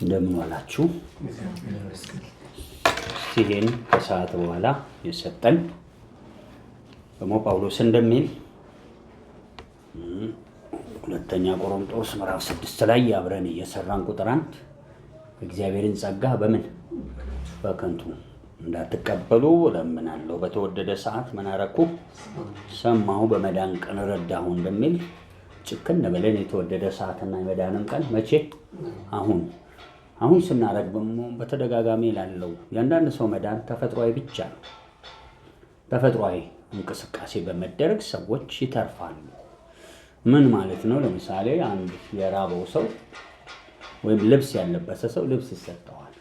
እንደምን ዋላችሁ። ይሄን ከሰዓት በኋላ የሰጠን ደግሞ ጳውሎስ እንደሚል ሁለተኛ ቆሮንቶስ ምዕራፍ 6 ላይ አብረን እየሰራን ቁጥር 1 እግዚአብሔርን ጸጋ በምን በከንቱ እንዳትቀበሉ እለምናለሁ። በተወደደ ሰዓት ምን አደረኩ? ሰማሁ፣ በመዳን ቀን ረዳሁ እንደሚል ጭክን ብለን የተወደደ ሰዓትና የመዳንን ቀን መቼ? አሁን ስናደርግ ደግሞ በተደጋጋሚ ላለው የአንዳንድ ሰው መዳን ተፈጥሯዊ ብቻ ነው። ተፈጥሯዊ እንቅስቃሴ በመደረግ ሰዎች ይተርፋሉ። ምን ማለት ነው? ለምሳሌ አንድ የራበው ሰው ወይም ልብስ ያለበሰ ሰው ልብስ ይሰጠዋል።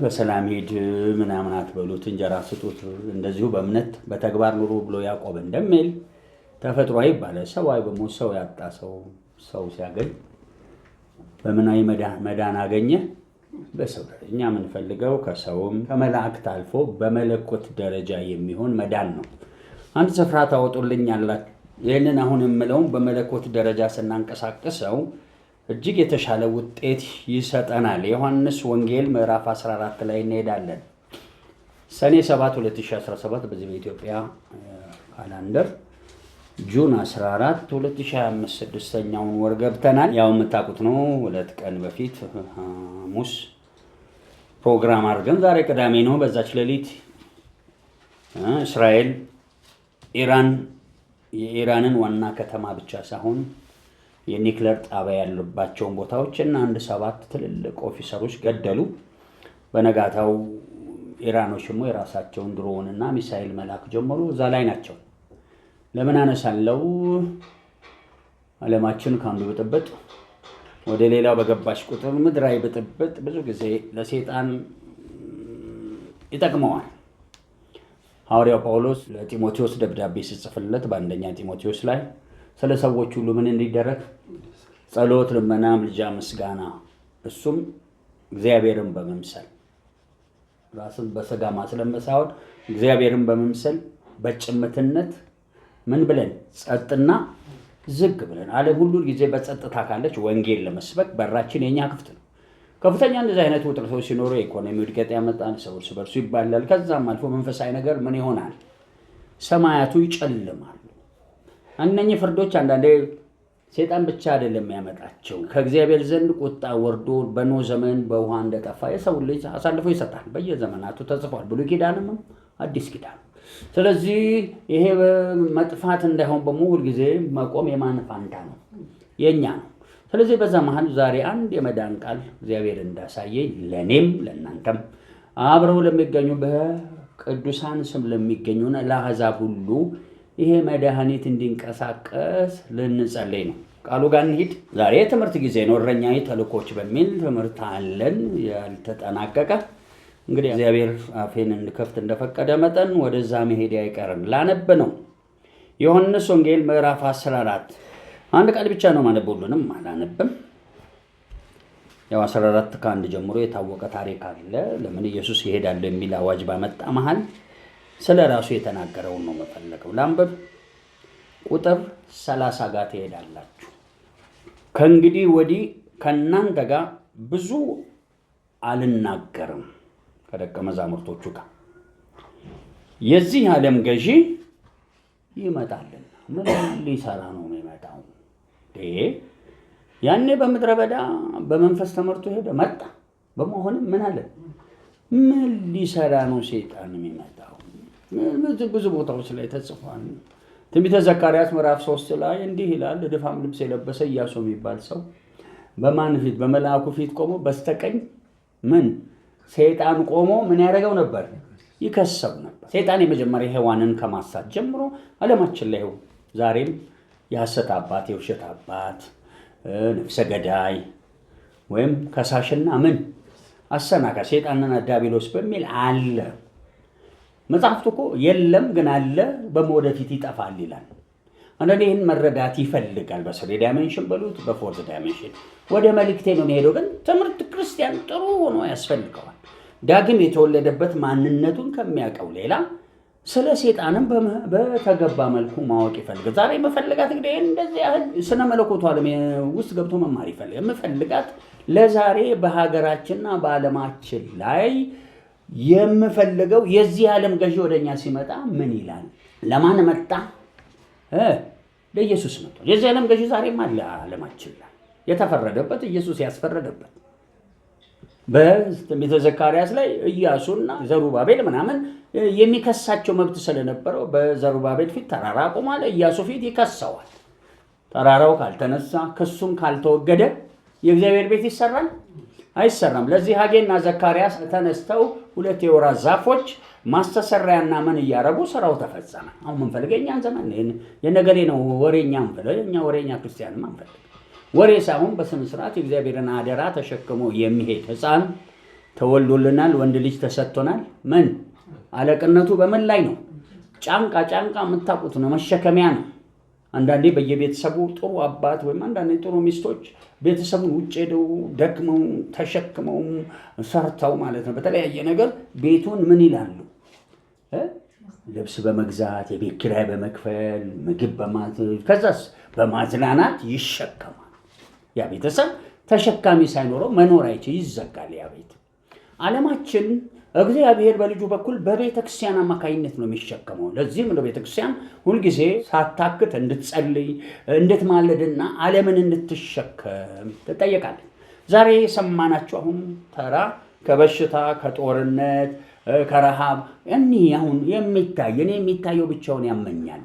በሰላም ሂድ ምናምን አትበሉት፣ እንጀራ ስጡት፣ እንደዚሁ በእምነት በተግባር ኑሩ ብሎ ያዕቆብ እንደሚል ተፈጥሯዊ ይባላል። ሰዋዊ በሞ ሰው ያጣ ሰው ሲያገኝ በምናዊ መዳን አገኘ? በሰው ደረጃ። እኛ የምንፈልገው ከሰውም ከመላእክት አልፎ በመለኮት ደረጃ የሚሆን መዳን ነው። አንድ ስፍራ ታወጡልኛላችሁ። ይህንን አሁን የምለውን በመለኮት ደረጃ ስናንቀሳቅሰው እጅግ የተሻለ ውጤት ይሰጠናል። የዮሐንስ ወንጌል ምዕራፍ 14 ላይ እንሄዳለን። ሰኔ 7 2017 በዚህ በኢትዮጵያ ካላንደር ጁን 14 2025 ስድስተኛውን ወር ገብተናል። ያው የምታውቁት ነው። 2 ቀን በፊት ሐሙስ ፕሮግራም አድርገን ዛሬ ቅዳሜ ነው። በዛች ሌሊት እስራኤል የኢራንን ዋና ከተማ ብቻ ሳይሆን የኒክለር ጣቢያ ያለባቸውን ቦታዎች እና 7 ትልልቅ ኦፊሰሮች ገደሉ። በነጋታው ኢራኖች ደግሞ የራሳቸውን ድሮንና ሚሳኤል መላክ ጀመሩ። እዛ ላይ ናቸው። ለምን አነሳለው? ዓለማችን ከአንዱ ብጥብጥ ወደ ሌላው በገባች ቁጥር ምድራዊ ብጥብጥ ብዙ ጊዜ ለሰይጣን ይጠቅመዋል። ሐዋርያው ጳውሎስ ለጢሞቴዎስ ደብዳቤ ሲጽፍለት በአንደኛ ጢሞቴዎስ ላይ ስለ ሰዎች ሁሉ ምን እንዲደረግ ጸሎት፣ ልመና፣ ምልጃ፣ ምስጋና፣ እሱም እግዚአብሔርን በመምሰል ራስን በሥጋ ማስለመድ ሳይሆን እግዚአብሔርን በመምሰል በጭምትነት ምን ብለን ጸጥና ዝግ ብለን። ዓለም ሁሉ ጊዜ በጸጥታ ካለች ወንጌል ለመስበክ በራችን የኛ ክፍት ነው። ከፍተኛ እንደዚህ አይነት ውጥረቶች ሲኖሩ የኢኮኖሚ ውድቀት ያመጣል። ሰው እርስ በርሱ ይባላል። ከዛም አልፎ መንፈሳዊ ነገር ምን ይሆናል? ሰማያቱ ይጨልማሉ። እነኚህ ፍርዶች አንዳንዴ ሰይጣን ብቻ አይደለም ያመጣቸው። ከእግዚአብሔር ዘንድ ቁጣ ወርዶ በኖህ ዘመን በውሃ እንደጠፋ የሰው ልጅ አሳልፎ ይሰጣል። በየዘመናቱ ተጽፏል፣ ብሉይ ኪዳንም አዲስ ኪዳን። ስለዚህ ይሄ መጥፋት እንዳይሆን በሙሉ ጊዜ መቆም የማን ፋንታ ነው? የኛ ነው። ስለዚህ በዛ መሃል ዛሬ አንድ የመዳን ቃል እግዚአብሔር እንዳሳየኝ ለኔም ለእናንተም አብረው ለሚገኙ በቅዱሳን ስም ለሚገኙና ለአሕዛብ ሁሉ ይሄ መድኃኒት እንዲንቀሳቀስ ልንጸልይ ነው። ቃሉ ጋር እንሂድ። ዛሬ የትምህርት ጊዜ ነው። እረኛዬ ተልእኮች በሚል ትምህርት አለን ያልተጠናቀቀ። እንግዲህ እግዚአብሔር አፌን እንድከፍት እንደፈቀደ መጠን ወደዛ መሄድ አይቀርም። ላነብ ነው። ዮሐንስ ወንጌል ምዕራፍ 14 አንድ ቃል ብቻ ነው ማለት፣ ሁሉንም አላነብም። ያው 14 ከ1 ጀምሮ የታወቀ ታሪክ አለ። ለምን ኢየሱስ ይሄዳል የሚል አዋጅ ባመጣ መሃል ስለ ራሱ የተናገረውን ነው መፈለገው። ላንብብ። ቁጥር 30 ጋር ትሄዳላችሁ። ከእንግዲህ ወዲህ ከእናንተ ጋር ብዙ አልናገርም ከደቀ መዛሙርቶቹ ጋር፣ የዚህ ዓለም ገዢ ይመጣልና። ምን ሊሰራ ነው የሚመጣው? ያኔ በምድረ በዳ በመንፈስ ተመርቶ ሄደ መጣ። በመሆንም ምን አለ? ምን ሊሰራ ነው ሰይጣን የሚመጣው? ብዙ ቦታዎች ላይ ተጽፏል። ትንቢተ ዘካርያስ ምዕራፍ 3 ላይ እንዲህ ይላል። ድፋም ልብስ የለበሰ ኢያሱ የሚባል ሰው በማን ፊት? በመልአኩ ፊት ቆሞ በስተቀኝ ምን ሰይጣን ቆሞ ምን ያደርገው ነበር? ይከሰው ነበር። ሰይጣን የመጀመሪያ ሔዋንን ከማሳት ጀምሮ ዓለማችን ላይ ዛሬም የሐሰት አባት፣ የውሸት አባት፣ ነፍሰ ገዳይ ወይም ከሳሽና ምን አሰናካይ ሰይጣንና ዲያብሎስ በሚል አለ። መጽሐፍቱ እኮ የለም ግን አለ፣ ወደፊት ይጠፋል ይላል። አንዳንዴ ይህን መረዳት ይፈልጋል። በስሪ ዳይሜንሽን በሉት በፎርት ዳይሜንሽን ወደ መልእክቴ ነው የሚሄደው። ግን ትምህርት ክርስቲያን ጥሩ ሆኖ ያስፈልገዋል። ዳግም የተወለደበት ማንነቱን ከሚያውቀው ሌላ ስለ ሴጣንም በተገባ መልኩ ማወቅ ይፈልጋል። ዛሬ የምፈልጋት እንግዲህ እንደዚህ ያህል ስነ መለኮቱ ዓለም ውስጥ ገብቶ መማር ይፈልጋል። የምፈልጋት ለዛሬ በሀገራችንና በዓለማችን ላይ የምፈልገው የዚህ ዓለም ገዢ ወደኛ ሲመጣ ምን ይላል? ለማን መጣ? ለኢየሱስ መጥቷል። የዚህ ዓለም ገዢ ዛሬም አለ ዓለማችን ላይ የተፈረደበት፣ ኢየሱስ ያስፈረደበት። በትንቢተ ዘካርያስ ላይ ኢያሱና ዘሩባቤል ምናምን የሚከሳቸው መብት ስለነበረው በዘሩባቤል ፊት ተራራ ቆሟል፣ ኢያሱ ፊት ይከሰዋል። ተራራው ካልተነሳ ክሱን ካልተወገደ የእግዚአብሔር ቤት ይሰራል? አይሰራም። ለዚህ ሐጌና ዘካርያስ ተነስተው 2 የወይራ ዛፎች ማስተሰሪያና ምን እያረጉ ስራው ተፈጸመ። አሁን ምንፈልገው እኛን ዘመን የነገሌ ነው ወሬኛ ምንፈልገው እኛ ወሬኛ ክርስቲያንም አንፈልግ። ወሬ ሳይሆን በስነ ስርዓት የእግዚአብሔርን አደራ ተሸክሞ የሚሄድ ሕፃን ተወልዶልናል፣ ወንድ ልጅ ተሰጥቶናል። ምን አለቅነቱ በምን ላይ ነው? ጫንቃ የምታውቁት ነው፣ መሸከሚያ ነው። አንዳንዴ በየቤተሰቡ ጥሩ አባት ወይም አንዳንዴ ጥሩ ሚስቶች ቤተሰቡን ውጭ ሄደው ደክመው ተሸክመው ሰርተው ማለት ነው በተለያየ ነገር ቤቱን ምን ይላሉ? ልብስ በመግዛት የቤት ኪራይ በመክፈል ምግብ ከዛስ በማዝናናት ይሸከማል። ያ ቤተሰብ ተሸካሚ ሳይኖረው መኖር አይችል፣ ይዘጋል ያ ቤት። ዓለማችን እግዚአብሔር በልጁ በኩል በቤተ ክርስቲያን አማካኝነት ነው የሚሸከመው። ለዚህም ነው ቤተ ክርስቲያን ሁልጊዜ ሳታክት እንድትጸልይ እንድትማለድና ዓለምን እንድትሸከም ትጠየቃለች። ዛሬ የሰማናቸው አሁን ተራ ከበሽታ ከጦርነት ከረሃብ አሁን እኔ የሚታየው ብቻውን ያመኛል።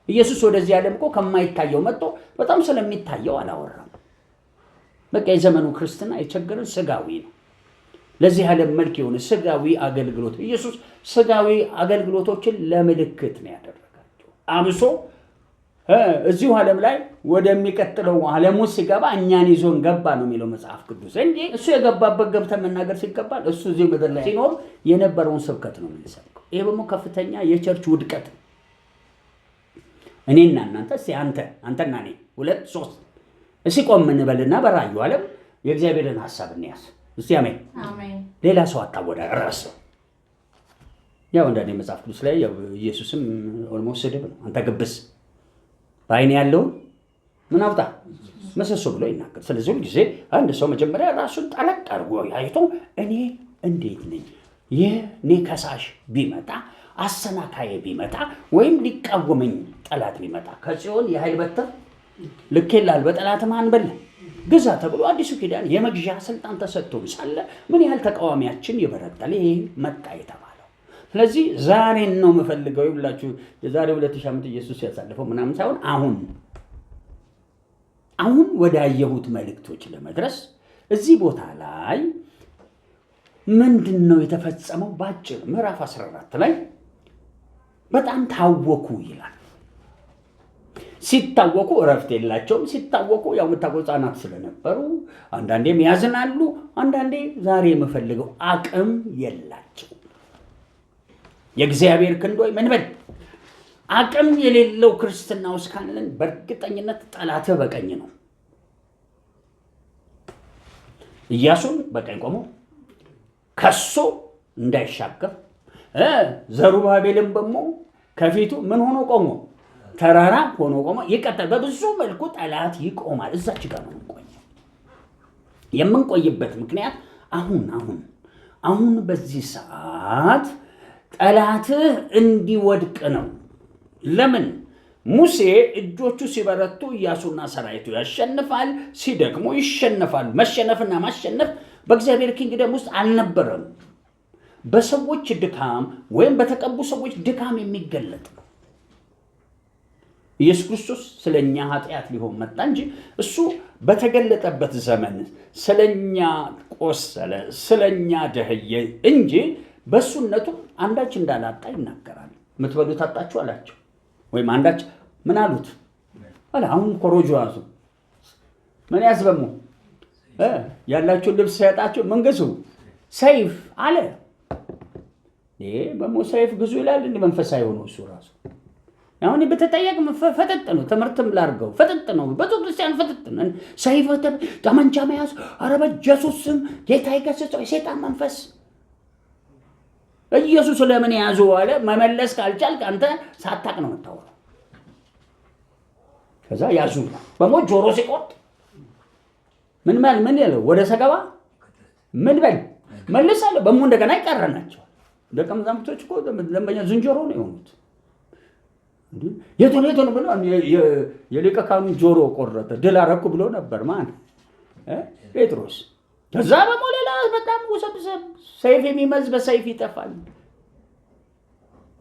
ኢየሱስ ወደዚህ ዓለም እኮ ከማይታየው መጥቶ በጣም ስለሚታየው አላወራም። በቃ የዘመኑ ክርስትና የቸገረን ስጋዊ ነው። ለዚህ ዓለም መልክ የሆነ ስጋዊ አገልግሎት ኢየሱስ ስጋዊ አገልግሎቶችን ለምልክት ነው ያደረጋቸው። አብሶ እዚሁ ዓለም ላይ ወደሚቀጥለው ዓለም ውስጥ ሲገባ እኛን ይዞን ገባ ነው የሚለው መጽሐፍ ቅዱስ እንጂ እሱ የገባበት ገብተን መናገር ሲገባል እሱ እዚህ ምድር ላይ ሲኖር የነበረውን ስብከት ነው የምንሰብከው። ይሄ ደግሞ ከፍተኛ የቸርች ውድቀት። እኔና እናንተ አንተና እኔ 2 3 እስኪ ቆም እንበልና በራዩ ዓለም የእግዚአብሔርን ሐሳብ እንያዝ። እስቲ አሜን። ሌላ ሰው አታወዳ ራስ ያው እንደኔ መጽሐፍ ቅዱስ ላይ ያው ኢየሱስም ኦልሞስት ስድብ ነው። አንተ ግብስ በአይን ያለውን ምን አውጣ መሰሶ ብሎ ይናገር። ስለዚህ ሁሉ ጊዜ አንድ ሰው መጀመሪያ ራሱን ጠለቅ አድርጎ አይቶ እኔ እንዴት ነኝ? የኔ ከሳሽ ቢመጣ አሰናካዬ ቢመጣ ወይም ሊቃወመኝ ጠላት ቢመጣ ከጽዮን የኃይል በትር ልኬልሃል፣ በጠላት ማን በለ ግዛ ተብሎ አዲሱ ኪዳን የመግዣ ስልጣን ተሰጥቶ ሳለ ምን ያህል ተቃዋሚያችን ይበረታል። ይሄ መጣ የተባለው። ስለዚህ ዛሬን ነው የምፈልገው ይብላችሁ። የዛሬ 2000 ዓመት ኢየሱስ ያሳለፈው ምናምን ሳይሆን አሁን ወደ አየሁት መልእክቶች ለመድረስ እዚህ ቦታ ላይ ምንድነው የተፈጸመው? ባጭር ምዕራፍ 14 ላይ በጣም ታወኩ ይላል። ሲታወቁ እረፍት የላቸውም። ሲታወቁ ያው የምታውቁ ሕፃናት ስለነበሩ አንዳንዴም ያዝናሉ፣ አንዳንዴ ዛሬ የምፈልገው አቅም የላቸው። የእግዚአብሔር ክንዶይ ምን በል አቅም የሌለው ክርስትና ውስጥ ካለን በእርግጠኝነት ጠላትህ በቀኝ ነው። ኢያሱን በቀኝ ቆሞ ከሶ እንዳይሻገር ዘሩባቤልም ደግሞ ከፊቱ ምን ሆኖ ቆሞ ተራራ ሆኖ ቆሞ ይቀጥላል። በብዙ መልኩ ጠላት ይቆማል። እዛች ጋር ነው የምንቆይበት ምክንያት አሁን በዚህ ሰዓት ጠላትህ እንዲወድቅ ነው። ለምን? ሙሴ እጆቹ ሲበረቱ ኢያሱና ሰራዊቱ ያሸንፋል፣ ሲደክሙ ይሸነፋል። መሸነፍና ማሸነፍ በእግዚአብሔር ኪንግደም ውስጥ አልነበረም። በሰዎች ድካም ወይም በተቀቡ ሰዎች ድካም የሚገለጥ ነው። ኢየሱስ ክርስቶስ ስለኛ ኃጢአት ሊሆን መጣ እንጂ እሱ በተገለጠበት ዘመን ስለኛ ቆሰለ፣ ስለኛ ደህየ እንጂ በሱነቱ አንዳች እንዳላጣ ይናገራል። የምትበሉት አጣችሁ አላቸው። ወይም አንዳች ምን አሉት አለ። አሁን ኮሮጆ ያዙ፣ ምን ያዝበሙ ያላችሁን ልብስ ሲያጣችሁ ምን ግዙ? ሰይፍ አለ። ይሄ በሞ ሰይፍ ግዙ ይላል። እንደ መንፈሳዊ ሆኖ እሱ ራሱ አሁን በተጠየቅ ፈጠጥ ነው። ትምህርትም ላርገው ፈጠጥ ነው። በቤተክርስቲያን ፈጠጥ ነው። ሰይፍ ጠመንጃ መያዝ፣ ኧረ በኢየሱስ ስም ጌታ ይገስጸው። የሰይጣን መንፈስ ኢየሱስ ለምን ያዙ አለ። መመለስ ካልቻልክ አንተ ሳታቅ ነው የምታወራው። ከዛ ያዙ በሞት ጆሮ ሲቆርጥ ምን ያለው ወደ ሰገባ ምን በል መልሳለሁ በሙ እንደገና ይቀረናቸው። ደቀ መዛሙርቶች እኮ ደንበኛ ዝንጀሮ ነው የሆኑት። የቱን ብሎ የሊቀ ካህኑን ጆሮ ቆረጠ። ድል አደረኩ ብሎ ነበር ማን ጴጥሮስ። ከዛ ደግሞ ሌላ በጣም ውሰብሰብ ሰይፍ የሚመዝ በሰይፍ ይጠፋል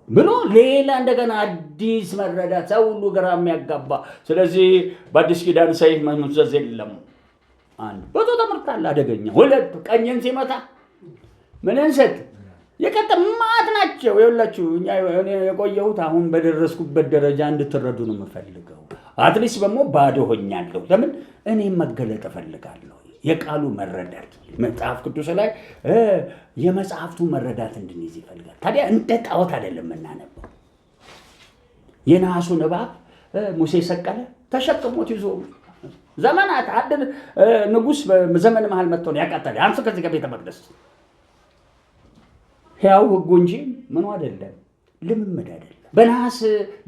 ብሎ ሌላ እንደገና አዲስ መረዳት ሰው ሁሉ ግራ የሚያጋባ። ስለዚህ በአዲስ ኪዳን ሰይፍ መምዘዝ የለም። አንድ ብዙ ትምህርት አለ አደገኛ። ሁለት ቀኝን ሲመታ ምንን ሰጥ የቀጠማት ናቸው። ይኸውላችሁ እኛ የቆየሁት አሁን በደረስኩበት ደረጃ እንድትረዱ ነው የምፈልገው። አትሊስት ደግሞ ባዶ ሆኛለሁ። ለምን እኔም መገለጥ እፈልጋለሁ። የቃሉ መረዳት መጽሐፍ ቅዱስ ላይ የመጽሐፍቱ መረዳት እንድንይዝ ይፈልጋል። ታዲያ እንደ ጣዖት አይደለም የምናነበው። የነሐሱን እባብ ሙሴ ሰቀለ፣ ተሸክሞት ይዞ ዘመናት አንድ ንጉሥ በዘመን መሃል መጥቶ ነው ያቃጠለ። አንተ ከዚህ ከቤተ መቅደስ ሕያው ሕጉ እንጂ ምኑ አይደለም፣ ልምምድ አይደለም። በነሐስ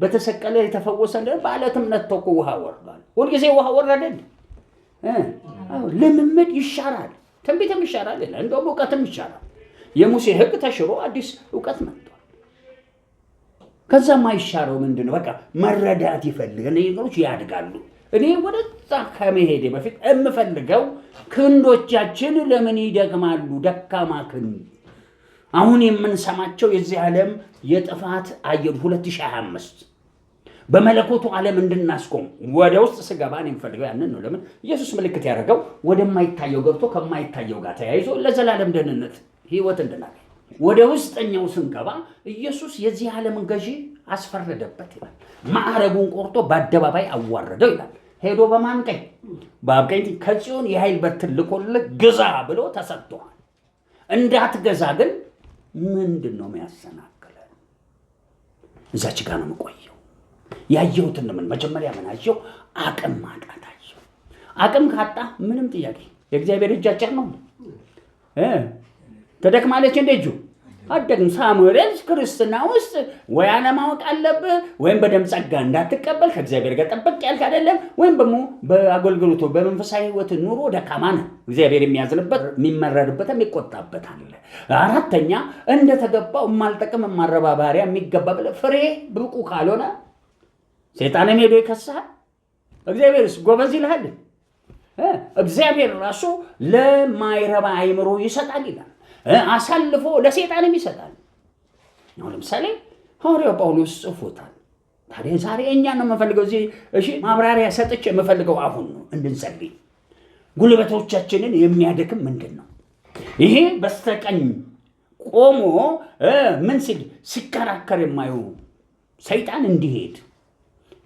በተሰቀለ የተፈወሰ እንደ በዓለትም ነጥቶ እኮ ውሃ ወርዷል። ሁልጊዜ ውሃ ወረደ። ልምምድ ይሻራል፣ ትንቢትም ይሻራል ይላል። እንደውም እውቀትም ይሻራል። የሙሴ ሕግ ተሽሮ አዲስ እውቀት መጥቷል። ከዛ ማይሻረው ምንድን ነው? በቃ መረዳት ይፈልጋል። ነገሮች ያድጋሉ። እኔ ወደዛ ከመሄዴ በፊት የምፈልገው ክንዶቻችን ለምን ይደግማሉ? ደካማ ክንድ አሁን የምንሰማቸው የዚህ ዓለም የጥፋት አየር 2025 በመለኮቱ ዓለም እንድናስቆም ወደ ውስጥ ስገባን የምፈልገው ያንን ነው። ለምን ኢየሱስ ምልክት ያደረገው ወደማይታየው ገብቶ ከማይታየው ጋር ተያይዞ ለዘላለም ደህንነት ህይወት እንድናገኝ። ወደ ውስጠኛው ስንገባ ኢየሱስ የዚህ ዓለም ገዢ አስፈረደበት ይላል። ማዕረጉን ቆርጦ በአደባባይ አዋረደው ይላል። ሄዶ በማን ቀኝ? በአብ ቀኝ ከጽዮን የኃይል በትር ልኮልህ ግዛ ብሎ ተሰጥቷል። እንዳትገዛ ግን ምንድን ነው የሚያሰናክለን? እዛች ጋር ነው የምቆየው። ያየሁትን ምን መጀመሪያ ምን አየሁ? አቅም ማጣት አየሁ። አቅም ካጣ ምንም ጥያቄ የእግዚአብሔር እጅ አጭር ነው። ተደክማለች እንደ እጁ አደግም። ሳሙኤል ክርስትና ውስጥ ወይ አለማወቅ አለብህ ወይም በደም ጸጋ እንዳትቀበል ከእግዚአብሔር ጋር ጠበቅ ያልክ አይደለም፣ ወይም ደግሞ በአገልግሎቱ በመንፈሳዊ ህይወት ኑሮ ደካማ ነህ። እግዚአብሔር የሚያዝንበት የሚመረርበት የሚቆጣበት አለ። አራተኛ እንደተገባው የማልጠቅም የማረባ ባሪያ የሚገባ ብለህ ፍሬ ብቁ ካልሆነ ሰይጣንም ሄዶ ይከስሃል። እግዚአብሔርስ ጎበዝ ይልሃል። እግዚአብሔር ራሱ ለማይረባ አይምሮ ይሰጣል ይላል። አሳልፎ ለሰይጣንም ይሰጣል። ነው ለምሳሌ ሐዋርያው ጳውሎስ ጽፎታል። ታዲያ ዛሬ እኛ ነው የምፈልገው እዚህ እሺ ማብራሪያ ሰጥቼ የምፈልገው አሁን ነው እንድንጸልይ። ጉልበቶቻችንን የሚያደክም ምንድን ነው? ይሄ በስተቀኝ ቆሞ ምን ሲከራከር የማየው ሰይጣን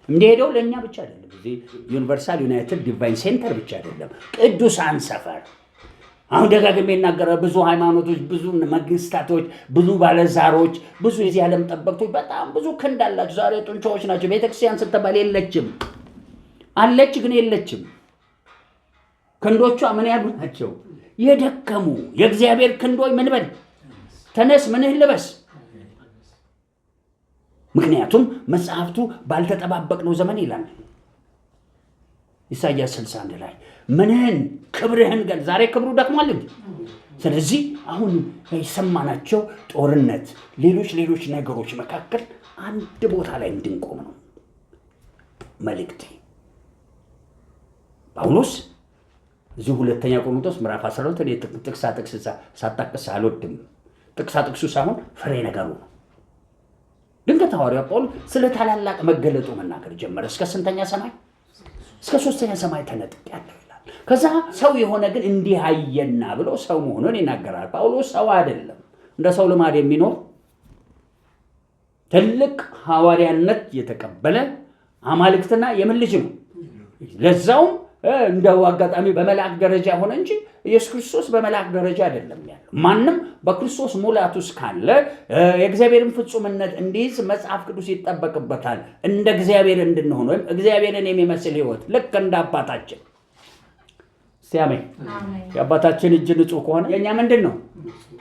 እንዲሄደው ለእኛ ብቻ አይደለም። እዚህ ዩኒቨርሳል ዩናይትድ ዲቫይን ሴንተር ብቻ አይደለም፣ ቅዱሳን ሰፈር። አሁን ደጋግሜ እናገረ ብዙ ሃይማኖቶች፣ ብዙ መንግስታቶች፣ ብዙ ባለዛሮች፣ ብዙ የዚህ ዓለም ጠበቅቶች በጣም ብዙ ክንድ አላቸው። ዛሬ ጡንቻዎች ናቸው። ቤተክርስቲያን ስትባል የለችም፣ አለች ግን የለችም። ክንዶቿ ምን ያሉ ናቸው? የደከሙ። የእግዚአብሔር ክንዶች ምን በል ተነስ፣ ምንህ ልበስ። ምክንያቱም መጽሐፍቱ ባልተጠባበቅነው ዘመን ይላል ኢሳይያስ 61 ላይ ምንህን ክብርህን ገል። ዛሬ ክብሩ ደክሟል እንዴ? ስለዚህ አሁን የሰማናቸው ጦርነት፣ ሌሎች ነገሮች መካከል አንድ ቦታ ላይ እንድንቆም ነው መልእክቴ። ጳውሎስ እዚህ ሁለተኛ ቆሮንቶስ ምዕራፍ 12 እኔ ጥቅስ ሳጣቅስ አልወድም። ጥቅሱ ሳይሆን ፍሬ ነገሩ ነው። ድንገት ሐዋርያው ጳውሎስ ስለ ታላላቅ መገለጡ መናገር ጀመረ። እስከ ስንተኛ ሰማይ? እስከ 3ኛ ሰማይ ተነጥቄአለሁ ይላል። ከዛ ሰው የሆነ ግን እንዲህ አየና ብሎ ሰው መሆኑን ይናገራል። ጳውሎስ ሰው አይደለም፣ እንደ ሰው ልማድ የሚኖር ትልቅ ሐዋርያነት የተቀበለ አማልክትና የምን ልጅ ነው። ለዛውም እንደው አጋጣሚ በመላእክ ደረጃ ሆነ እንጂ ኢየሱስ ክርስቶስ በመላእክ ደረጃ አይደለም ያለው። ማንም በክርስቶስ ሙላት ውስጥ ካለ የእግዚአብሔርን ፍጹምነት እንዲይዝ መጽሐፍ ቅዱስ ይጠበቅበታል። እንደ እግዚአብሔር እንድንሆን ወይም እግዚአብሔርን የሚመስል ህይወት ልክ እንደ አባታችን። ሲያመኝ የአባታችን እጅ ንጹህ ከሆነ የእኛ ምንድን ነው?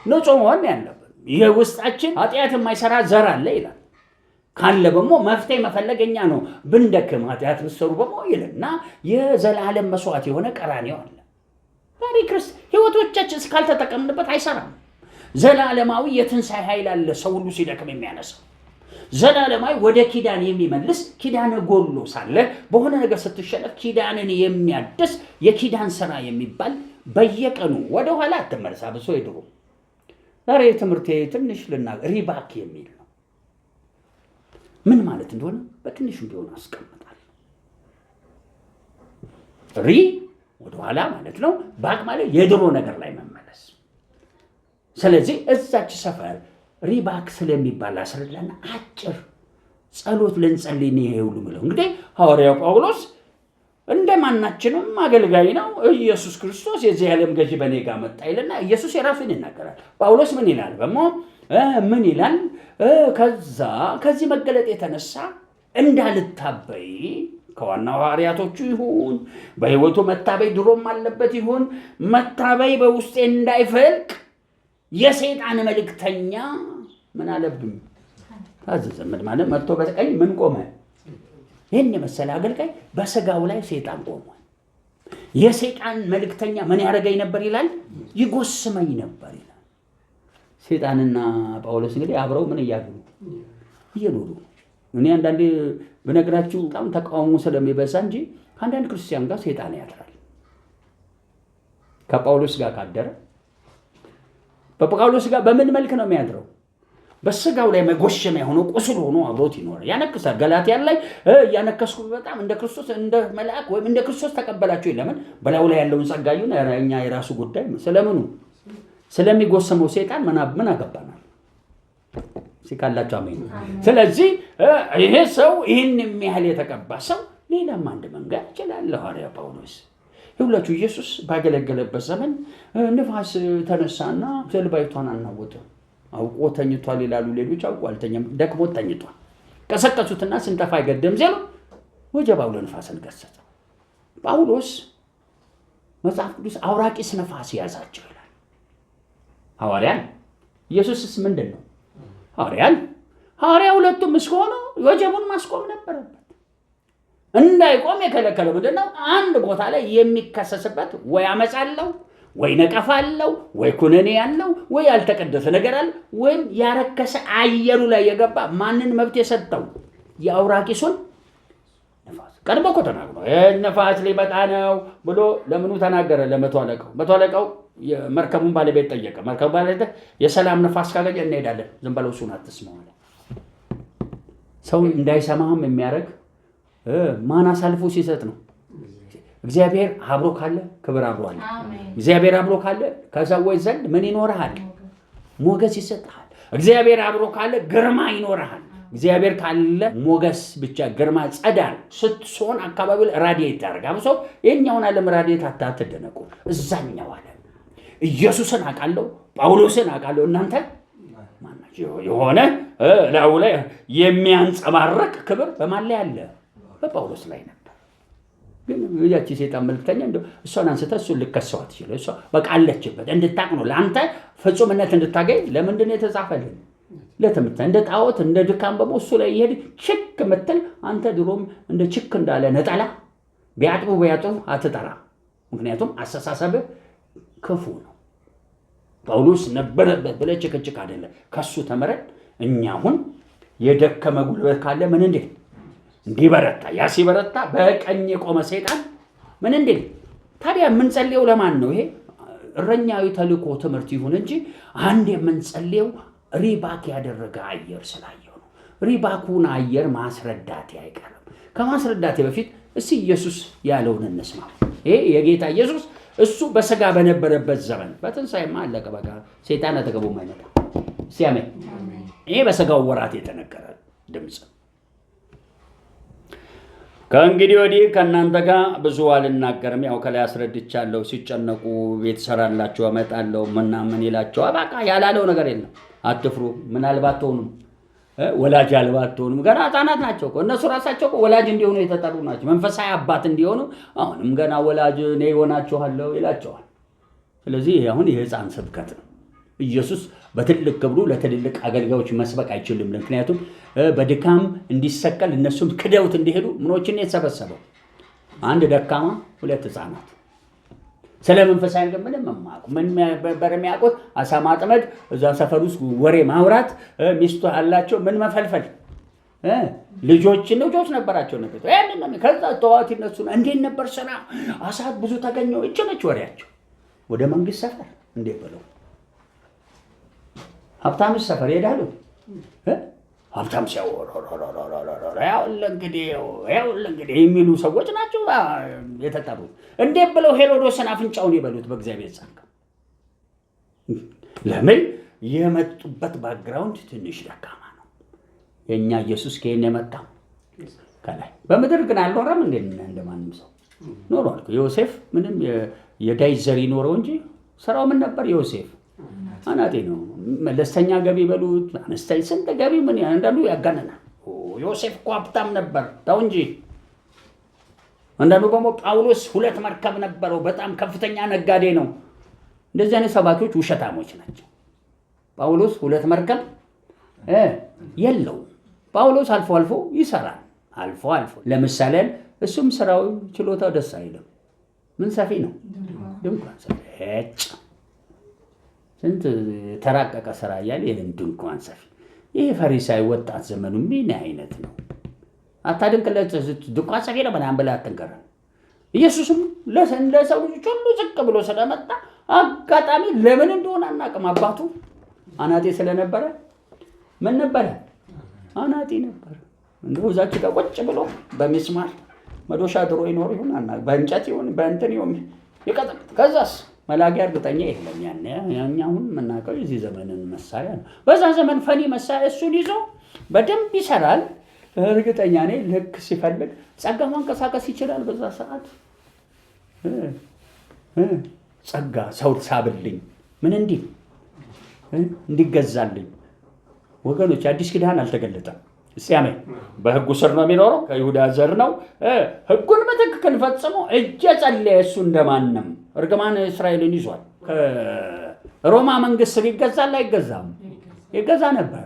ንጹህ መሆን ያለብን። የውስጣችን ኃጢአት የማይሰራ ዘር አለ ይላል። ካለ ደግሞ መፍትሄ መፈለገኛ ነው። ብንደክም ኃጢአት ብትሰሩ በሞ ይልና የዘላለም መስዋዕት የሆነ ቀራንዮ አለ። ዛሬ ህይወቶቻችን እስካልተጠቀምንበት አይሰራም። ዘላለማዊ የትንሣኤ ኃይል አለ፣ ሰው ሁሉ ሲደክም የሚያነሳው ዘላለማዊ ወደ ኪዳን የሚመልስ ኪዳን ጎሎ ሳለ በሆነ ነገር ስትሸነፍ ኪዳንን የሚያድስ የኪዳን ስራ የሚባል በየቀኑ ወደ ኋላ አትመለሳ። ብሶ ይድሩ ዛሬ ትምህርቴ ትንሽ ሪባክ የሚል ነው። ምን ማለት እንደሆነ በትንሹ ቢሆን አስቀምጣለሁ። ወደ ኋላ ማለት ነው። ባክ ማለት የድሮ ነገር ላይ መመለስ። ስለዚህ እዛች ሰፈር ሪባክ ስለሚባል አስረዳና አጭር ጸሎት ልንጸልይ ነው። ይሄ ሁሉ ምለው እንግዲህ ሐዋርያው ጳውሎስ እንደማናችንም አገልጋይ ነው። ኢየሱስ ክርስቶስ የዚህ ዓለም ገዢ በኔ ጋር መጣ ይልና ኢየሱስ የራሱን ይናገራል። ጳውሎስ ምን ይላል? ምን ይላል? ከዚህ መገለጥ የተነሳ እንዳልታበይ ከዋናው ሐዋርያቶቹ ይሁን በሕይወቱ መታበይ ድሮም አለበት ይሁን መታበይ በውስጤ እንዳይፈልቅ የሰይጣን መልእክተኛ ምን አለብኝ ታዘዘ። ማለት መጥቶ በቀኝ ምን ቆመ? ይህን የመሰለ አገልጋይ በስጋው ላይ ሰይጣን ቆሟል። የሰይጣን መልእክተኛ ምን ያደርገኝ ነበር ይላል? ይጎስመኝ ነበር ይላል። ሰይጣንና ጳውሎስ እንግዲህ አብረው ምን እያሉ እየኖሩ። እኔ አንዳንዴ ብነግራችሁ በጣም ተቃውሞ ስለሚበዛ እንጂ ከአንዳንድ ክርስቲያን ጋር ሰይጣን ያድራል። ከጳውሎስ ጋር ካደረ በጳውሎስ ጋር በምን መልክ ነው የሚያድረው? በስጋው ላይ መጎሸሚያ ሆኖ ቁስል ሆኖ አብሮት ይኖራል። ያነክሳል። ገላትያ ላይ ያነከስኩ በጣም እንደ ክርስቶስ እንደ መልአክ ወይም እንደ ክርስቶስ ተቀበላችሁ። ለምን በላዩ ላይ ያለውን ጸጋዩን እኛ የራሱ ጉዳይ ስለምኑ ስለሚጎሰመው ሰይጣን ምን አገባናል? ሲካላችሁ አሜን። ስለዚህ ይሄ ሰው ይህን የሚያህል የተቀባ ሰው ሌላም አንድ መንገድ ይችላል። ሐዋርያ ጳውሎስ ሁላችሁ ኢየሱስ ባገለገለበት ዘመን ንፋስ ተነሳና ጀልባይቷን አናወጠ። አውቆ ተኝቷል ይላሉ ሌሎች። አውቆ አልተኛም፣ ደክሞ ተኝቷል። ቀሰቀሱትና ስንጠፋ አይገደም ዘሉ ወጀብ አውሎ ንፋስን ገሰጸ። ጳውሎስ መጽሐፍ ቅዱስ አውራቂስ ነፋስ ያዛቸው ይላል። ሐዋርያን ኢየሱስስ ምንድን ነው? ሐዋርያ ሁለቱም እስከሆኑ ወጀቡን ማስቆም ነበረበት። እንዳይቆም የከለከለው ምንድነው? አንድ ቦታ ላይ የሚከሰስበት ወይ አመጽ አለው ወይ ነቀፋ አለው ወይ ኩነኔ ያለው ወይ ያልተቀደሰ ነገር አለ ወይም ያረከሰ አየሩ ላይ የገባ ማንን መብት የሰጠው? የአውራቂሱን ነፋስ። ቀድሞ እኮ ተናግሮ ነፋስ ሊመጣ ነው ብሎ ለምኑ ተናገረ? ለመቶ አለቃው የመርከቡን ባለቤት ጠየቀ። መርከቡ ባለቤት የሰላም ነፋስ ካገኘ እንሄዳለን፣ ዝም በለው እሱን አትስማው አለ። ሰው እንዳይሰማህም የሚያደርግ ማን አሳልፎ ሲሰጥ ነው? እግዚአብሔር አብሮ ካለ ክብር አብሮ አለ። እግዚአብሔር አብሮ ካለ ከሰዎች ዘንድ ምን ይኖርሃል? ሞገስ ይሰጥሃል። እግዚአብሔር አብሮ ካለ ግርማ ይኖርሃል። እግዚአብሔር ካለ ሞገስ ብቻ ግርማ ጸዳል ስትሆን አካባቢው ላይ ራዲየት ያደርጋል። ሰው የኛውን ዓለም ራዲየት አታትደነቁ። እዛኛው ዓለም ኢየሱስን አውቃለሁ፣ ጳውሎስን አውቃለሁ። እናንተ ማናችሁ? የሆነ ላዩ ላይ የሚያንጸባርቅ ክብር በማን ላይ አለ? በጳውሎስ ላይ ነበር። ግን ያቺ ሰይጣን መልክተኛ እንደው እሷን አንስተህ እሱን ልከሰው አትችልም። እሷ በቃ አለችበት እንድታቅ ነው። ለአንተ ፍጹምነት እንድታገኝ ለምንድን ነው የተጻፈልን? ለትምህርት እንደ ጣዖት እንደ ድካም በሞ እሱ ላይ ይሄድ ችክ ምትል አንተ ድሮም እንደ ችክ እንዳለ ነጠላ ቢያጥቡ አትጠራ። ምክንያቱም አስተሳሰብህ ክፉ ነው። ጳውሎስ ነበረበት ብለህ ችክችክ አይደለም። ከሱ ተመረን እኛ አሁን የደከመ ጉልበት ካለ ምን እንዲበረታ ያ ሲበረታ በቀኝ የቆመ ሰይጣን ምን ታዲያ የምንጸልየው ለማን ነው? ይሄ እረኛዊ ተልእኮ ትምህርት ይሁን እንጂ አንድ የምንጸልየው ሪባክ ያደረገ አየር ስላየው ነው። ሪባኩን አየር ማስረዳት አይቀርም። ከማስረዳት በፊት እስቲ ኢየሱስ ያለውን እንስማ። ይሄ የጌታ ኢየሱስ እሱ በስጋ በነበረበት ዘመን በትንሣኤማ አለቀ በቃ ሰይጣን አጠገቡም አይመጣም። ሲያመን ይሄ በስጋው ወራት የተነገረ ድምጽ። ከእንግዲህ ወዲህ ከእናንተ ጋር ብዙ አልናገርም፣ ያው ከላይ አስረድቻለሁ። ሲጨነቁ ቤት ሰራላችሁ አመጣለሁ ምናምን ይላቸዋል። በቃ ያላለው ነገር የለም። አትፍሩ፣ ምናልባት ትሆኑም ወላጅ አልባ አትሆኑም። ገና ህፃናት ናቸው እኮ እነሱ ራሳቸው ወላጅ እንዲሆኑ የተጠሩ ናቸው። መንፈሳዊ አባት እንዲሆኑ አሁንም ገና ወላጅ እኔ እሆናችኋለሁ ይላቸዋል። ስለዚህ አሁን የህፃን ስብከት ነው። ኢየሱስ በትልቅ ክብሩ ለትልልቅ አገልጋዮች መስበክ አይችልም። ምክንያቱም በድካም እንዲሰቀል እነሱም ክደውት እንዲሄዱ ምኖችን የተሰበሰበው አንድ ደካማ፣ ሁለት ሕፃናት ስለ መንፈሳዊ ነገር ምንም የማያውቁ ምን በሚያውቁት አሳ ማጥመድ፣ እዛ ሰፈር ውስጥ ወሬ ማውራት፣ ሚስቱ አላቸው ምን መፈልፈል፣ ልጆች ነበራቸው ነበር። ከዛ ጠዋት ይነሱና እንዴት ነበር ስራ? አሳት ብዙ ተገኘው። እች ነች ወሬያቸው። ወደ መንግስት ሰፈር እንዴት ብለው ሀብታም ሰፈር ይሄዳሉ። ሀብታም ሲያወራ እንግዲህ የሚሉ ሰዎች ናቸው የተጠሩት። እንዴት ብለው ሄሮዶስን አፍንጫውን ይበሉት በእግዚአብሔር ጸጋ። ለምን? የመጡበት ባክግራውንድ ትንሽ ደካማ ነው። የእኛ ኢየሱስ ከየት የመጣው? ከላይ። በምድር ግን አልኖረም እንደማንም ሰው ኖሯል። ዮሴፍ ምንም የዳዊት ዘር ኖረው እንጂ ስራው ምን ነበር? ዮሴፍ አናጤ ነው። መለስተኛ ገቢ በሉት አነስተኛ ስንት ገቢ ምን አንዳንዱ ያጋነናል። ዮሴፍ እኮ ሀብታም ነበር ታው እንጂ። አንዳንዱ ደግሞ ጳውሎስ 2 መርከብ ነበረው፣ በጣም ከፍተኛ ነጋዴ ነው። እንደዚህ አይነት ሰባኪዎች ውሸታሞች ናቸው። ጳውሎስ 2 መርከብ የለው። ጳውሎስ አልፎ አልፎ ይሰራል። አልፎ ለምሳሌ እሱም ስራው ችሎታው ደስ አይልም። ምን ሰፊ ነው? ድንኳን ሰፊ ስንት ተራቀቀ ስራ እያለ ድንኳን ሰፊ። ይህ ፈሪሳዊ ወጣት ዘመኑ ምን አይነት ነው? አታድንቅለት። ድንኳን ሰፊ ነው ምናምን ብለህ አትንገረን። ኢየሱስም ለሰው ልጆች ሁሉ ዝቅ ብሎ ስለመጣ አጋጣሚ ለምን እንደሆነ አናውቅም። አባቱ አናጤ ስለነበረ ምን ነበረ? አናጤ ነበር። እንደው እዛች ጋር ቁጭ ብሎ በሚስማር መዶሻ ድሮ ይኖር ይሁን በእንጨት ይሁን በእንትን ይሁን ይቀጥል። ከዛስ መላጊያ እርግጠኛ የለም። ያኛውን የምናውቀው የዚህ ዘመንን መሳሪያ ነው። በዛ ዘመን ፈኒ መሳሪያ እሱን ይዞ በደንብ ይሰራል። እርግጠኛ ነኝ ልክ ሲፈልግ ጸጋ ማንቀሳቀስ ይችላል። በዛ ሰዓት ጸጋ ሰው ሳብልኝ ምን እንዲገዛልኝ። ወገኖች አዲስ ኪዳን አልተገለጠም። እስቲ አሜን። በሕጉ ስር ነው የሚኖረው። ከይሁዳ ዘር ነው። ሕጉን በትክክል ፈጽሞ እየጸለየ እሱ እንደማንም እርግማን እስራኤልን ይዟል። ከሮማ መንግስት ስር ይገዛል አይገዛም? ይገዛ ነበር።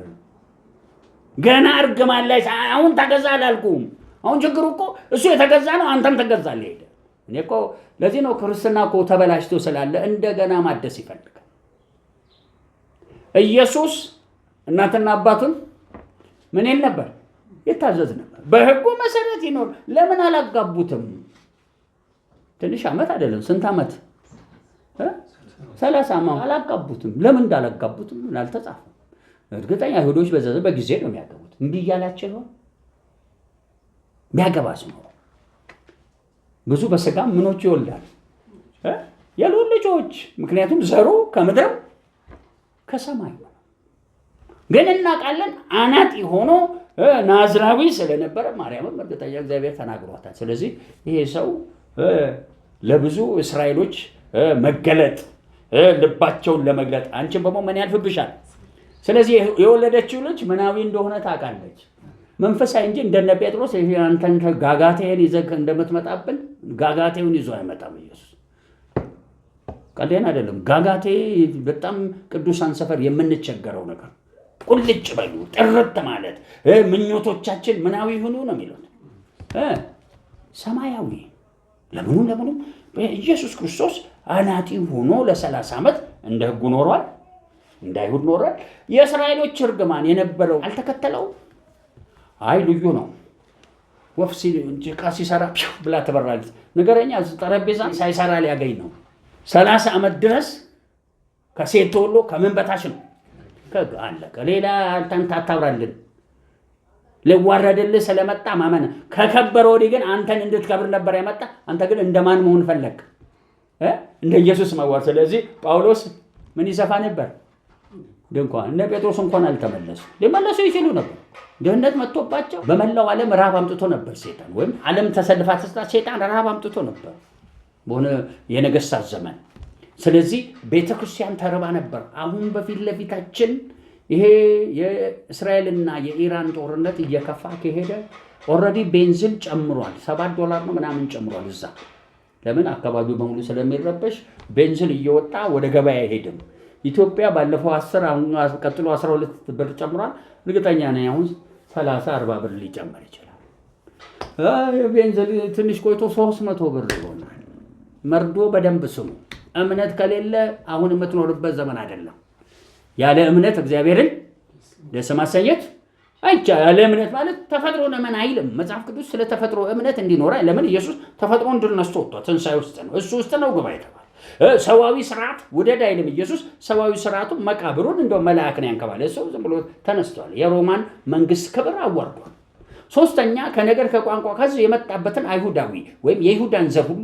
ገና እርግማን ላይ አሁን ተገዛ አላልኩም። አሁን ችግሩ እኮ እሱ የተገዛ ነው፣ አንተም ተገዛለህ ሄደ። እኔ እኮ ለዚህ ነው ክርስትና እኮ ተበላሽቶ ስላለ እንደገና ማደስ ይፈልጋል። ኢየሱስ እናትና አባቱን ምን ይል ነበር? ይታዘዝ ነበር። በሕጉ መሰረት ይኖር። ለምን አላጋቡትም? ትንሽ ዓመት አይደለም ስንት ዓመት? 30 ዓመት አላጋቡትም። ለምን እንዳላጋቡትም አልተጻፈም። እርግጠኛ አይሁዶች በጊዜ ነው የሚያገቡት። እምቢ እያላቸው ነው የሚያገባስ ነው። ብዙ በስጋም ምኖች ይወልዳል የልዑል ልጆች። ምክንያቱም ዘሩ ከምድር ከሰማይ ነው። ግን እናውቃለን አናጢ ሆኖ ናዝራዊ ስለነበረ ማርያምም እርግጠኛ እግዚአብሔር ተናግሯታል። ስለዚህ ይሄ ሰው ለብዙ እስራኤሎች መገለጥ ልባቸውን ለመግለጥ አንቺን በሞ ምን ያልፍብሻል። ስለዚህ የወለደችው ልጅ ምናዊ እንደሆነ ታውቃለች። መንፈሳዊ እንጂ እንደነ ጴጥሮስ አንተን ጋጋቴን ይዘህ እንደምትመጣብን ጋጋቴውን ይዞ አይመጣም ኢየሱስ። ቀልዴን አይደለም። ጋጋቴ በጣም ቅዱሳን ሰፈር የምንቸገረው ነገር። ቁልጭ በሉ ጥርት ማለት ምኞቶቻችን ምናዊ ሆኑ ነው የሚሉት። ሰማያዊ ለምኑ ኢየሱስ ክርስቶስ አናጢ ሆኖ ለ30 ዓመት እንደ ሕጉ ኖሯል፣ እንደ አይሁድ ኖሯል። የእስራኤሎች እርግማን የነበረው አልተከተለው። አይ ልዩ ነው። ወፍ ጭቃ ሲሰራ ብላ ትበራለች። ነገረኛ ጠረጴዛ ሳይሰራ ሊያገኝ ነው። 30 ዓመት ድረስ ከሴት ተወልዶ ከምን በታች ነው አለቀ። ሌላ አንተን ታታብራልን። ልዋረድልህ ስለመጣ ማመን ከከበረ ወዲህ ግን አንተን እንድትከብር ነበር ያመጣ። አንተ ግን እንደማን መሆን ፈለግ? እንደ ኢየሱስ መዋር። ስለዚህ ጳውሎስ ምን ይሰፋ ነበር? ድንኳን። እነ ጴጥሮስ እንኳን አልተመለሱ። ሊመለሱ ይችሉ ነበር። ድህነት መጥቶባቸው በመላው ዓለም ረሃብ አምጥቶ ነበር ሴጣን። ወይም ዓለም ተሰልፋ ተስጣ ሴጣን ረሃብ አምጥቶ ነበር በሆነ የነገስታት ዘመን። ስለዚህ ቤተክርስቲያን ተርባ ነበር። አሁን በፊት ለፊታችን ይሄ የእስራኤልና የኢራን ጦርነት እየከፋ ከሄደ ኦልሬዲ ቤንዚን ጨምሯል። $7 ነው ምናምን ጨምሯል እዛ። ለምን? አካባቢው በሙሉ ስለሚረበሽ ቤንዚን እየወጣ ወደ ገበያ አይሄድም። ኢትዮጵያ ባለፈው 10 አሁን ቀጥሎ 12 ብር ጨምሯል። እርግጠኛ ነኝ አሁን 30-40 ብር ሊጨምር ይችላል። ቤንዚን ትንሽ ቆይቶ 300 ብር ይሆናል። መርዶ በደንብ ስሙ። እምነት ከሌለ አሁን የምትኖርበት ዘመን አይደለም። ያለ እምነት እግዚአብሔርን ደስ ማሰኘት አይቻልም። ያለ እምነት ማለት ተፈጥሮ ለምን አይልም መጽሐፍ ቅዱስ ስለ ተፈጥሮ እምነት እንዲኖር። ለምን ኢየሱስ ተፈጥሮን ድል ነስቶ ወጥቷል። ትንሣኤ ውስጥ ነው፣ እሱ ውስጥ ነው ግባ የተባለ። ሰዋዊ ስርዓት ውደድ አይልም ኢየሱስ። ሰዋዊ ስርዓቱ መቃብሩን እንደው መልአክን ያንከባለ ሰው ዝም ብሎ ተነስቷል። የሮማን መንግስት ክብር አዋርዷል። ሶስተኛ ከነገር ከቋንቋ ከዚህ የመጣበትን አይሁዳዊ ወይም የይሁዳን ዘር ሁሉ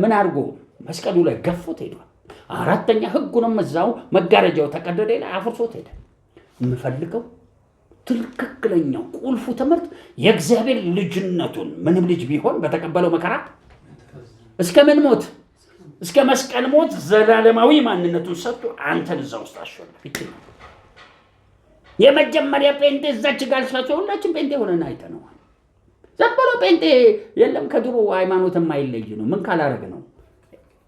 ምን አድርጎ መስቀሉ ላይ ገፎት ሄዷል። አራተኛ ህጉንም እዛው መጋረጃው ተቀደደ ላይ አፍርሶት ሄደ። የምፈልገው ትክክለኛው ቁልፉ ትምህርት የእግዚአብሔር ልጅነቱን ምንም ልጅ ቢሆን በተቀበለው መከራ እስከ ምን ሞት እስከ መስቀል ሞት ዘላለማዊ ማንነቱን ሰጥቶ አንተን እዛ ውስጥ አሸነፈ። የመጀመሪያ ጴንጤ እዛች ጋር ሲያቸው ሁላችን ጴንጤ ሆነን አይተነዋል። ዘበሎ ጴንጤ የለም ከድሮ ሃይማኖት የማይለይ ነው። ምን ካላረግ ነው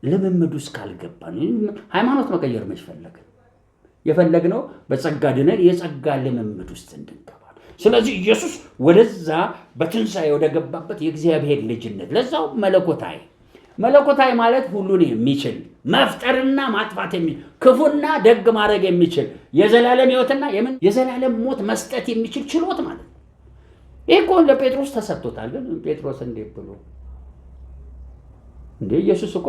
ልምምድ ውስጥ ካልገባን ሃይማኖት መቀየር መች ፈለግን? የፈለግነው በጸጋ ድነን የጸጋ ልምምድ ውስጥ እንድንገባ። ስለዚህ ኢየሱስ ወደዛ በትንሣኤ ወደ ገባበት የእግዚአብሔር ልጅነት ለዛው መለኮታዊ ማለት ሁሉን የሚችል መፍጠርና ማጥፋት የሚችል ክፉና ደግ ማድረግ የሚችል የዘላለም ሕይወትና የዘላለም ሞት መስጠት የሚችል ችሎት ማለት ነው። ይህ እኮ ለጴጥሮስ ተሰጥቶታል። ግን ጴጥሮስ እንዴት ብሎ እንዴ ኢየሱስ እኮ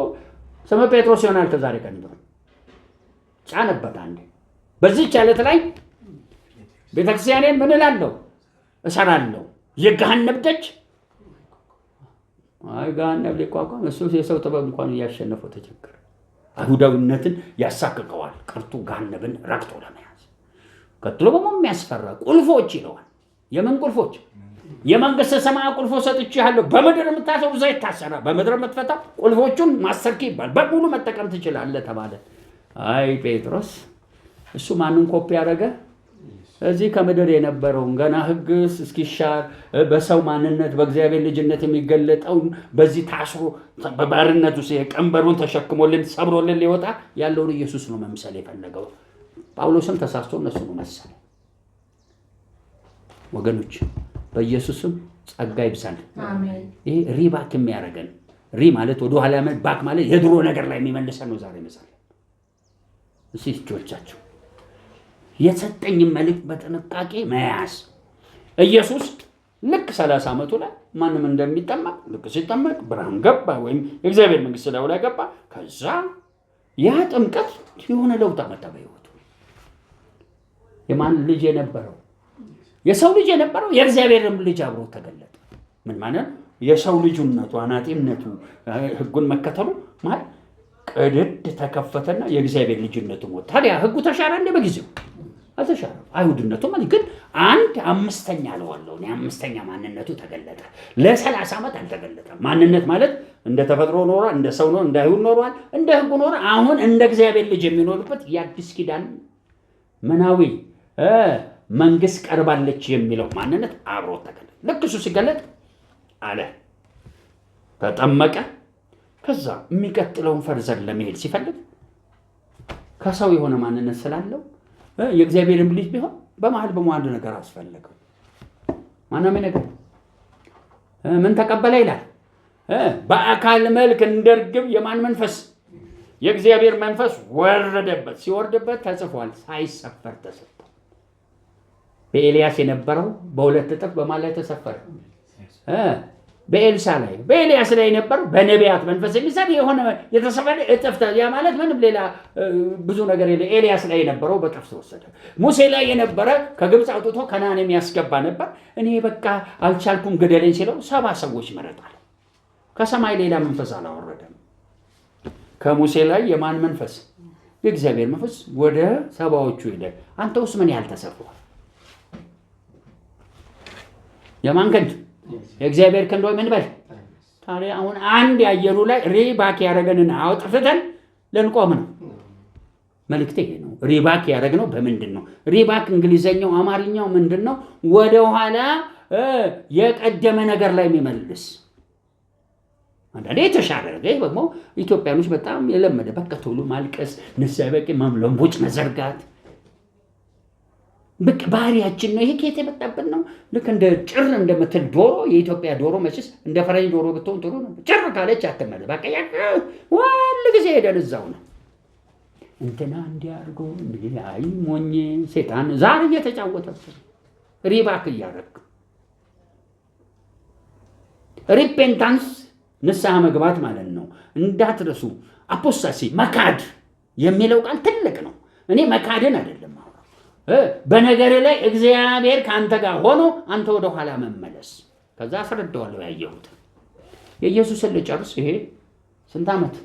ስመ ጴጥሮስ ይሆናል ከዛሬ ቀን ጀምሮ ጫነበት። አንዴ በዚህ ቻለት ላይ ቤተክርስቲያኔን ምን እላለሁ እሰራለሁ የገሃነም ደጅ ገሃነም ሊቋቋም እሱ የሰው ጥበብ እንኳን እያሸነፈው ተቸገረ። አይሁዳዊነትን ያሳቅቀዋል ቀርቶ ገሃነምን ረግጦ ለመያዝ። ቀጥሎ ደግሞ የሚያስፈራ ቁልፎች ይለዋል። የምን ቁልፎች? የመንግስተ ሰማይ ቁልፎች ሰጥቼሃለሁ። በምድር የምታሰሩ እዛ ይታሰራል፣ በምድር የምትፈታ ቁልፎቹን ማስተርኪ ይባል በሙሉ መጠቀም ትችላለህ ተባለ። አይ ጴጥሮስ እሱ ማንን ኮፒ ያደረገ? እዚህ ከምድር የነበረውን ገና ህግ እስኪሻር በሰው ማንነት በእግዚአብሔር ልጅነት የሚገለጠውን በዚህ ታስሮ በባርነት ውስጥ ቀንበሩን ተሸክሞልን ሰብሮልን ሊወጣ ያለውን ኢየሱስ ነው መምሰል የፈለገው። ጳውሎስም ተሳስቶ እነሱ ነው መሰለ። ወገኖች በኢየሱስም ጸጋ ይብዛል። አሜን። ይሄ ሪባክ የሚያደርገን ማለት ወደ ኋላ ባክ ማለት የድሮ ነገር ላይ የሚመልሰን ነው። ዛሬ መሰለ እሺ እጆቻችሁ የሰጠኝ መልእክት በጥንቃቄ መያዝ። ኢየሱስ ልክ 30 ዓመቱ ላይ ማንም እንደሚጠመቅ ልክ ሲጠመቅ ብርሃን ገባ ወይም የእግዚአብሔር መንግስት ላይ ወላ ገባ። ከዛ ያ ጥምቀት የሆነ ለውጥ አመጣ በህይወቱ። የማን ልጅ የነበረው? የሰው ልጅ የነበረው የእግዚአብሔርም ልጅ አብሮ ተገለጠ። ምን ማለት? የሰው ልጅነቱ አናጢነቱ ህጉን መከተሉ ማለት ቅድድ ተከፈተና የእግዚአብሔር ልጅነቱ ሞት። ታዲያ ህጉ ተሻረ እንደ በጊዜው አልተሻረም። አይሁድነቱ ማለት ግን 1/5 አለዋለሁ ነው 5ኛ ማንነቱ ተገለጠ። ለ30 ዓመት አልተገለጠም። ማንነት ማለት እንደ ተፈጥሮ ኖሯል፣ እንደ ሰው ነው፣ እንደ አይሁድ ኖሯል፣ እንደ ህጉ ኖሯል። አሁን እንደ እግዚአብሔር ልጅ የሚኖርበት የአዲስ ኪዳን መናዊ መንግስት ቀርባለች የሚለው ማንነት አብሮ ተገለጠ። ልክ እሱ ሲገለጥ አለ ተጠመቀ። ከዛ የሚቀጥለውን ፈርዘር ለመሄድ ሲፈልግ ከሰው የሆነ ማንነት ስላለው የእግዚአብሔርም ልጅ ቢሆን በመሃል አንድ ነገር አስፈለገው። ማነው ነገር ምን ተቀበለ ይላል? በአካል መልክ እንደ ርግብ የማን መንፈስ? የእግዚአብሔር መንፈስ ወረደበት። ሲወርድበት ተጽፏል፣ ሳይሰፈር ተሰጠ። በኤልያስ የነበረው በሁለት እጥፍ በማን ላይ ተሰፈረ? በኤልሳ ላይ። በኤልያስ ላይ የነበረው በነቢያት መንፈስ የሚሰር የሆነ የተሰፈረ እጥፍ። ያ ማለት ምንም ሌላ ብዙ ነገር የለ። ኤልያስ ላይ የነበረው በጥፍ ተወሰደ። ሙሴ ላይ የነበረ ከግብፅ አውጥቶ ከነዓን የሚያስገባ ነበር። እኔ በቃ አልቻልኩም ግደለኝ ሲለው 70 ሰዎች መረጣል። ከሰማይ ሌላ መንፈስ አላወረደም። ከሙሴ ላይ የማን መንፈስ? የእግዚአብሔር መንፈስ ወደ 70ዎቹ ሄደ። አንተ ውስጥ ምን ያህል ተሰፍሯል? የማን ክንድ? የእግዚአብሔር ክንድ ወይ ምን በል። ታዲያ አሁን አንድ ያየሩ ላይ ሪባክ ያደረገንን አውጥተን ልንቆም ነው። መልእክቴ ይሄ ነው። ሪባክ ያደረግነው በምንድን ነው? ሪባክ እንግሊዘኛው አማርኛው ምንድን ነው? ወደ ኋላ የቀደመ ነገር ላይ የሚመልስ አንዳንዴ የተሻለ ነገር ደግሞ ኢትዮጵያኖች በጣም የለመደ በቃ ቶሎ ማልቀስ፣ ንስሐ በቂ ለምቦጭ መዘርጋት በቃ ባህሪያችን ነው። ይሄ ከየት የመጣብን ነው? ልክ እንደ ጭር እንደምትል ዶሮ የኢትዮጵያ ዶሮ መችስ እንደ ፈረንጅ ዶሮ ብትሆን ጥሩ ነው። ጭር ካለች አትመለስ። በቃ ሁል ጊዜ ሄደን እዛው ነው እንትና እንዲያርጎ እንግዲህ አይ ሞኝ ሴጣን ዛሬ እየተጫወተብን ሪባክ እያደረግ ሪፔንታንስ ንስሐ መግባት ማለት ነው። እንዳትረሱ አፖስታሲ መካድ የሚለው ቃል ትልቅ ነው። እኔ መካድን አይደለም በነገር ላይ እግዚአብሔር ከአንተ ጋር ሆኖ አንተ ወደ ኋላ መመለስ። ከዛ አስረዳዋለሁ ያየሁት የኢየሱስን ልጨርስ። ይሄ ስንት ዓመት?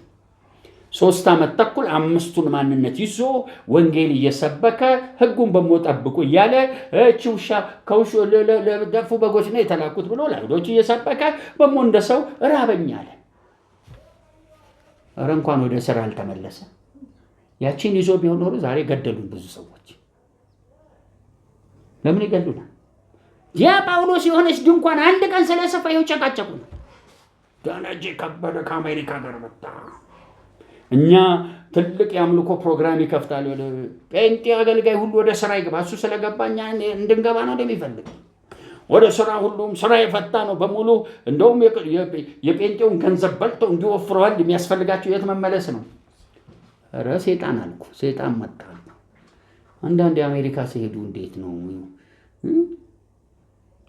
3 ዓመት ተኩል 5ቱን ማንነት ይዞ ወንጌል እየሰበከ ሕጉን በሞጠብቁ እያለ እቺ ውሻ ከውሾ ለደፉ በጎች ነው የተላኩት ብሎ ለአይሁዶች እየሰበከ በሞ እንደሰው ራበኝ አለ። ኧረ እንኳን ወደ ስራ አልተመለሰ። ያቺን ይዞ ቢሆን ኖሮ ዛሬ ገደሉን ብዙ ሰዎች። ለምን ይገሉናል? ያ ጳውሎስ የሆነች ድንኳን አንድ ቀን ስለሰፋ ይኸው ጨቃጨቁ ነው። ደረጀ ከበደ ከአሜሪካ ጋር መጣ። እኛ ትልቅ የአምልኮ ፕሮግራም ይከፍታል። ጴንጤ አገልጋይ ሁሉ ወደ ስራ ይገባ። እሱ ስለገባ እኛ እንድንገባ ነው እንደሚፈልግ። ወደ ስራ ሁሉም ስራ የፈታ ነው በሙሉ። እንደውም የጴንጤውን ገንዘብ በልተው እንዲወፍረዋል። የሚያስፈልጋቸው የት መመለስ ነው? ኧረ ሴጣን አልኩ። ሴጣን መጣ። አንዳንድ የአሜሪካ ሲሄዱ እንዴት ነው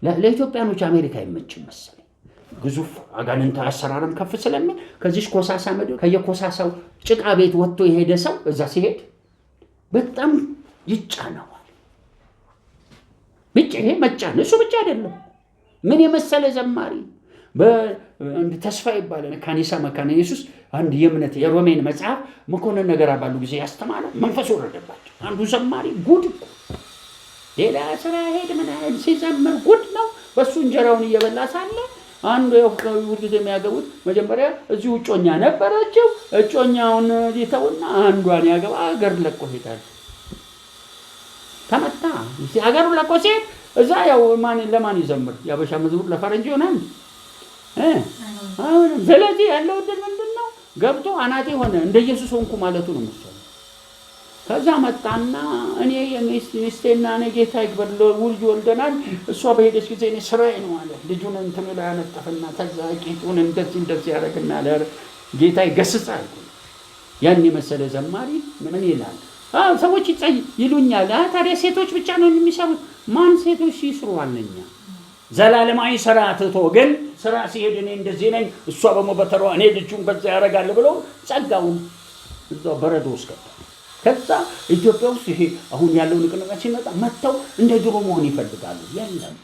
ለኢትዮጵያኖች አሜሪካ አይመችም መሰለኝ። ግዙፍ አጋንንታዊ አሰራርም ከፍ ስለሚል ከዚህ ኮሳሳ ምድር ከየኮሳሳው ጭቃ ቤት ወጥቶ የሄደ ሰው እዛ ሲሄድ በጣም ይጫነዋል። ብቻ ይሄ መጫን እሱ ብቻ አይደለም። ምን የመሰለ ዘማሪ በአንድ ተስፋ ይባላል ካኒሳ መካነ ኢየሱስ አንድ የእምነት የሮሜን መጽሐፍ መኮንን ነገር ባሉ ጊዜ ያስተማረ መንፈስ ወረደባቸው። አንዱ ዘማሪ ጉድ ሌላ ስራ ሄድ ምን አይል ሲዘምር ጉድ ነው። በሱ እንጀራውን እየበላ ሳለ አንዱ ሁሉ ጊዜ የሚያገቡት መጀመሪያ እዚሁ እጮኛ ነበረችው። እጮኛውን ይተውና አንዷን ያገባ አገር ለቆ ሄዳል። ተመታ። አገሩን ለቆ ሲሄድ እዛ ያው ለማን ይዘምር? ያበሻ መዝሙር ለፈረንጅ ይሆናል። አሁን ስለዚህ ያለው ድል ምንድን ነው? ገብቶ አናቴ ሆነ እንደ ኢየሱስ ሆንኩ ማለቱ ነው መሰለኝ። ከዛ መጣና እኔ የሚስቴና እኔ ጌታ ይክበር ውልጅ ወልደናል። እሷ በሄደች ጊዜ እኔ ስራዬ ነው አለ። ልጁን እንትኑ ላይ ያነጠፈና ተዛ ቂጡን እንደዚህ ያደረግና ጌታ ይገስጻል። ያን የመሰለ ዘማሪ ምን ይላል? ሰዎች ይሉኛል ታዲያ ሴቶች ብቻ ነው የሚሰሩት። ማን ሴቶች ይስሩ አለኛ? ዘላለማዊ ስራ ትቶ ግን ስራ ሲሄድ እኔ እንደዚህ ነኝ እሷ በመበተሯ እኔ ልጁን በዛ ያደርጋል ብሎ ጸጋውን እዛው በረዶ ውስጥ ገባ። ከዛ ኢትዮጵያ ውስጥ ይሄ አሁን ያለው ንቅናቄ ሲመጣ መጥተው እንደ ድሮ መሆን ይፈልጋሉ። የለም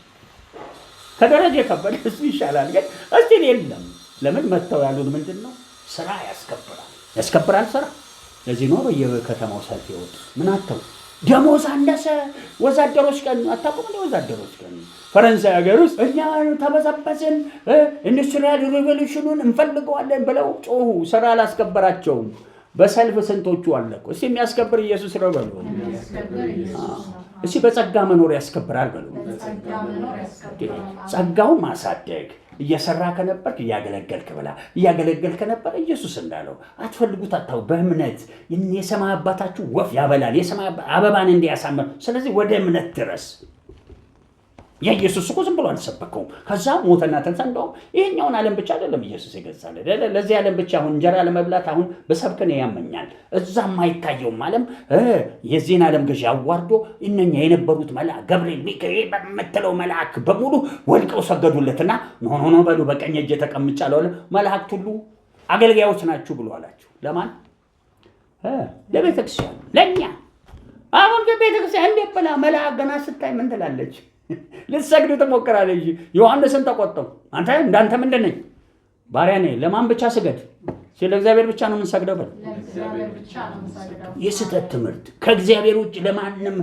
ከደረጀ ከበደ እሱ ይሻላል ግን እስቲ የለም። ለምን መጥተው ያሉት ምንድን ነው? ስራ ያስከብራል ስራ። ለዚህ ነው በየከተማው ሰልፍ ይወጡ። ምን አተው ደሞዝ አነሰ። ወዛደሮች ቀን አታውቁም? ወዛደሮች ቀን ፈረንሳይ ሀገር ውስጥ እኛ ተበዘበዝን ኢንዱስትሪያል ሪቮሉሽኑን እንፈልገዋለን ብለው ጮሁ። ስራ አላስከበራቸውም። በሰልፍ ስንቶቹ አለቁ። እስቲ የሚያስከብር ኢየሱስ ነው በሉ። እስቲ በጸጋ መኖር ያስከብራል በሉ። ጸጋውን ማሳደግ እየሰራ ከነበርክ እያገለገልክ ብላ። እያገለገልክ ነበር ኢየሱስ እንዳለው አትፈልጉት አታው በእምነት የሰማይ አባታችሁ ወፍ ያበላል የሰማይ አበባን እንዲያሳምር። ስለዚህ ወደ እምነት ድረስ። የኢየሱስ እኮ ዝም ብሎ አልሰበከውም። ከዛ ሞተና ተንሳ። እንደውም ይሄኛውን ዓለም ብቻ አይደለም ኢየሱስ የገዛል። ለዚህ ዓለም ብቻ አሁን እንጀራ ለመብላት አሁን በሰብከነ ያመኛል። እዛም አይታየውም ዓለም የዚህን ዓለም ገዢ አዋርዶ እነኛ የነበሩት መልአክ ገብርኤል፣ ሚካኤል በመተለው መልአክ በሙሉ ወድቀው ሰገዱለትና ኖ በሉ በቀኝ እጄ ተቀምጫለሁ አለ። መላእክት ሁሉ አገልጋዮች ናችሁ ብሎ አላችሁ። ለማን? ለቤተክርስቲያን፣ ለኛ። አሁን ቤተክርስቲያን እንዴት ብላ መልአክ ገና ስታይ ምን ትላለች? ልትሰግድ ትሞክራለች። ዮሐንስን ተቆጣው። አንተ እንዳንተ ምንድን ነኝ? ባሪያ ነኝ። ለማን ብቻ ስገድ? ለእግዚአብሔር ብቻ ነው የምንሰግደው በል። የስህተት ትምህርት ከእግዚአብሔር ውጭ ለማንም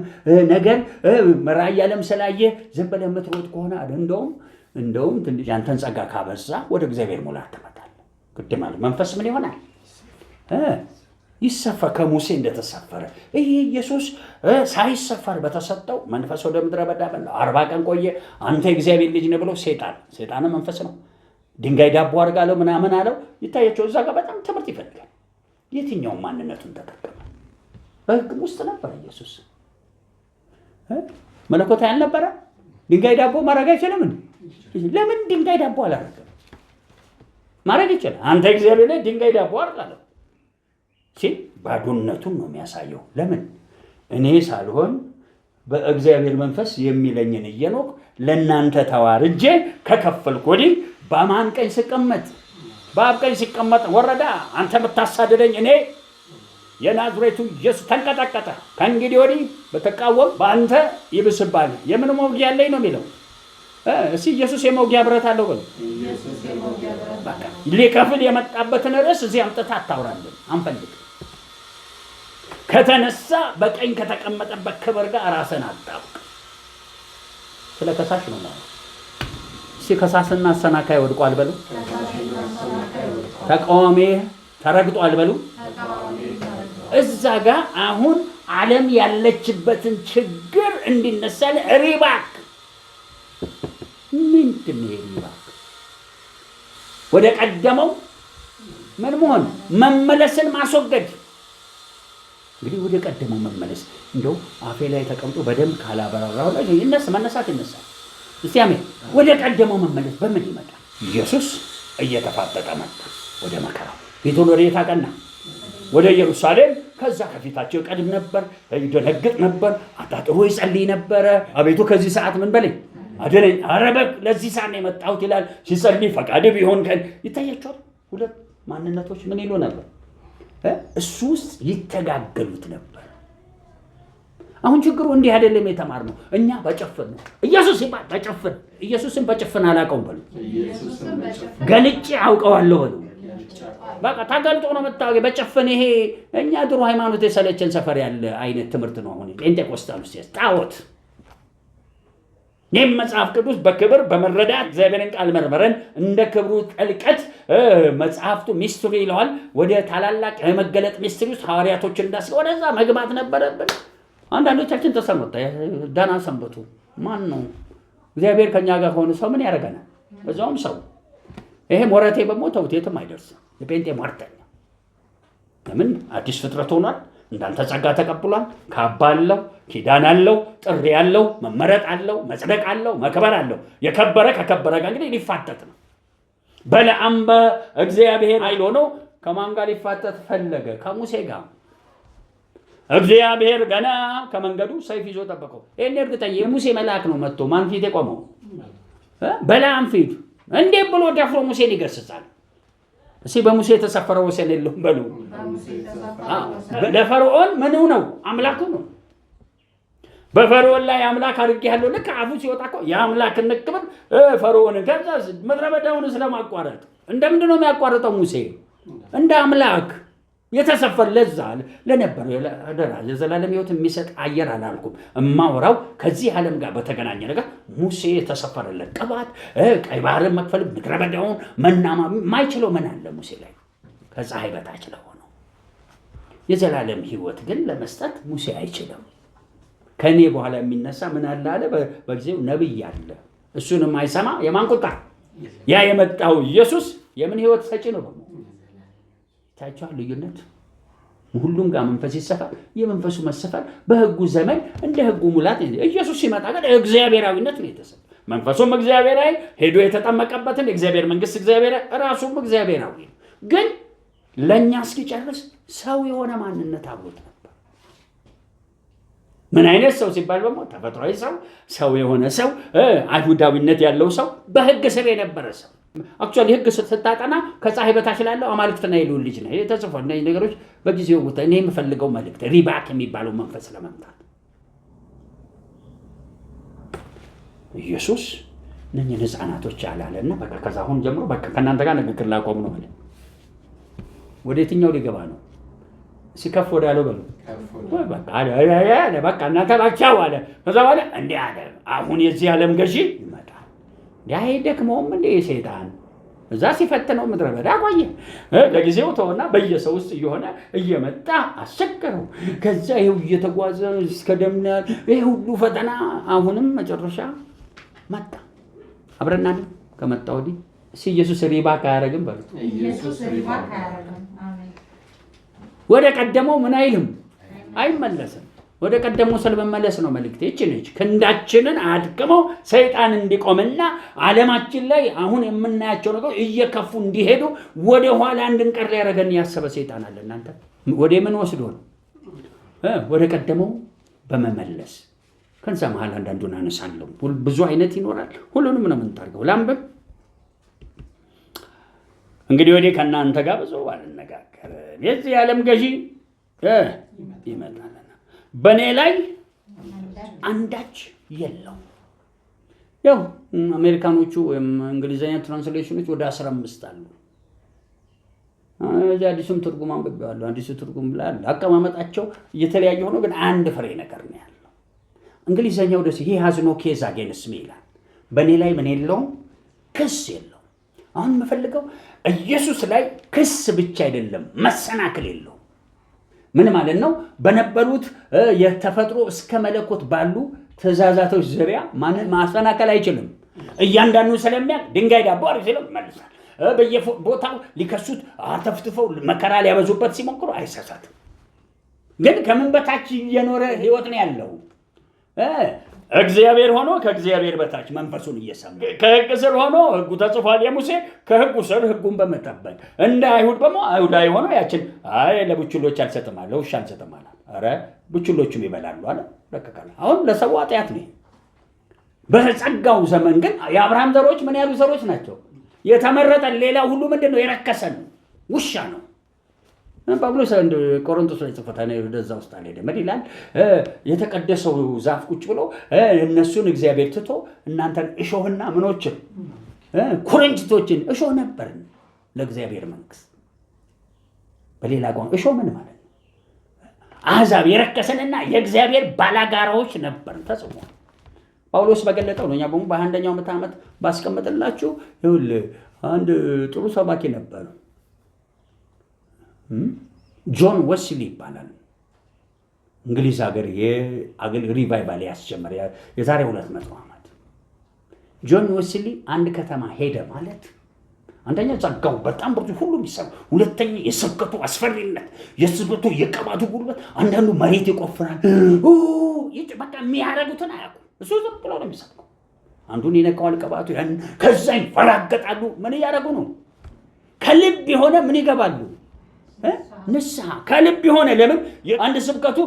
ነገር ራእይ ዓለም ስላየ ዝም ብለህ የምትሮጥ ከሆነ እንደውም ትንሽ ያንተን ጸጋ ካበዛ ወደ እግዚአብሔር ሙላት ትመጣለህ። ግድ ማለት መንፈስ ምን ይሆናል? ይሰፈር ከሙሴ እንደተሰፈረ ይሄ ኢየሱስ ሳይሰፈር በተሰጠው መንፈስ ወደ ምድረ በዳ በላ 40 ቀን ቆየ። አንተ የእግዚአብሔር ልጅ ነህ ብሎ ሴጣን መንፈስ ነው ድንጋይ ዳቦ አድርጋለሁ ምናምን አለው። ይታያቸው እዛ ጋር በጣም ትምህርት ይፈልጋል። የትኛው ማንነቱን ተጠቀመ? በሕግም ውስጥ ነበር ኢየሱስ። መለኮታዊ አልነበረ? ድንጋይ ዳቦ ማድረግ አይችልም እንዴ? ለምን ድንጋይ ዳቦ አላደረገም? ማድረግ ይችላል። አንተ እግዚአብሔር ላይ ድንጋይ ዳቦ አድርጋለሁ ሲል ባዶነቱን ነው የሚያሳየው። ለምን እኔ ሳልሆን በእግዚአብሔር መንፈስ የሚለኝን እየኖርኩ ለእናንተ ተዋርጄ ከከፈልኩ ወዲህ በማን ቀኝ ስቀመጥ? በአብ ቀኝ ሲቀመጥ ወረዳ። አንተ የምታሳድደኝ እኔ የናዝሬቱ ኢየሱስ ተንቀጠቀጠ። ከእንግዲህ ወዲህ በተቃወም በአንተ ይብስባል። የምን መውጊያ አለኝ ነው የሚለው። እስኪ ኢየሱስ የመውጊያ ብረት አለው በሉ። ሊከፍል የመጣበትን ርዕስ እዚህ አምጥተህ አታውራለን፣ አንፈልግ። ከተነሳ በቀኝ ከተቀመጠበት ክብር ጋር ራስን አጣብቅ። ስለ ከሳሽ ነው ማለት። እስኪ ከሳስና አሰናካይ ወድቋል በሉ። ተቃዋሚ ተረግጧል በሉ። እዛ ጋር አሁን ዓለም ያለችበትን ችግር እንዲነሳል ሪባክ ምንድን ነው ሪባክ? ወደ ቀደመው ምን መሆን? መመለስን ማስወገድ። እንግዲህ ወደ ቀደመው መመለስ እንደው አፌ ላይ ተቀምጦ በደንብ ካላበራራው መነሳት ይነሳል። እስቲ አሜን። ወደ ቀደመው መመለስ በምን ይመጣል? ኢየሱስ እየተፋጠጠ መጣ ወደ መከራው። ፊቱን ወደ የት አቀና? ወደ ኢየሩሳሌም። ከዛ ከፊታቸው ይቀድም ነበር፣ ይደነግጥ ነበር፣ አጣጥሮ ይጸልይ ነበረ። አቤቱ ከዚህ ሰዓት ምን በለኝ አደረኝ። አረበክ ለዚህ ሰዓት ነው የመጣሁት ይላል ሲጸልይ። ፈቃድ ቢሆን ከን ይታያቸዋል። ሁለት ማንነቶች ምን ይሉ ነበር? እሱ ውስጥ ይተጋገሉት ነበር። አሁን ችግሩ እንዲህ አይደለም የተማርነው እኛ በጭፍን ነው። ኢየሱስ ይባል በጭፍን። ኢየሱስን በጭፍን አላውቀውም በሉ። ገልጬ አውቀዋለሁ በሉ። በቃ ታገልጦ ነው መታወቅ በጭፍን። ይሄ እኛ ድሮ ሃይማኖት የሰለቸን ሰፈር ያለ አይነት ትምህርት ነው። አሁን ጴንጤቆስጣል ውስጥ ጣዖት። ይህም መጽሐፍ ቅዱስ በክብር በመረዳት እግዚአብሔርን ቃል መርመረን እንደ ክብሩ ጥልቀት መጽሐፍቱ ሚስትሪ ይለዋል። ወደ ታላላቅ የመገለጥ ሚስትሪ ውስጥ ሐዋርያቶችን እንዳስገ ወደዛ መግባት ነበረብን። አንዳንዶቻችን ተሰሙት ዳና ሰንበቱ። ማን ነው እግዚአብሔር ከኛ ጋር ሆነ ሰው ምን ያደርገናል? በዛውም ሰው ይሄ ሞረቴ በሞተው የትም አይደርስም። የጴንጤ ሟርተኛ ለምን አዲስ ፍጥረት ሆኗል። እንዳንተ ጸጋ ተቀብሏል። ካባ አለው፣ ኪዳን አለው፣ ጥሪ አለው፣ መመረጥ አለው፣ መጽደቅ አለው፣ መክበር አለው። የከበረ ከከበረ ጋር እንግዲህ ሊፋጠጥ ነው። በለዓም በእግዚአብሔር ኃይል ሆኖ ከማን ጋር ሊፋጠጥ ፈለገ? ከሙሴ ጋር። እግዚአብሔር ገና ከመንገዱ ሰይፍ ይዞ ጠበቀው። ይሄን እርግጠኛ የሙሴ መልአክ ነው መጥቶ ማን ፊት የቆመው? በለዓም ፊት። እንዴት ብሎ ደፍሮ ሙሴን ይገስጻል? እስኪ በሙሴ የተሰፈረው ወሰን የለውም በሉ። ለፈርዖን ምኑ ነው? አምላኩ ነው። በፈርዖን ላይ አምላክ አድርጌሃለሁ። ልክ አፉ ሲወጣ እኮ የአምላክነት ክብር ፈርዖንን ከዛ ምድረ በዳውን ስለማቋረጥ እንደምንድን ነው የሚያቋርጠው? ሙሴ እንደ አምላክ የተሰፈር ለዛ ለነበረው አደራ የዘላለም ሕይወት የሚሰጥ አየር አላልኩም። እማወራው ከዚህ ዓለም ጋር በተገናኘ ነገር ሙሴ የተሰፈረለት ቅባት፣ ቀይ ባህርን መክፈል፣ ምድረ በዳውን መናማ ማይችለው ምን አለ ሙሴ ላይ? ከፀሐይ በታች ለሆነው የዘላለም ሕይወት ግን ለመስጠት ሙሴ አይችልም። ከኔ በኋላ የሚነሳ ምን አለ አለ። በጊዜው ነብይ አለ፣ እሱንም አይሰማ የማን ቁጣ? ያ የመጣው ኢየሱስ የምን ሕይወት ሰጪ ነው? ታቻው ልዩነት ሁሉም ጋር መንፈስ ይሰፋል። የመንፈሱ መሰፋል በሕጉ ዘመን እንደ ሕጉ ሙላት ኢየሱስ ሲመጣ ግን እግዚአብሔራዊነት ነው የተሰጠ። መንፈሱም እግዚአብሔራዊ ሄዶ የተጠመቀበትን የእግዚአብሔር መንግስት እግዚአብሔር ራሱም እግዚአብሔራዊ ግን ለኛ እስኪጨርስ ሰው የሆነ ማንነት አብሮት ነበር። ምን አይነት ሰው ሲባል ደግሞ ተፈጥሯዊ ሰው፣ ሰው የሆነ ሰው፣ አይሁዳዊነት ያለው ሰው፣ በሕግ ስር የነበረ ሰው። አክቹዋሊ ሕግ ስታጠና ከፀሐይ በታች ላለው አማልክትና የልዑል ልጅ ነው የተጽፏል። እነዚህ ነገሮች በጊዜው ቦታ እኔ የምፈልገው መልእክት ሪባክ የሚባለው መንፈስ ለመምታት ኢየሱስ እነኝህን ህፃናቶች አላለና በቃ ከዛ አሁን ጀምሮ በቃ ከእናንተ ጋር ንግግር ላቆም ነው አለ። ወደ የትኛው ሊገባ ነው? ሲከፍ ወዳለው በሉ በቃ እናንተ ባቻው አለ። ከዛ በኋላ እንዲህ አለ፣ አሁን የዚህ ዓለም ገዢ ይመጣል። ዳይ ደክሞም እንደ ሰይጣን እዛ ሲፈትነው ምድረ በዳ ቆየ። ለጊዜው ተወና በየሰው ውስጥ እየሆነ እየመጣ አስቸገረው። ከዛ ይኸው እየተጓዘ እስከ ደምና ይሄ ሁሉ ፈተና አሁንም መጨረሻ መጣ። አብረናል ከመጣ ወዲህ ኢየሱስ ሪባክ አያረግም በሉ። ኢየሱስ ሪባክ አያረግም። አሜን። ወደ ቀደመው ምን አይልም አይመለስም። ወደ ቀደመው ስለመመለስ ነው መልእክቴ። እቺ ነች። ክንዳችንን አድክመው ሰይጣን እንዲቆምና ዓለማችን ላይ አሁን የምናያቸው ነገሮች እየከፉ እንዲሄዱ ወደ ኋላ እንድንቀር ያደረገን ያሰበ ሰይጣን አለ። እናንተ ወደ ምን ወስዶ ነው? ወደ ቀደመው በመመለስ ከዛ መሃል አንዳንዱን አነሳለሁ። ብዙ አይነት ይኖራል። ሁሉንም ነው የምንጠርገው። ላምበብ እንግዲህ ወዲህ ከእናንተ ጋር ብዙ አልነጋገርም። የዚህ ዓለም ገዢ ይመጣልና በእኔ ላይ አንዳች የለው። ያው አሜሪካኖቹ ወይም እንግሊዝኛ ትራንስሌሽኖች ወደ 15 አሉ። እዚህ አዲሱም ትርጉም አንብቤዋለሁ። አዲሱ ትርጉም ብላል አቀማመጣቸው እየተለያየ ሆኖ ግን አንድ ፍሬ ነገር ነው ያለው። እንግሊዝኛው ደስ he has no case against me ይላል። በእኔ ላይ ምን የለውም? ክስ የለው። አሁን የምፈልገው ኢየሱስ ላይ ክስ ብቻ አይደለም፣ መሰናክል የለው። ምን ማለት ነው? በነበሩት የተፈጥሮ እስከ መለኮት ባሉ ትእዛዛቶች ዙሪያ ማንን ማሰናከል አይችልም። እያንዳንዱ ስለሚያውቅ ድንጋይ ዳቦ አርግ ሲለው ይመልሳል። በየቦታው ሊከሱት አተፍትፈው መከራ ሊያበዙበት ሲሞክሩ አይሳሳትም። ግን ከምን በታች እየኖረ ህይወት ነው ያለው? እግዚአብሔር ሆኖ ከእግዚአብሔር በታች መንፈሱን እየሰማ ከህግ ስር ሆኖ ህጉ ተጽፏል የሙሴ ከህጉ ስር ህጉን በመጠበቅ እንደ አይሁድ በሞ አይሁዳዊ ሆኖ ያችን ለቡችሎች አልሰጥም አለ፣ ውሻ አልሰጥም አለ። ኧረ ቡችሎቹም ይበላሉ አለ። ለከካለ አሁን ለሰው ኃጢአት ነው። በጸጋው ዘመን ግን የአብርሃም ዘሮች ምን ያሉ ዘሮች ናቸው? የተመረጠ ሌላ ሁሉ ምንድነው? የረከሰ ነው፣ ውሻ ነው። ጳውሎስ እንደ ቆሮንቶስ ላይ ጽፎታል። ወደዛ ውስጥ አልሄደም ይላል። የተቀደሰው ዛፍ ቁጭ ብሎ እነሱን እግዚአብሔር ትቶ እናንተን እሾህና ምኖችን ኩርንችቶችን እሾህ ነበርን ለእግዚአብሔር መንግስት። በሌላ ቋንቋ እሾህ ምን ማለት ነው? አሕዛብ የረከሰንና የእግዚአብሔር ባላጋራዎች ነበርን ተጽፏል። ጳውሎስ በገለጠው ነው። እኛ በ21ኛው ምዕተ ዓመት ባስቀመጥላችሁ ይኸውልህ አንድ ጥሩ ሰባኪ ነበር። ጆን ዌስሊ ይባላል። እንግሊዝ ሀገር ሪቫይቫል ያስጀመረ የዛሬ 200 ዓመት። ጆን ዌስሊ አንድ ከተማ ሄደ ማለት አንደኛ ጸጋው በጣም ብዙ ሁሉ ይሰማ፣ ሁለተኛ የስብከቱ አስፈሪነት፣ የስብከቱ የቀባቱ ጉልበት። አንዳንዱ መሬት ይቆፍራል። በቃ የሚያደርጉትን አያውቁም። እሱ ዝም ብሎ ነው የሚሰብከው። አንዱን ይነካዋል ቀባቱ፣ ያን ከዛ ይፈራገጣሉ። ምን እያደረጉ ነው? ከልብ የሆነ ምን ይገባሉ? ንስሐ ከልብ የሆነ ለምን አንድ ስብከቱ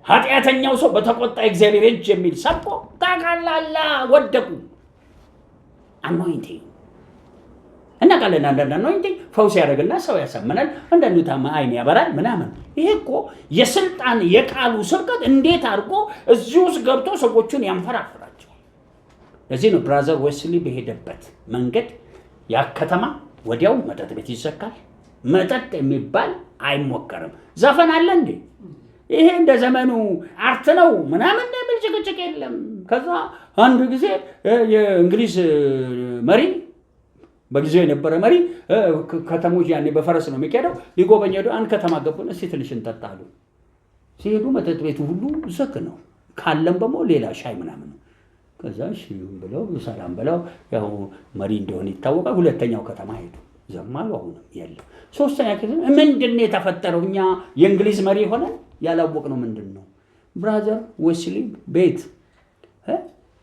ኃጢአተኛው ሰው በተቆጣ እግዚአብሔር እጅ የሚል ሰብኮ ታቃላላ ወደቁ። አኖይንቲንግ እና ቃልና አንዳንድ አኖይንቲንግ ፈውስ ያደርግና ሰው ያሳምናል፣ አንዳንዱ ታማ አይን ያበራል ምናምን። ይሄ እኮ የስልጣን የቃሉ ስብከት እንዴት አድርጎ እዚህ ውስጥ ገብቶ ሰዎቹን ያንፈራፍራቸው። ለዚህ ነው ብራዘር ዌስሊ በሄደበት መንገድ ያ ከተማ ወዲያው መጠጥ ቤት ይዘጋል። መጠጥ የሚባል አይሞከርም። ዘፈን አለ እንዴ? ይሄ እንደ ዘመኑ አርት ነው ምናምን የሚል ጭቅጭቅ የለም። ከዛ አንዱ ጊዜ የእንግሊዝ መሪ በጊዜው የነበረ መሪ ከተሞች ያኔ በፈረስ ነው የሚካሄደው ሊጎበኝ ሄዶ አንድ ከተማ ገቡን። እስቲ ትንሽ እንጠጣ አሉ። ሲሄዱ መጠጥ ቤቱ ሁሉ ዝግ ነው። ካለም ደግሞ ሌላ ሻይ ምናምን ነው። ከዛ እሺ ብለው ሰላም ብለው ያው መሪ እንደሆነ ይታወቃል። ሁለተኛው ከተማ ሄዱ። ዘማሉ አሁንም የለም። ሶስተኛ ከተማ ምንድነው የተፈጠረው? እኛ የእንግሊዝ መሪ ሆነን ያላወቅነው ምንድነው? ብራዘር ዌስሊ ቤት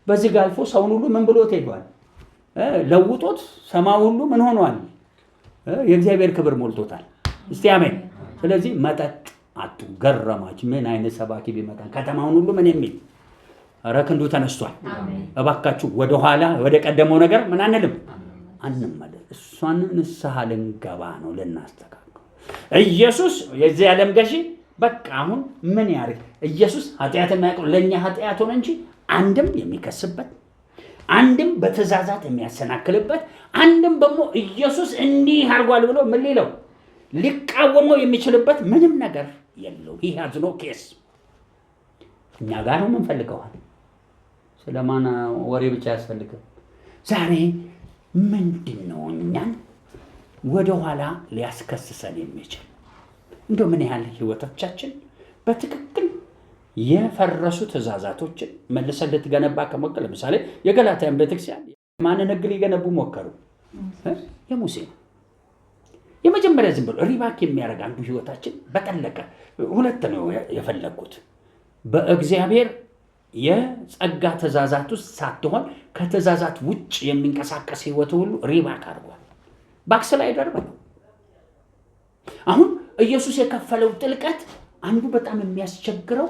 በዚህ ጋልፎ ሰውን ሁሉ ምን ብሎት ሄዷል? ለውጦት ሰማው ሁሉ ምን ሆኗል? የእግዚአብሔር ክብር ሞልቶታል። እስቲ አሜን። ስለዚህ መጠጥ አጡ። ገረማች። ምን አይነት ሰባኪ ቢመጣ ከተማውን ሁሉ ምን የሚል ኧረ ክንዱ ተነስቷል። እባካችሁ ወደ ኋላ ወደ ቀደመው ነገር ምን አንልም አንመለስ። እሷን ንስሐ ልንገባ ነው ልናስተካክል። ኢየሱስ የዚህ ዓለም ገዢ በቃ አሁን ምን ያርግ? ኢየሱስ ኃጢአት የማያውቀው ለእኛ ኃጢአት ሆነ እንጂ አንድም የሚከስበት፣ አንድም በትእዛዛት የሚያሰናክልበት፣ አንድም ደግሞ ኢየሱስ እንዲህ አድርጓል ብሎ ምን ሊለው ሊቃወመው የሚችልበት ምንም ነገር የለው። ይህ አዝኖ ኬስ እኛ ጋር ነው የምንፈልገዋል። ስለማን ወሬ ብቻ ያስፈልግም። ዛሬ ምንድን ነው እኛን ወደ ኋላ ሊያስከስሰን የሚችል? እንደው ምን ያህል ህይወቶቻችን በትክክል የፈረሱ ትእዛዛቶችን መልሰን ልትገነባ ከሞከረ፣ ለምሳሌ የገላትያን ቤተክርስቲያን ማንን ህግ ሊገነቡ ሞከሩ? የሙሴ ነው። የመጀመሪያ ዝም ብሎ ሪባክ የሚያደርግ አንዱ ህይወታችን በጠለቀ ሁለት ነው የፈለግኩት። በእግዚአብሔር የጸጋ ትእዛዛት ውስጥ ሳትሆን ከትእዛዛት ውጭ የሚንቀሳቀስ ህይወት ሁሉ ሪባክ አድርጓል። ባክስላይደር ነው። አሁን ኢየሱስ የከፈለው ጥልቀት አንዱ በጣም የሚያስቸግረው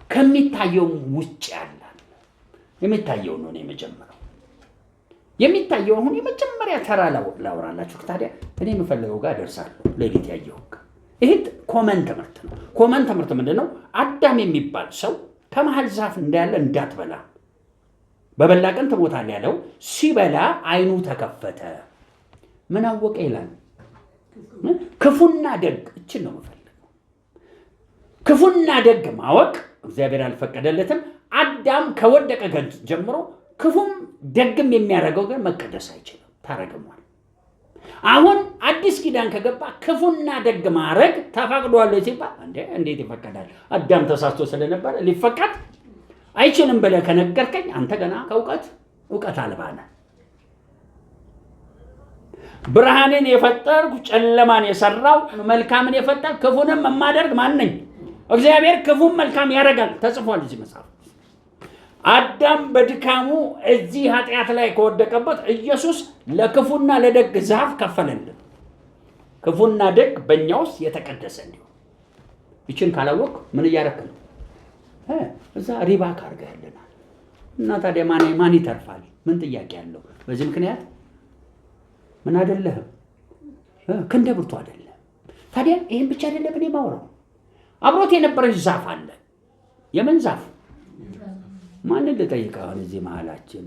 ከሚታየው ውጭ ያለ የሚታየው ነው። የመጀመሪያው የሚታየው አሁን የመጀመሪያ ተራ ላውራላችሁ። ታዲያ እኔ የምፈልገው ጋር ደርሳለሁ። ሌሊት ያየው ይሄ ኮመን ትምህርት ነው። ኮመን ትምህርት ምንድነው? አዳም የሚባል ሰው ከመሃል ዛፍ እንዳለ እንዳትበላ በበላ ቀን ትሞታለህ ያለው ሲበላ አይኑ ተከፈተ። ምን አወቀ ይላል? ክፉና ደግ እችን ነው የምፈልገው። ክፉና ደግ ማወቅ እግዚአብሔር አልፈቀደለትም። አዳም ከወደቀ ቀን ጀምሮ ክፉም ደግም የሚያደርገው ግን መቀደስ አይችልም፣ ታረግሟል። አሁን አዲስ ኪዳን ከገባ ክፉና ደግ ማድረግ ተፈቅዷል ሲባል እንዴት ይፈቀዳል? አዳም ተሳስቶ ስለነበረ ሊፈቀድ አይችልም ብለህ ከነገርከኝ አንተ ገና እውቀት አልባ ነህ። ብርሃንን የፈጠርኩ ጨለማን የሰራው መልካምን የፈጠር ክፉንም የማደርግ ማን ነኝ? እግዚአብሔር ክፉም መልካም ያደርጋል ተጽፏል እዚህ መጽሐፍ። አዳም በድካሙ እዚህ ኃጢአት ላይ ከወደቀበት ኢየሱስ ለክፉና ለደግ ዛፍ ከፈለልን። ክፉና ደግ በእኛ ውስጥ የተቀደሰ እንዲሆን ይችን ካላወቅ ምን እያደረክ ነው? እዛ ሪባክ አድርገህ ያለናል። እና ታዲያ ማን ይተርፋል? ምን ጥያቄ አለው? በዚህ ምክንያት ምን አይደለህም፣ ክንደ ብርቱ አይደለም። ታዲያ ይህን ብቻ አይደለም እኔ ማውራው። አብሮት የነበረች ዛፍ አለ። የምን ዛፍ? ማንን ልጠይቅ አሁን እዚህ መሀላችን?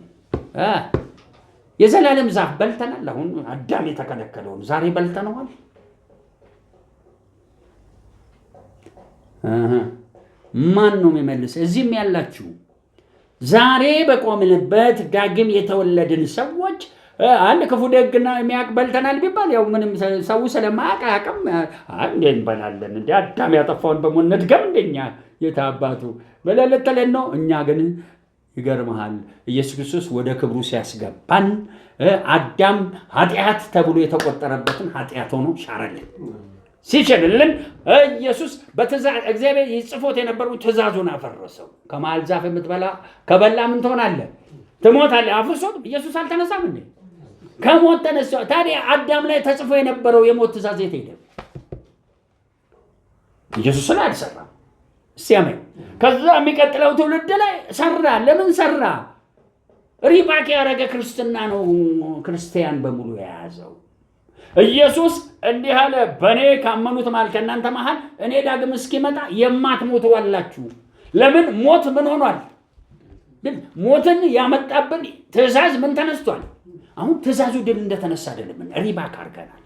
የዘላለም ዛፍ በልተናል። አሁን አዳም የተከለከለውን ዛሬ በልተነዋል። ማን ነው የሚመልስ? እዚህም ያላችሁ ዛሬ በቆምንበት ዳግም የተወለድን ሰዎች አንድ ክፉ ደግና የሚያውቅ በልተናል ቢባል ያው ምንም ሰው ስለማያውቅ አያውቅም። እንዴ እንበላለን? እንዴ አዳም ያጠፋውን በሞት ነድገም እንደኛ የታባቱ በለለተለን ነው። እኛ ግን ይገርምሃል፣ ኢየሱስ ክርስቶስ ወደ ክብሩ ሲያስገባን አዳም ኃጢአት ተብሎ የተቆጠረበትን ኃጢአት ሆኖ ሻረልን። ሲችልልን ኢየሱስ በትእዛዝ እግዚአብሔር ይጽፎት የነበረው ትእዛዙን አፈረሰው። ከመሃል ዛፍ የምትበላ ከበላ ምን ትሆናለህ? ትሞታለህ። አፍርሶት ኢየሱስ አልተነሳም እንዴ? ከሞት ተነሳ። ታዲያ አዳም ላይ ተጽፎ የነበረው የሞት ትእዛዝ የት ሄደ? ኢየሱስ ላይ አልሰራም። ሲያመኝ ከዛ የሚቀጥለው ትውልድ ላይ ሰራ። ለምን ሰራ? ሪባክ ያደረገ ክርስትና ነው ክርስቲያን በሙሉ የያዘው። ኢየሱስ እንዲህ አለ፣ በእኔ ካመኑት መሃል ከእናንተ መሃል እኔ ዳግም እስኪመጣ የማትሞቱ አላችሁ። ለምን? ሞት ምን ሆኗል? ግን ሞትን ያመጣብን ትእዛዝ ምን ተነስቷል? አሁን ትእዛዙ ድል እንደተነሳ አይደለም፣ ሪባክ አድርገናል።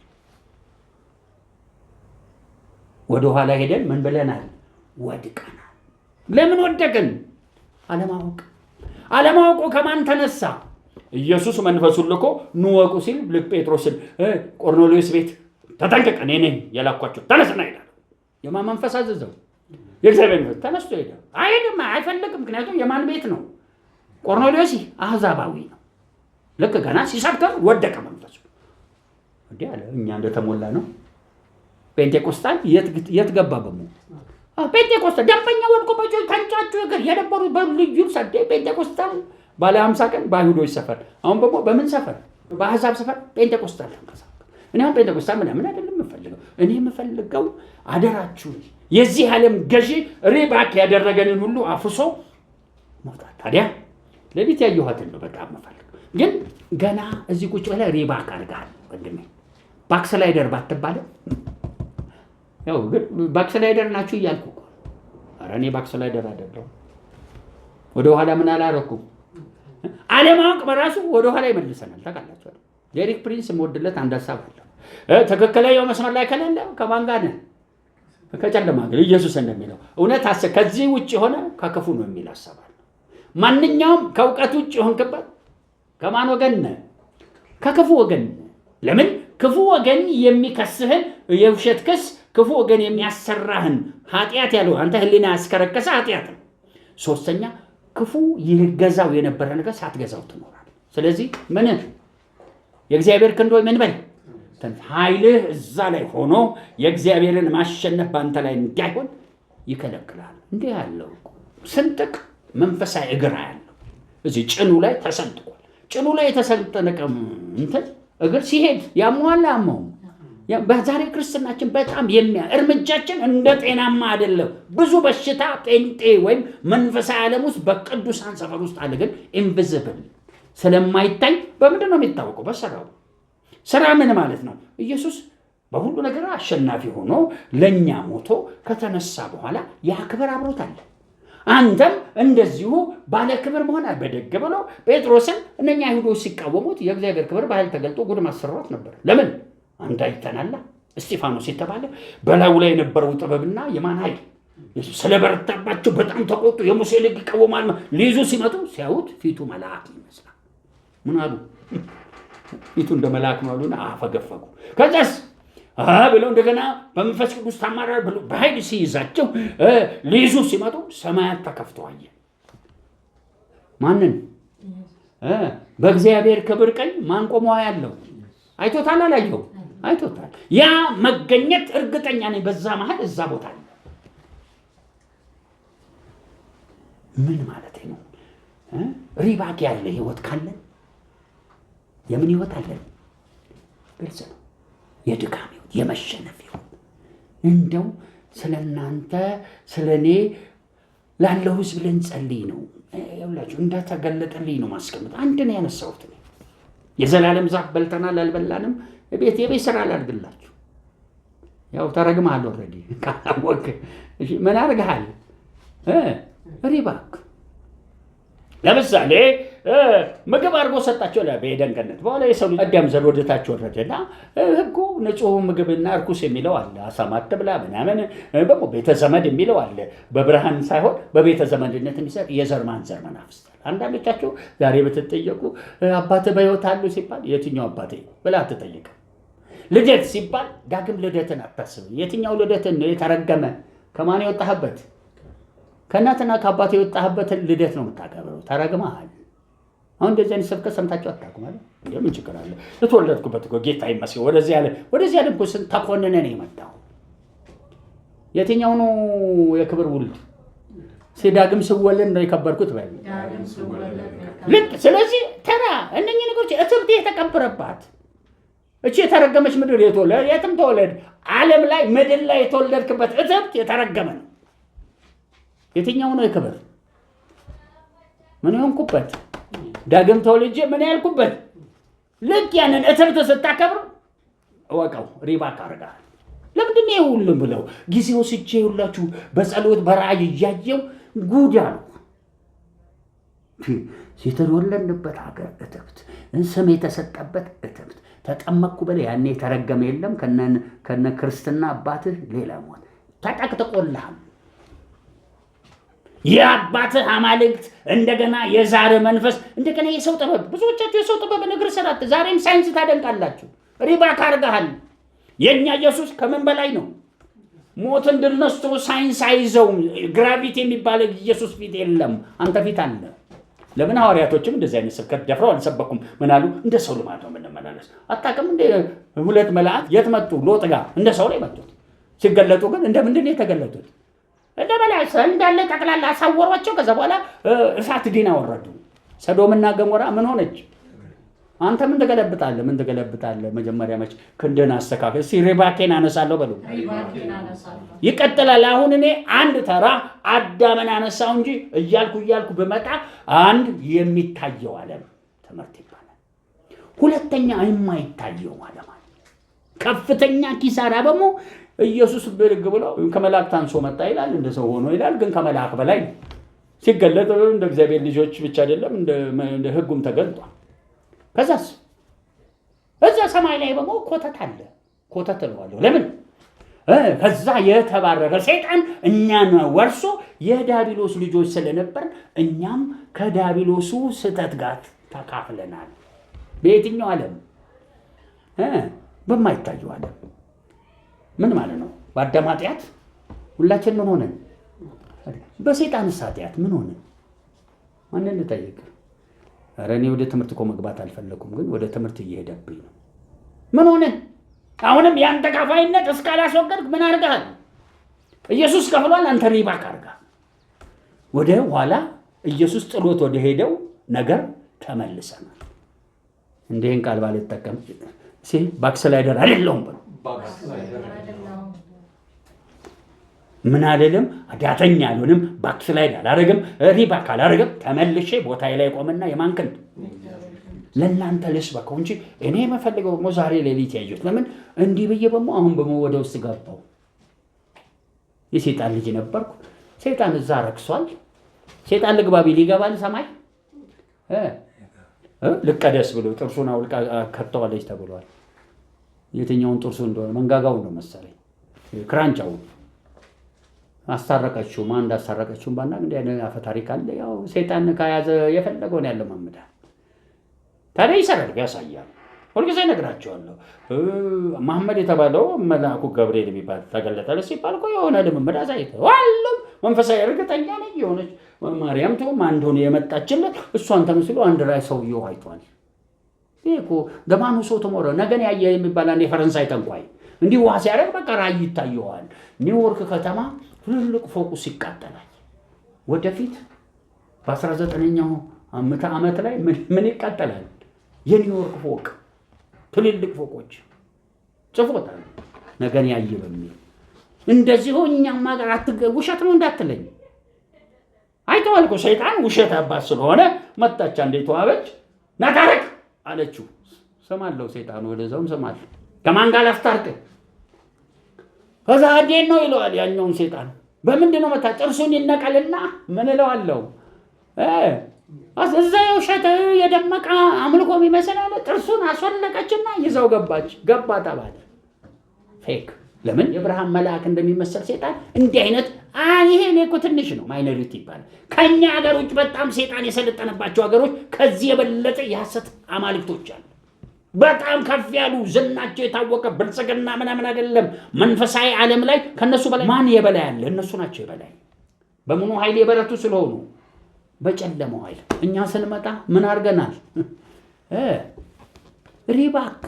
ወደ ኋላ ሄደን ምን ብለናል? ወድቀናል። ለምን ወደቅን? አለማወቁ ከማን ተነሳ? ኢየሱስ መንፈሱን ልኮ ንወቁ ሲል ልክ ጴጥሮስን ቆርኔሌዎስ ቤት ተጠንቀቅ፣ እኔ ነኝ የላኳቸው ተነስና ይላል። የማን መንፈስ አዘዘው? የእግዚአብሔር መንፈስ ተነስቶ ሄደ። አይሄድም፣ አይፈልግም። ምክንያቱም የማን ቤት ነው? ቆርኔሌዎስ አሕዛባዊ ነው። ልክ ገና ሲሰብከን ወደቀ መንፈሱ። እንዲህ አለ፣ እኛ እንደተሞላ ነው። ጴንጤቆስጣን የት ገባ? ጴንጤቆስጣን ደንበኛ ወድቆ በጆች ተንጫጩ እግር የነበሩ በልዩ ሰደ ጴንጤቆስጣን ባለ 50 ቀን በአይሁዶች ሰፈር፣ አሁን ደግሞ በምን ሰፈር? በአሕዛብ ሰፈር ጴንጤቆስጣን ተንቀሳቀሰ። እኔ አሁን ጴንጤቆስጣን ምናምን አይደለም የምፈልገው። እኔ የምፈልገው አደራችሁ የዚህ ዓለም ገዢ ሪባክ ያደረገንን ሁሉ አፍርሶ መውጣት። ታዲያ ሌሊት ያየኋትን ነው በጣም የምፈልገው። ግን ገና እዚህ ቁጭ ብለህ ሪባክ አድርገሃል ወንድሜ። ባክስላይደር ባትባልም ያው ግን ባክስላይደር ናችሁ እያልኩ እኮ። ኧረ እኔ ባክስላይደር አይደለሁም። ወደ ኋላ ምን አላረኩም። አለማወቅ በራሱ ወደ ኋላ ይመልሰናል። ታውቃላችሁ፣ ዴሪክ ፕሪንስ የምወድለት አንድ ሀሳብ አለ። ትክክለኛው መስመር ላይ ከሌለ ከማን ጋር ነህ? ከጨለማ ጋር። ኢየሱስ እንደሚለው እውነት ከዚህ ውጭ የሆነ ከክፉ ነው የሚል ሀሳብ አለ። ማንኛውም ከእውቀት ውጭ የሆንክበት ከማን ወገን ነህ? ከክፉ ወገን። ለምን? ክፉ ወገን የሚከስህን የውሸት ክስ፣ ክፉ ወገን የሚያሰራህን ኃጢአት ያለው አንተ ህሊና ያስከረከሰ ኃጢአት ነው። ሶስተኛ ክፉ ይገዛው የነበረ ነገር ሳትገዛው ትኖራል። ስለዚህ ምን የእግዚአብሔር ክንድ ሆይ ምን በል ኃይልህ እዛ ላይ ሆኖ የእግዚአብሔርን ማሸነፍ በአንተ ላይ እንዳይሆን ይከለክላል። እንዲህ ያለው ስንጥቅ መንፈሳዊ እግር ያለው እዚህ ጭኑ ላይ ተሰንጥቋል። ጭኑ ላይ የተሰነጠቀ እንትን እግር ሲሄድ ያሟላ ያመውም በዛሬ ክርስትናችን በጣም እርምጃችን እንደ ጤናማ አይደለም። ብዙ በሽታ ጴንጤ ወይም መንፈሳዊ ዓለም ውስጥ በቅዱሳን ሰፈር ውስጥ አለ። ግን ኢንቪዚብል ስለማይታይ በምንድን ነው የሚታወቀው? በስራው። ስራ ምን ማለት ነው? ኢየሱስ በሁሉ ነገር አሸናፊ ሆኖ ለእኛ ሞቶ ከተነሳ በኋላ ያ ክብር አብሮት አለ። አንተም እንደዚሁ ባለ ክብር መሆን በደግ ብሎ ጴጥሮስን እነኛ አይሁዶች ሲቃወሙት የእግዚአብሔር ክብር በኃይል ተገልጦ ጉድ ማሰራት ነበር። ለምን? አንተ አይተናላ። እስጢፋኖስ የተባለ በላዩ ላይ የነበረው ጥበብና የማን ኃይል ስለበረታባቸው በጣም ተቆጡ። የሙሴ ልጅ ይቃወማል ሊይዙ ሲመጡ ሲያዩት ፊቱ መልአክ ይመስላል። ምን አሉ? ፊቱ እንደ መልአክ ነው አሉና አፈገፈጉ። ከዛስ ብለው እንደገና በመንፈስ ቅዱስ ታማራር ብሎ በኃይል ሲይዛቸው ሊይዙ ሲመጡ ሰማያት ተከፍተው አየ። ማንን? በእግዚአብሔር ክብር ቀኝ ማን ቆሞ ያለው? አይቶታል አላየው? አይቶታል። ያ መገኘት እርግጠኛ ነኝ በዛ መሃል እዛ ቦታ አለ። ምን ማለት ነው? ሪባክ ያለ ህይወት ካለን የምን ህይወት አለን? ግልጽ ነው። የድካም ህይወት፣ የመሸነፍ ህይወት። እንደው ስለናንተ ስለኔ ላለው ህዝብ ልንጸልይ ነው። ይኸውላችሁ እንደተገለጠልኝ ነው ማስቀመጥ። አንድ ነው ያነሳሁት። የዘላለም ዛፍ በልተናል አልበላንም፣ የቤት ስራ አላድርግላችሁ። ያው ተረግመሃል ኦልሬዲ ካላወቅ ምን አድርገሃል? ሪባክ ለምሳሌ ምግብ አድርጎ ሰጣቸው በኤደን ገነት። በኋላ የሰው ልጅ አዳም ዘር ወደ ታች ወረደና ህጉ ንጹህ ምግብና እርኩስ የሚለው አለ። አሳማ አትብላ ምናምን ደግሞ ቤተ ዘመድ የሚለው አለ። በብርሃን ሳይሆን በቤተ ዘመድነት የሚሰጥ የዘር ማንዘር መናፍስት። አንዳንዶቻችሁ ዛሬ ብትጠየቁ አባትህ በሕይወት አሉ ሲባል የትኛው አባቴ ብላ አትጠይቅም። ልደት ሲባል ዳግም ልደትን አታስብ። የትኛው ልደትን ነው የተረገመ? ከማን የወጣህበት? ከእናትና ከአባት የወጣህበትን ልደት ነው የምታከብረው። ተረግመሃል። አሁን እንደዚህ አይነት ስብከት ሰምታችሁ አታውቁም አይደል? ምን ችግር አለ? የተወለድኩበት እኮ ጌታ ይመስገን ወደዚህ ያለ እኮ ስንት ተኮንነን ነው የመጣው። የትኛው ነው የክብር ውልድ? ዳግም ስወለድ ነው የከበርኩት በል። ልክ ስለዚህ ተራ እነኚህ ነገሮች እትብት የተቀበረባት እቺ የተረገመች ምድር የትም ተወለድ ዓለም ላይ ምድር ላይ የተወለድክበት እትብት የተረገመ ነው። የትኛው ነው የክብር? ምን ይሆንኩበት? ዳግም ተወልጄ ምን ያልኩበት? ልክ ያንን እትብት ስታከብር እወቀው ሪባክ አድርገሃል። ለምንድን ነው ሁሉም ብለው ጊዜው ስቼ ሁላችሁ በጸሎት በራእይ እያየው ጉድ አሉ። የተወለድንበት ሀገር እትብት፣ ስም የተሰጠበት እትብት። ተጠመቅኩ በላይ ያኔ የተረገመ የለም ከነ ክርስትና አባትህ ሌላ ሞት ተጠቅጥቆልሃል። የአባትህ አማልክት እንደገና የዛር መንፈስ እንደገና የሰው ጥበብ። ብዙዎቻችሁ የሰው ጥበብ ንግር ስራት ዛሬም ሳይንስ ታደንቃላችሁ። ሪባክ አድርገሃል። የእኛ ኢየሱስ ከምን በላይ ነው? ሞትን ድል ነስቶ ሳይንስ አይዘውም። ግራቪቲ የሚባል ኢየሱስ ፊት የለም፣ አንተ ፊት አለ። ለምን ሐዋርያቶችም እንደዚህ አይነት ስብከት ደፍረው አልሰበኩም? ምን አሉ? እንደ ሰው ልማድ ነው የምንመላለስ። አታውቅም እንደ ሁለት መላእክት የት መጡ? ሎጥ ጋር እንደ ሰው ላይ መጡት። ሲገለጡ ግን እንደ ምንድን ነው የተገለጡት? እንደ መላእክት እንዳለ ጠቅላላ አሳወሯቸው። ከዛ በኋላ እሳት ዲና ወረዱ። ሰዶምና ገሞራ ምን ሆነች? አንተ ምን ትገለብጣለህ? መጀመሪያ መች ክንድህን አስተካክል። እስኪ ሪባኬን አነሳለሁ በሉ። ይቀጥላል። አሁን እኔ አንድ ተራ አዳምን አነሳው እንጂ እያልኩ ብመጣ አንድ የሚታየው ዓለም ትምህርት ይባላል። ሁለተኛ የማይታየው ዓለም አለ። ከፍተኛ ኪሳራ ደግሞ ኢየሱስ ብድግ ብሎ ከመላእክት አንሶ መጣ ይላል፣ እንደ ሰው ሆኖ ይላል። ግን ከመላእክ በላይ ሲገለጥ እንደ እግዚአብሔር ልጆች ብቻ አይደለም፣ እንደ ሕጉም ተገልጧል። ከዛስ እዛ ሰማይ ላይ ደግሞ ኮተት አለ። ኮተት እለዋለሁ። ለምን? ከዛ የተባረረ ሰይጣን እኛን ወርሶ የዳቢሎስ ልጆች ስለነበር እኛም ከዳቢሎሱ ስህተት ጋር ተካፍለናል። በየትኛው ዓለም? በማይታየው ዓለም። ምን ማለት ነው? በአዳም ኃጢአት ሁላችን ምን ሆነን? በሰይጣንስ ኃጢአት ምን ሆነን? ማንን ልጠይቅ? ኧረ እኔ ወደ ትምህርት እኮ መግባት አልፈለኩም፣ ግን ወደ ትምህርት እየሄደብኝ ነው። ምን ሆነ? አሁንም ያን ተካፋይነት እስካላስወገድክ ምን አድርገሃል? ኢየሱስ ከፍሏል፣ አንተ ሪባክ አድርገሃል። ወደ ኋላ ኢየሱስ ጥሎት ወደ ሄደው ነገር ተመልሰናል። እንዲህን ቃል ባልጠቀም ባክስላይደር አይደለሁም ብሎ ምን አልልም፣ ዳተኛ አልሆንም፣ ባክስላይድ አላደርግም፣ ሪባክ አላደርግም። ተመልሼ ቦታዬ ላይ ቆምና የማንክን ለእናንተ ልስበከው እንጂ እኔ የምፈልገው ደግሞ ዛሬ ሌሊት ያየሁት ለምን እንዲህ ብዬ በሞ አሁን ወደ ውስጥ ገባው። የሴጣን ልጅ ነበርኩ። ሴጣን እዛ ረክሷል። ሴጣን ልግባ ቢል ይገባል ሰማይ? ልቀደስ ብሎ ጥርሱን አውልቃ ከተዋለች ተብሏል። የትኛውን ጥርሱ እንደሆነ መንጋጋው ነው መሰለኝ፣ ክራንጫው አስታረቀችው። ማን እንዳስታረቀችው ባና እንደ አፈ ታሪክ አለ። ያው ሴጣን ከያዘ የፈለገውን ያለ ማምዳ ታዲያ ይሰራል፣ ያሳያል። ሁልጊዜ እነግራቸዋለሁ። መሐመድ የተባለው መልአኩ ገብርኤል የሚባል ተገለጠ ሲባል እኮ የሆነ ልምምድ አሳይተዋል። መንፈሳዊ እርግጠኛ ነኝ የሆነች ማርያም ተው ማን እንደሆነ የመጣችለት እሷን ተመስሎ አንድ ላይ ሰውየው አይቷል። ይሄ እኮ ደማኑ ሰው ተሞረ ነገን ያየ የሚባል አንድ የፈረንሳይ ጠንቋይ እንዲህ ውሃ ሲያደርግ በቃ ራእይ ይታየዋል። ኒውዮርክ ከተማ ትልልቅ ፎቁ ይቃጠላል። ወደፊት በ19ኛው ዓመት ላይ ምን ይቃጠላል? የኒውዮርክ ፎቅ ትልልቅ ፎቆች ጽፎታል። ነገን ያየ በሚል እንደዚሁ እኛም ሀገር ውሸት ነው እንዳትለኝ። አይተዋል እኮ ሰይጣን ውሸት አባት ስለሆነ መጣች። እንዴት ዋበች ናታረክ አለችው። ሰማለሁ ሰይጣን ወደዛውም ሰማለሁ። ከማን ጋር ላስታርቅ? ከዛ አዴን ነው ይለዋል ያኛውን ሰይጣን። በምንድን ነው መታ? ጥርሱን ይነቀልና ምን እለዋለሁ? እዛ የውሸት የደመቀ አምልኮ የሚመስል አለ። ጥርሱን አስወለቀችና ይዘው ገባ ተባለ። ፌክ ለምን የብርሃን መልአክ እንደሚመስል ሰይጣን እንዲህ አይነት ይሄ እኔ እኮ ትንሽ ነው ማይኖሪቲ ይባላል። ከኛ ሀገር ውጭ በጣም ሰይጣን የሰለጠነባቸው ሀገሮች ከዚህ የበለጠ የሐሰት አማልክቶች አሉ። በጣም ከፍ ያሉ ዝናቸው የታወቀ ብልጽግና ምናምን አይደለም። መንፈሳዊ ዓለም ላይ ከነሱ በላይ ማን የበላይ አለ? እነሱ ናቸው የበላይ። በምኑ ኃይል የበረቱ ስለሆኑ በጨለመው ኃይል። እኛ ስንመጣ ምን አድርገናል? ሪባክ።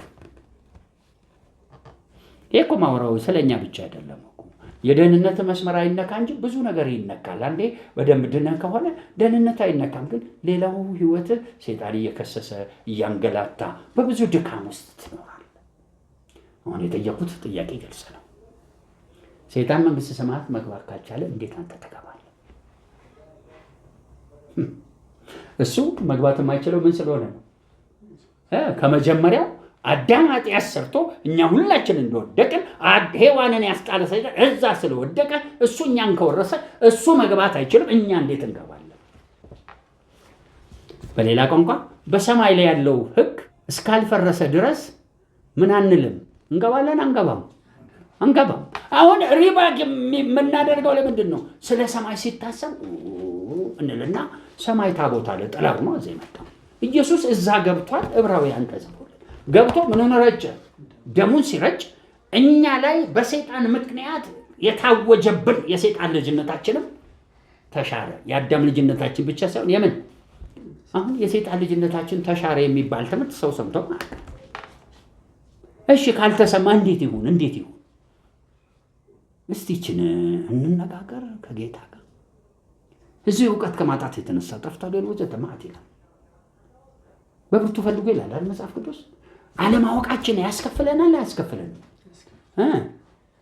ይሄ እኮ ማውራው ስለኛ ብቻ አይደለም እኮ። የደህንነት መስመር አይነካ እንጂ ብዙ ነገር ይነካል። አንዴ በደንብ ድነህ ከሆነ ደህንነት አይነካም። ግን ሌላው ህይወት ሰይጣን እየከሰሰ እያንገላታ በብዙ ድካም ውስጥ ትኖራለህ። አሁን የጠየቁት ጥያቄ ግልጽ ነው። ሰይጣን መንግስተ ሰማያት መግባት ካልቻለ እንዴት አንተ ትገባለህ? እሱ መግባት የማይችለው ምን ስለሆነ ነው? ከመጀመሪያው አዳም ኃጢአት ሰርቶ እኛ ሁላችን እንደወደቅን ሔዋንን ያስጣለ ሰይጣን እዛ ስለወደቀ እሱ እኛን ከወረሰ እሱ መግባት አይችልም። እኛ እንዴት እንገባለን? በሌላ ቋንቋ በሰማይ ላይ ያለው ህግ እስካልፈረሰ ድረስ ምን አንልም? እንገባለን? አንገባም። አሁን ሪባክ የምናደርገው ለምንድን ነው? ስለ ሰማይ ሲታሰብ እንልና ሰማይ ታቦት አለ፣ ጥላው ነው እዚህ መጣው። ኢየሱስ እዛ ገብቷል። ዕብራውያን ተጽፏል። ገብቶ ምንን ረጨ? ደሙን ሲረጭ እኛ ላይ በሰይጣን ምክንያት የታወጀብን የሰይጣን ልጅነታችንም ተሻረ። የአዳም ልጅነታችን ብቻ ሳይሆን የምን አሁን የሰይጣን ልጅነታችን ተሻረ የሚባል ትምህርት ሰው ሰምቶ ማለት ነው። እሺ ካልተሰማ እንዴት ይሁን? እስቲ ይችን እንነጋገር ከጌታ ጋር። እዚህ እውቀት ከማጣት የተነሳ ጠፍቷል ወዘተ ማለት ይላል። በብርቱ ፈልጎ ይላል አይደል መጽሐፍ ቅዱስ። አለማወቃችን ያስከፍለናል።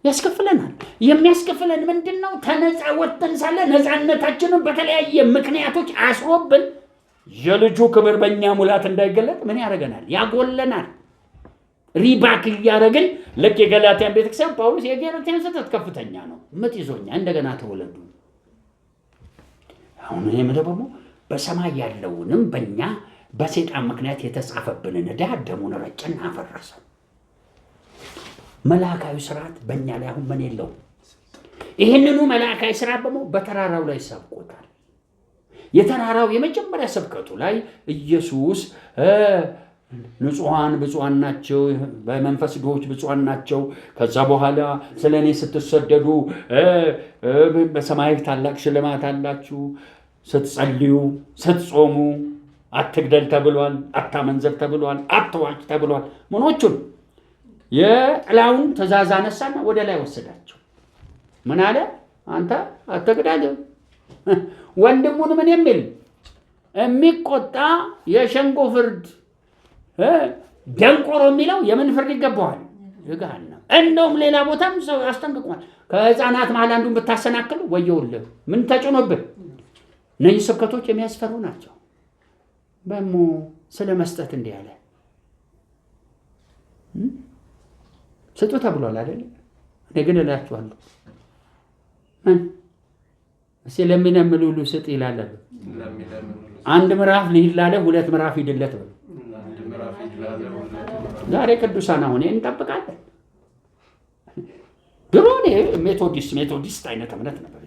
ያስከፍለናል። የሚያስከፍለን ምንድነው? ተነጻ ወጥተን ሳለ ነፃነታችንን በተለያየ ምክንያቶች አስሮብን የልጁ ክብር በእኛ ሙላት እንዳይገለጥ ምን ያደርገናል? ያጎለናል። ሪባክ እያደረግን ልክ የገላትያን ቤተክርስቲያን ጳውሎስ የገላትያን ስህተት ከፍተኛ ነው፣ ምጥ ይዞኛ እንደገና ተወለዱ። አሁን ይሄ ደግሞ በሰማይ ያለውንም በእኛ በሰይጣን ምክንያት የተጻፈብንን ዕዳ ደሙን ረጨና አፈረሰ። መላእካዊ ስርዓት በእኛ ላይ አሁን ምን የለውም። ይህንኑ መላእካዊ ስርዓት ደግሞ በተራራው ላይ ሰብኮታል። የተራራው የመጀመሪያ ስብከቱ ላይ ኢየሱስ ንጹሐን ብፁዓን ናቸው፣ በመንፈስ ድሆች ብፁዓን ናቸው፣ ከዛ በኋላ ስለ እኔ ስትሰደዱ በሰማይ ታላቅ ሽልማት አላችሁ፣ ስትጸልዩ ስትጾሙ አትግደል ተብሏል፣ አታመንዘር ተብሏል፣ አትዋሽ ተብሏል። ምኖቹን የጥላውን ትእዛዝ አነሳና ወደ ላይ ወሰዳቸው። ምን አለ? አንተ አትግደል፣ ወንድሙን ምን የሚል የሚቆጣ የሸንጎ ፍርድ ደንቆሮ የሚለው የምን ፍርድ ይገባዋል? ይገሃነም። እንደውም ሌላ ቦታም ሰው ያስጠንቅቋል። ከህፃናት መሀል አንዱን ብታሰናክሉ ወየውልህ፣ ምን ተጭኖብህ። እነዚህ ስብከቶች የሚያስፈሩ ናቸው። በሞ ስለ መስጠት እንዲህ አለ፣ ስጡ ተብሏል አይደል? እኔ ግን እላችኋለሁ እስኪ ለሚለምን ሁሉ ስጥ ይላል። አንድ ምዕራፍ ልሂድ ላለ 2 ምዕራፍ ሂድለት በሉ። ዛሬ ቅዱሳን አሁን እንጠብቃለን። ድሮ እኔ ሜቶዲስት አይነት እምነት ነበር።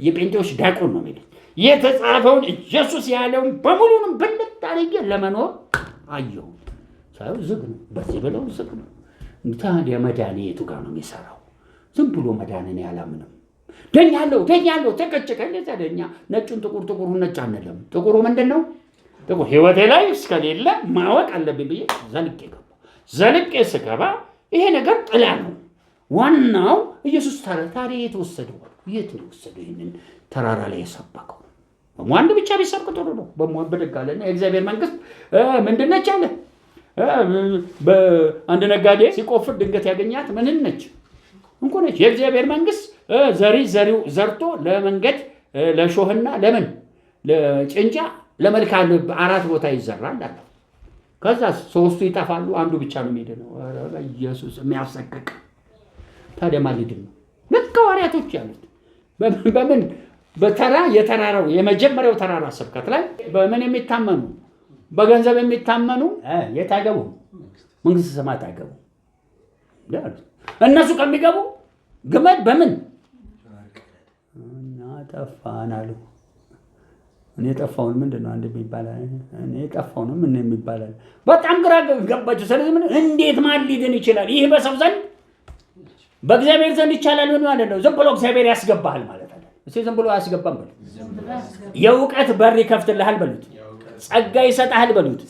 የጴንጤዎች ዲያቆን ነው የሚሉት። የተጻፈውን ኢየሱስ ያለውን በሙሉንም ብልጥ አድርጌ ለመኖር አየሁ። ሳይሆን ዝግ ነው፣ በዚህ ብለው ዝግ ነው። ታዲያ መዳን የቱ ጋር ነው የሚሰራው? ዝም ብሎ መዳንን ያላምንም። ደኛለሁ ተቀጭቀኝ። ለዛደኛ ነጩን ጥቁሩን ነጭ አንለም። ጥቁሩ ምንድን ነው? ጥቁር ህይወቴ ላይ እስከሌለ ማወቅ አለብኝ ብዬ ዘልቄ ስገባ ይሄ ነገር ጥላ ነው። ዋናው ኢየሱስ ታዲያ የተወሰደው ይህንን ተራራ ላይ የሰበከው አንድ ብቻ ቢሰብክ ጥሩ ነው። በመሆን ብድግ አለና የእግዚአብሔር መንግስት ምንድን ነች አለ። በአንድ ነጋዴ ሲቆፍር ድንገት ያገኛት ምንን ነች? እንቁ ነች። የእግዚአብሔር መንግስት ዘሪው ዘርቶ ለመንገድ ለሾህና ለምን ለጭንጫ ለመልካም 4 ቦታ ይዘራል አለ። ከዛ 3ቱ ይጠፋሉ፣ አንዱ ብቻ ነው የሚድነው። ኢየሱስ የሚያሰቅቅ። ታዲያ ማልድን ነው ልክ ሐዋርያቶች ያሉት በምን የተራራው የመጀመሪያው ተራራ ስብከት ላይ በምን የሚታመኑ በገንዘብ የሚታመኑ የታገቡ መንግስተ ሰማያት አይገቡ። እነሱ ከሚገቡ ግመል በምን እና ጠፋን አሉ። እኔ ጠፋውን ምንድነው አንድ የሚባላል? እኔ ጠፋውን ምን የሚባላል? በጣም ግራ ገባቸው። ስለዚህ ምን እንዴት ማሊድን ይችላል? ይህ በሰው ዘንድ በእግዚአብሔር ዘንድ ይቻላል ምን ማለት ነው? ዝም ብሎ እግዚአብሔር ያስገባሃል ማለት አይደል? እሺ ዝም ብሎ ያስገባም በሉት። የእውቀት በር ይከፍትልሃል በሉት። ጸጋ ይሰጣል በሉት።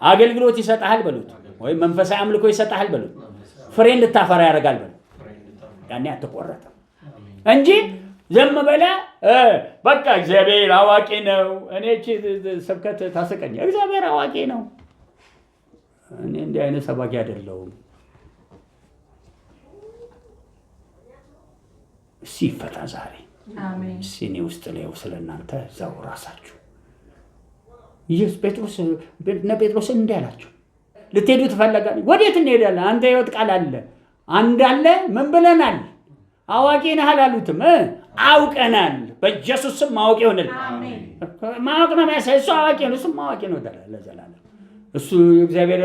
አገልግሎት ይሰጣል በሉት። ወይ መንፈሳዊ አምልኮ ይሰጣል በሉት። ፍሬ እንድታፈራ ያደርጋል በሉት። ያኔ አትቆረጥም እንጂ ዝም ብለህ በቃ እግዚአብሔር አዋቂ ነው። እኔ እቺ ስብከት ታስቀኝ። እግዚአብሔር አዋቂ ነው። እኔ እንዲህ አይነት ሰባኪ አይደለሁም። ሲፈታ ዛሬ አሜን። ሲኔ ውስጥ ላይ ስለናንተ ዛው ራሳችሁ ኢየሱስ ጴጥሮስ እንዲህ አላቸው፣ ልትሄዱ ትፈልጋላችሁ? ወዴት እንሄዳለን? አንተ ሕይወት ቃል አለ አንድ አለ። ምን ብለናል? አዋቂ ነህ አላሉትም? አውቀናል። በኢየሱስ ስም ማወቅ ይሆንልህ። አሜን። ማወቅ ነው የሚያሳይ። እሱ አዋቂ ነው፣ እሱም አዋቂ ነው ለዘላለም። እሱ እግዚአብሔር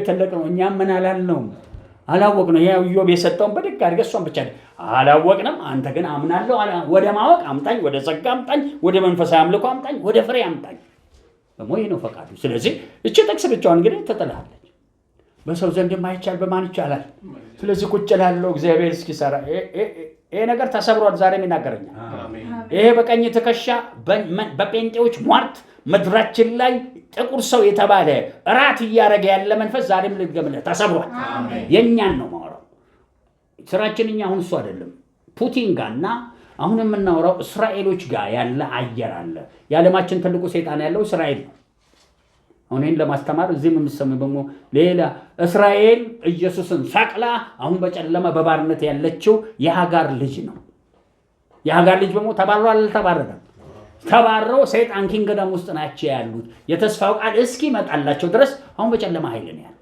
ትልቅ ነው። እኛም ምን አላልነውም? አላወቅነው። ያው ኢዮብ የሰጠውን በድግ አድርገህ እሷን ብቻ አላወቅንም። አንተ ግን አምናለሁ። ወደ ማወቅ አምጣኝ፣ ወደ ጸጋ አምጣኝ፣ ወደ መንፈሳዊ አምልኮ አምጣኝ፣ ወደ ፍሬ አምጣኝ። በሞይ ነው ፈቃዱ። ስለዚህ እቺ ጥቅስ ብቻዋን እንግዲህ ትጥላለች። በሰው ዘንድ የማይቻል በማን ይቻላል? ስለዚህ ቁጭ እላለሁ እግዚአብሔር እስኪሰራ። ይሄ ነገር ተሰብሯል። ዛሬም ይናገረኛል። ይሄ በቀኝ ትከሻ በጴንጤዎች ሟርት ምድራችን ላይ ጥቁር ሰው የተባለ እራት እያደረገ ያለ መንፈስ ዛሬም ልትገምልህ ተሰብሯል። የእኛን ነው ማወራው። ስራችን እኛ አሁን እሱ አይደለም። ፑቲን ጋርና አሁን የምናወራው እስራኤሎች ጋር ያለ አየር አለ። የዓለማችን ትልቁ ሰይጣን ያለው እስራኤል ነው። አሁን ይህን ለማስተማር እዚህም የምትሰሙ ደግሞ ሌላ እስራኤል ኢየሱስን ሰቅላ አሁን በጨለማ በባርነት ያለችው የሀጋር ልጅ ነው። የሀጋር ልጅ ደግሞ ተባረዋል አልተባረረም? ተባረው ሰይጣን ኪንግደም ውስጥ ናቸው ያሉት። የተስፋው ቃል እስኪመጣላቸው ድረስ አሁን በጨለማ ኃይል ነው ያሉት።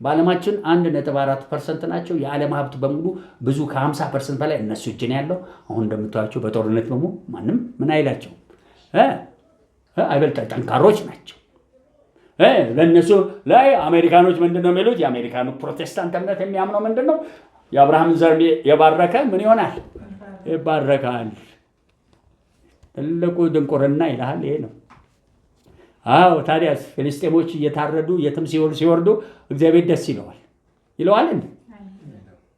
በዓለማችን 1.4% ናቸው። የዓለም ሀብት በሙሉ ብዙ ከ50% በላይ እነሱ እጅ ነው ያለው። አሁን እንደምታዩቸው በጦርነት ደግሞ ማንም ምን አይላቸው አይበልጣ ጠንካሮች ናቸው። ለነሱ ላይ አሜሪካኖች ምንድነው የሚሉት? የአሜሪካኑ ፕሮቴስታንት እምነት የሚያምነው ምንድነው? የአብርሃም ዘር የባረከ ምን ይሆናል? ይባረካል። ትልቁ ድንቁርና ይልሃል ይሄ ነው። አዎ ታዲያስ ፍልስጤሞች እየታረዱ የትም ሲወርዱ እግዚአብሔር ደስ ይለዋል እንዴ?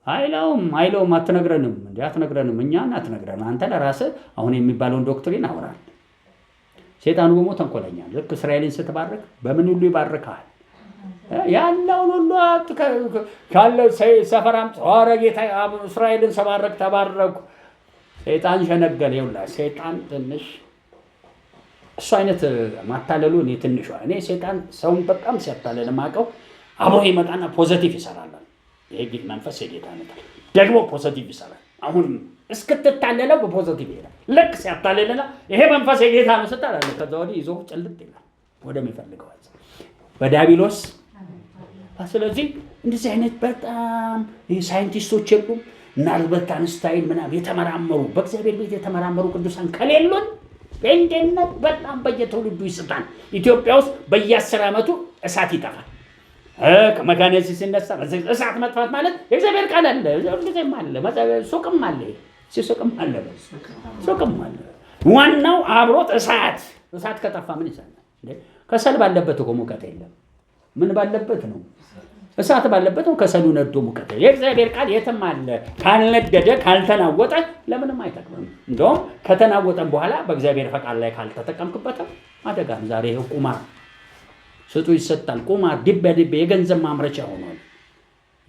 አይለውም። አትነግረንም እንዴ? አትነግረንም። እኛን አትነግረን። አንተ ለራስህ አሁን የሚባለውን ዶክትሪን አውራል። ሰይጣኑ ደግሞ ተንኮለኛ። ልክ እስራኤልን ስትባርክ በምን ሁሉ ይባርካል? ያለውን ሁሉ ካለው ሰፈራም ኧረ ጌታ እስራኤልን ሰባረክ ተባረኩ። ሰይጣን ሸነገለ። ይውላ ሰይጣን ትንሽ እሱ አይነት ማታለሉ እኔ ትንሿ እኔ ሰይጣን ሰውን በጣም ሲያታለል ማቀው አብሮ ይመጣና ፖዚቲቭ ይሰራል። ይሄ መንፈስ የጌታ ነው ደግሞ ፖዚቲቭ ይሰራል። አሁን እስክትታለለው በፖዚቲቭ ይላል። ልክ ሲያታለልና ይሄ መንፈስ የጌታ ነው ስትላለ ከዛ ወዲህ ይዞ ጭልጥ ይላል ወደሚፈልገው በዲያብሎስ። ስለዚህ እንደዚህ አይነት በጣም ሳይንቲስቶች የሉም እና አልበርት አንስታይን ምናምን የተመራመሩ በእግዚአብሔር ቤት የተመራመሩ ቅዱሳን ከሌሉን በእንደነት በጣም በየትውልዱ ይስታል። ኢትዮጵያ ውስጥ በየ10 ዓመቱ እሳት ይጠፋል። ከመካነሲ ሲነሳ እሳት መጥፋት ማለት የእግዚአብሔር ቃል አለ፣ ሁልጊዜም አለ፣ ሱቅም አለ፣ ሱቅም አለ። ዋናው አብሮት እሳት ከጠፋ ምን ይሰራል? ከሰል ባለበት እኮ ሙቀት የለም። ምን ባለበት ነው? እሳት ባለበት ነው ከሰሉ ነዶ ሙቀት። የእግዚአብሔር ቃል የትም አለ። ካልነደደ ካልተናወጠ ለምንም አይጠቅምም። እንደውም ከተናወጠም በኋላ በእግዚአብሔር ፈቃድ ላይ ካልተጠቀምክበት አደጋ ነው። ዛሬ ቁማር ስጡ ይሰጣል። ቁማር ድቤ የገንዘብ ማምረቻ ሆኗል።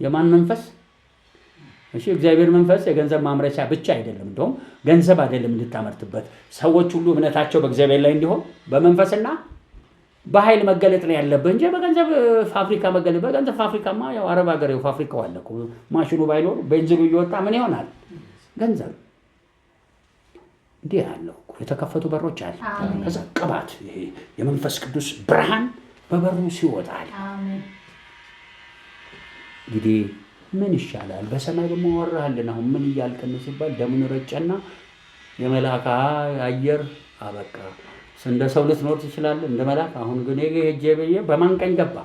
የማን መንፈስ? እሺ እግዚአብሔር መንፈስ የገንዘብ ማምረቻ ብቻ አይደለም። እንደውም ገንዘብ አይደለም እንድታመርትበት። ሰዎች ሁሉ እምነታቸው በእግዚአብሔር ላይ እንዲሆን በመንፈስና በኃይል መገለጥ ነው ያለብህ እንጂ በገንዘብ ፋብሪካ መገለጥ። በገንዘብ ፋብሪካማ ያው አረብ ሀገር ያው ፋብሪካው አለ እኮ ማሽኑ ባይኖር ቤንዚኑ እየወጣ ምን ይሆናል? ገንዘብ እንዲህ ያለው የተከፈቱ በሮች አለ። ከዛ ቅባት ይሄ የመንፈስ ቅዱስ ብርሃን በበሩ ሲወጣል። እንግዲህ ምን ይሻላል? በሰማይ ደግሞ ወራልን አሁን ምን እያልከን ሲባል ደሙን ረጨና የመላካ አየር አበቃ። እንደ ሰው ልትኖር ትችላለህ እንደ መልአክ። አሁን ግን ሄጄ ብዬ በማን ቀኝ ገባ?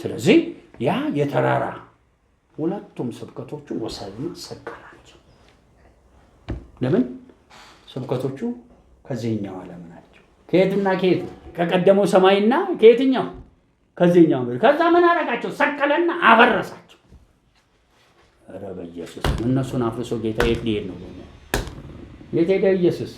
ስለዚህ ያ የተራራ ሁለቱም ስብከቶቹ ወሰን ሰቀላቸው። ለምን? ስብከቶቹ ከዚህኛው ዓለም ናቸው። ከየትና ከየት? ከቀደመው ሰማይና ከየትኛው? ከዚህኛው። ከዛ ምን አረጋቸው? ሰቀለና አበረሳቸው። ኧረ በኢየሱስ እነሱን አፍርሶ ጌታ የት ሊሄድ ነው? የት ሄደ ኢየሱስ?